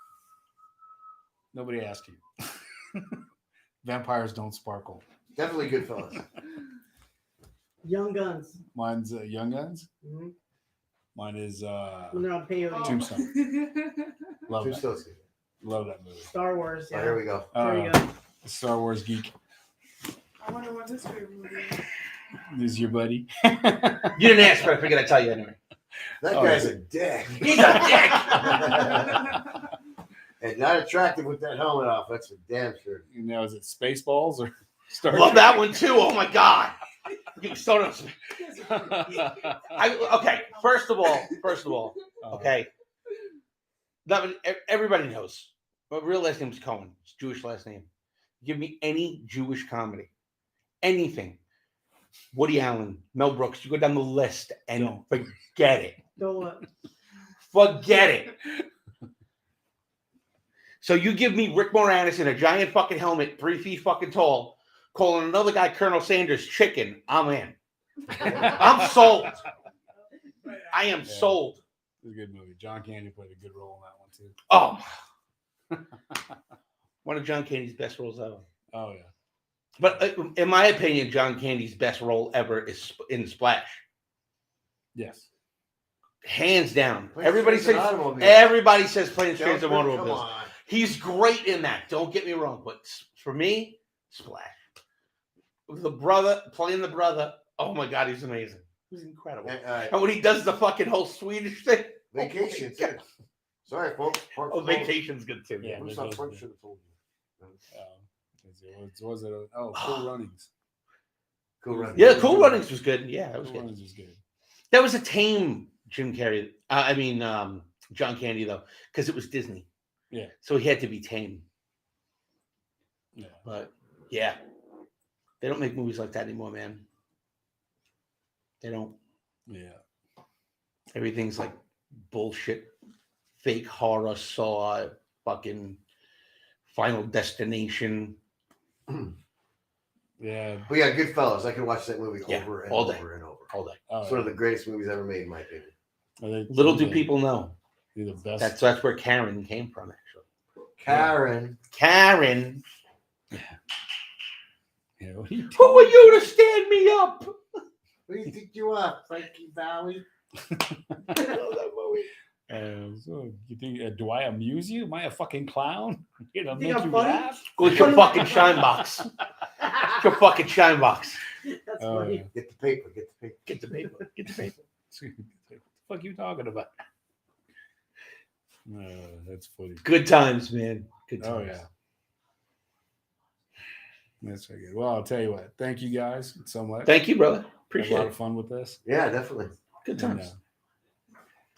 Nobody asked you. Vampires don't sparkle. Definitely Goodfellas. Young Guns. Mine's Young Guns. Mm-hmm. Mine is When they're on peyote. Tombstone. Love that. Tombstone's good. Love that movie. Star Wars. Oh, Yeah. here we go. There you go. Star Wars geek. I wonder what his favorite movie is. This is your buddy. You didn't ask, but I figured I'd tell you anyway. That Oh, guy's yeah. a dick. He's a dick. And not attractive with that helmet off. That's for damn sure. Now is it Spaceballs or Star Love Trek? that one too. Oh my god. You started. Okay. First of all. Okay. Everybody knows, but real last name is Cohen. It's Jewish last name. Give me any Jewish comedy, anything. Woody Allen, Mel Brooks. You go down the list and Don't. forget it. Don't Forget it. So you give me Rick Moranis in a giant fucking helmet, 3 feet fucking tall, calling another guy Colonel Sanders chicken. I'm in. I'm sold. I am Yeah. sold. It's a good movie. John Candy played a good role in that one too. Oh, one of John Candy's best roles ever. Oh yeah. But in my opinion, John Candy's best role ever is in Splash, Yes. hands down. Planes, Everybody Trains, and says Automobiles. everybody says Planes, Trains, and Come Automobiles. on. He's great in that. Don't get me wrong, but for me, Splash. The brother playing the brother. Oh my god, he's amazing. He's incredible. And when he does the fucking whole Swedish thing, Vacation, oh my God. too. Sorry, folks. Oh, Vacation's good too. Yeah. Who's up front should have told you. Was it? Cool Runnings. Cool Runnings. Yeah, Cool Runnings was good. Yeah, that was Cool good. Runnings was good. That was a tame Jim Carrey. John Candy though, because it was Disney. Yeah. So he had to be tame. Yeah. But yeah, they don't make movies like that anymore, man. They don't. Yeah. Everything's like bullshit, fake horror, Saw, fucking Final Destination. Yeah. But yeah, Goodfellas. I can watch that movie Yeah, over and all day. over and over. All day. Oh, It's one of the greatest movies ever made, in my opinion. Little do people know They're the best. that's where Karen came from. Actually, Karen. Karen. Yeah, what are you Who are you to stand me up? What do you think you are, Frankie Valley? I love that movie. So you think, do I amuse you? Am I a fucking clown? You know, You think make I'm you funny? laugh? Go get your fucking shine box. Get your fucking shine box. That's Oh, funny. yeah. Get the paper. Get the paper. Get the paper. Get the paper. What the fuck you talking about? That's funny. Good times, man. Good times. Oh yeah. That's very good. Well, I'll tell you what. Thank you guys so much. Thank you, brother. Had a Appreciate lot it. of fun with this. Yeah, definitely. Good And, times.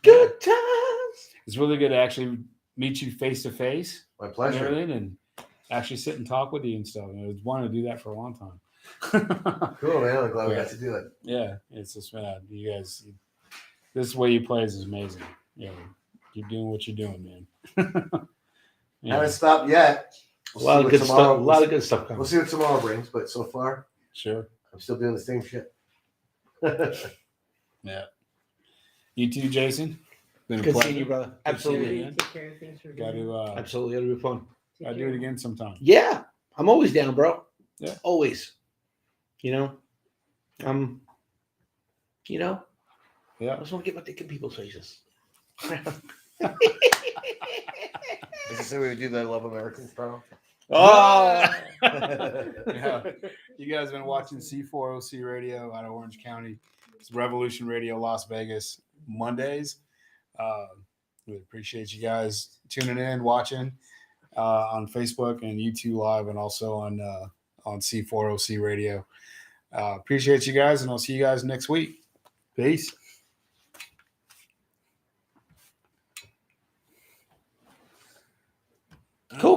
Good times. it's really good to actually meet you face to face My and pleasure. everything, and actually sit and talk with you and stuff. And I was wanting to do that for a long time. Cool, man. I'm glad we Yeah. got to do it. Yeah, it's just you guys. This way you play is amazing. You know, keep doing what you're doing, man. Yeah. Haven't stopped yet. A lot of good stuff. A lot of good stuff We'll coming. see what tomorrow brings, but so far, Sure. I'm still doing the same shit. Yeah. You too, Jason. Been a Good pleasure. seeing you, brother. Yeah. Absolutely. man. Take care. Thanks for Got coming. to Absolutely. It'll be fun. Take I'll do care. it again sometime. Yeah. I'm always down, bro. Yeah. Always. You know? You know? I Yeah. just want to get my dick in people's faces. Did you say we would do the Love American style? Oh. Yeah. You guys been watching C4OC Radio out of Orange County. It's Revolution Radio Las Vegas Mondays. We appreciate you guys tuning in, watching on Facebook and YouTube Live, and also on C4OC Radio. Appreciate you guys, and I'll see you guys next week. Peace. Cool.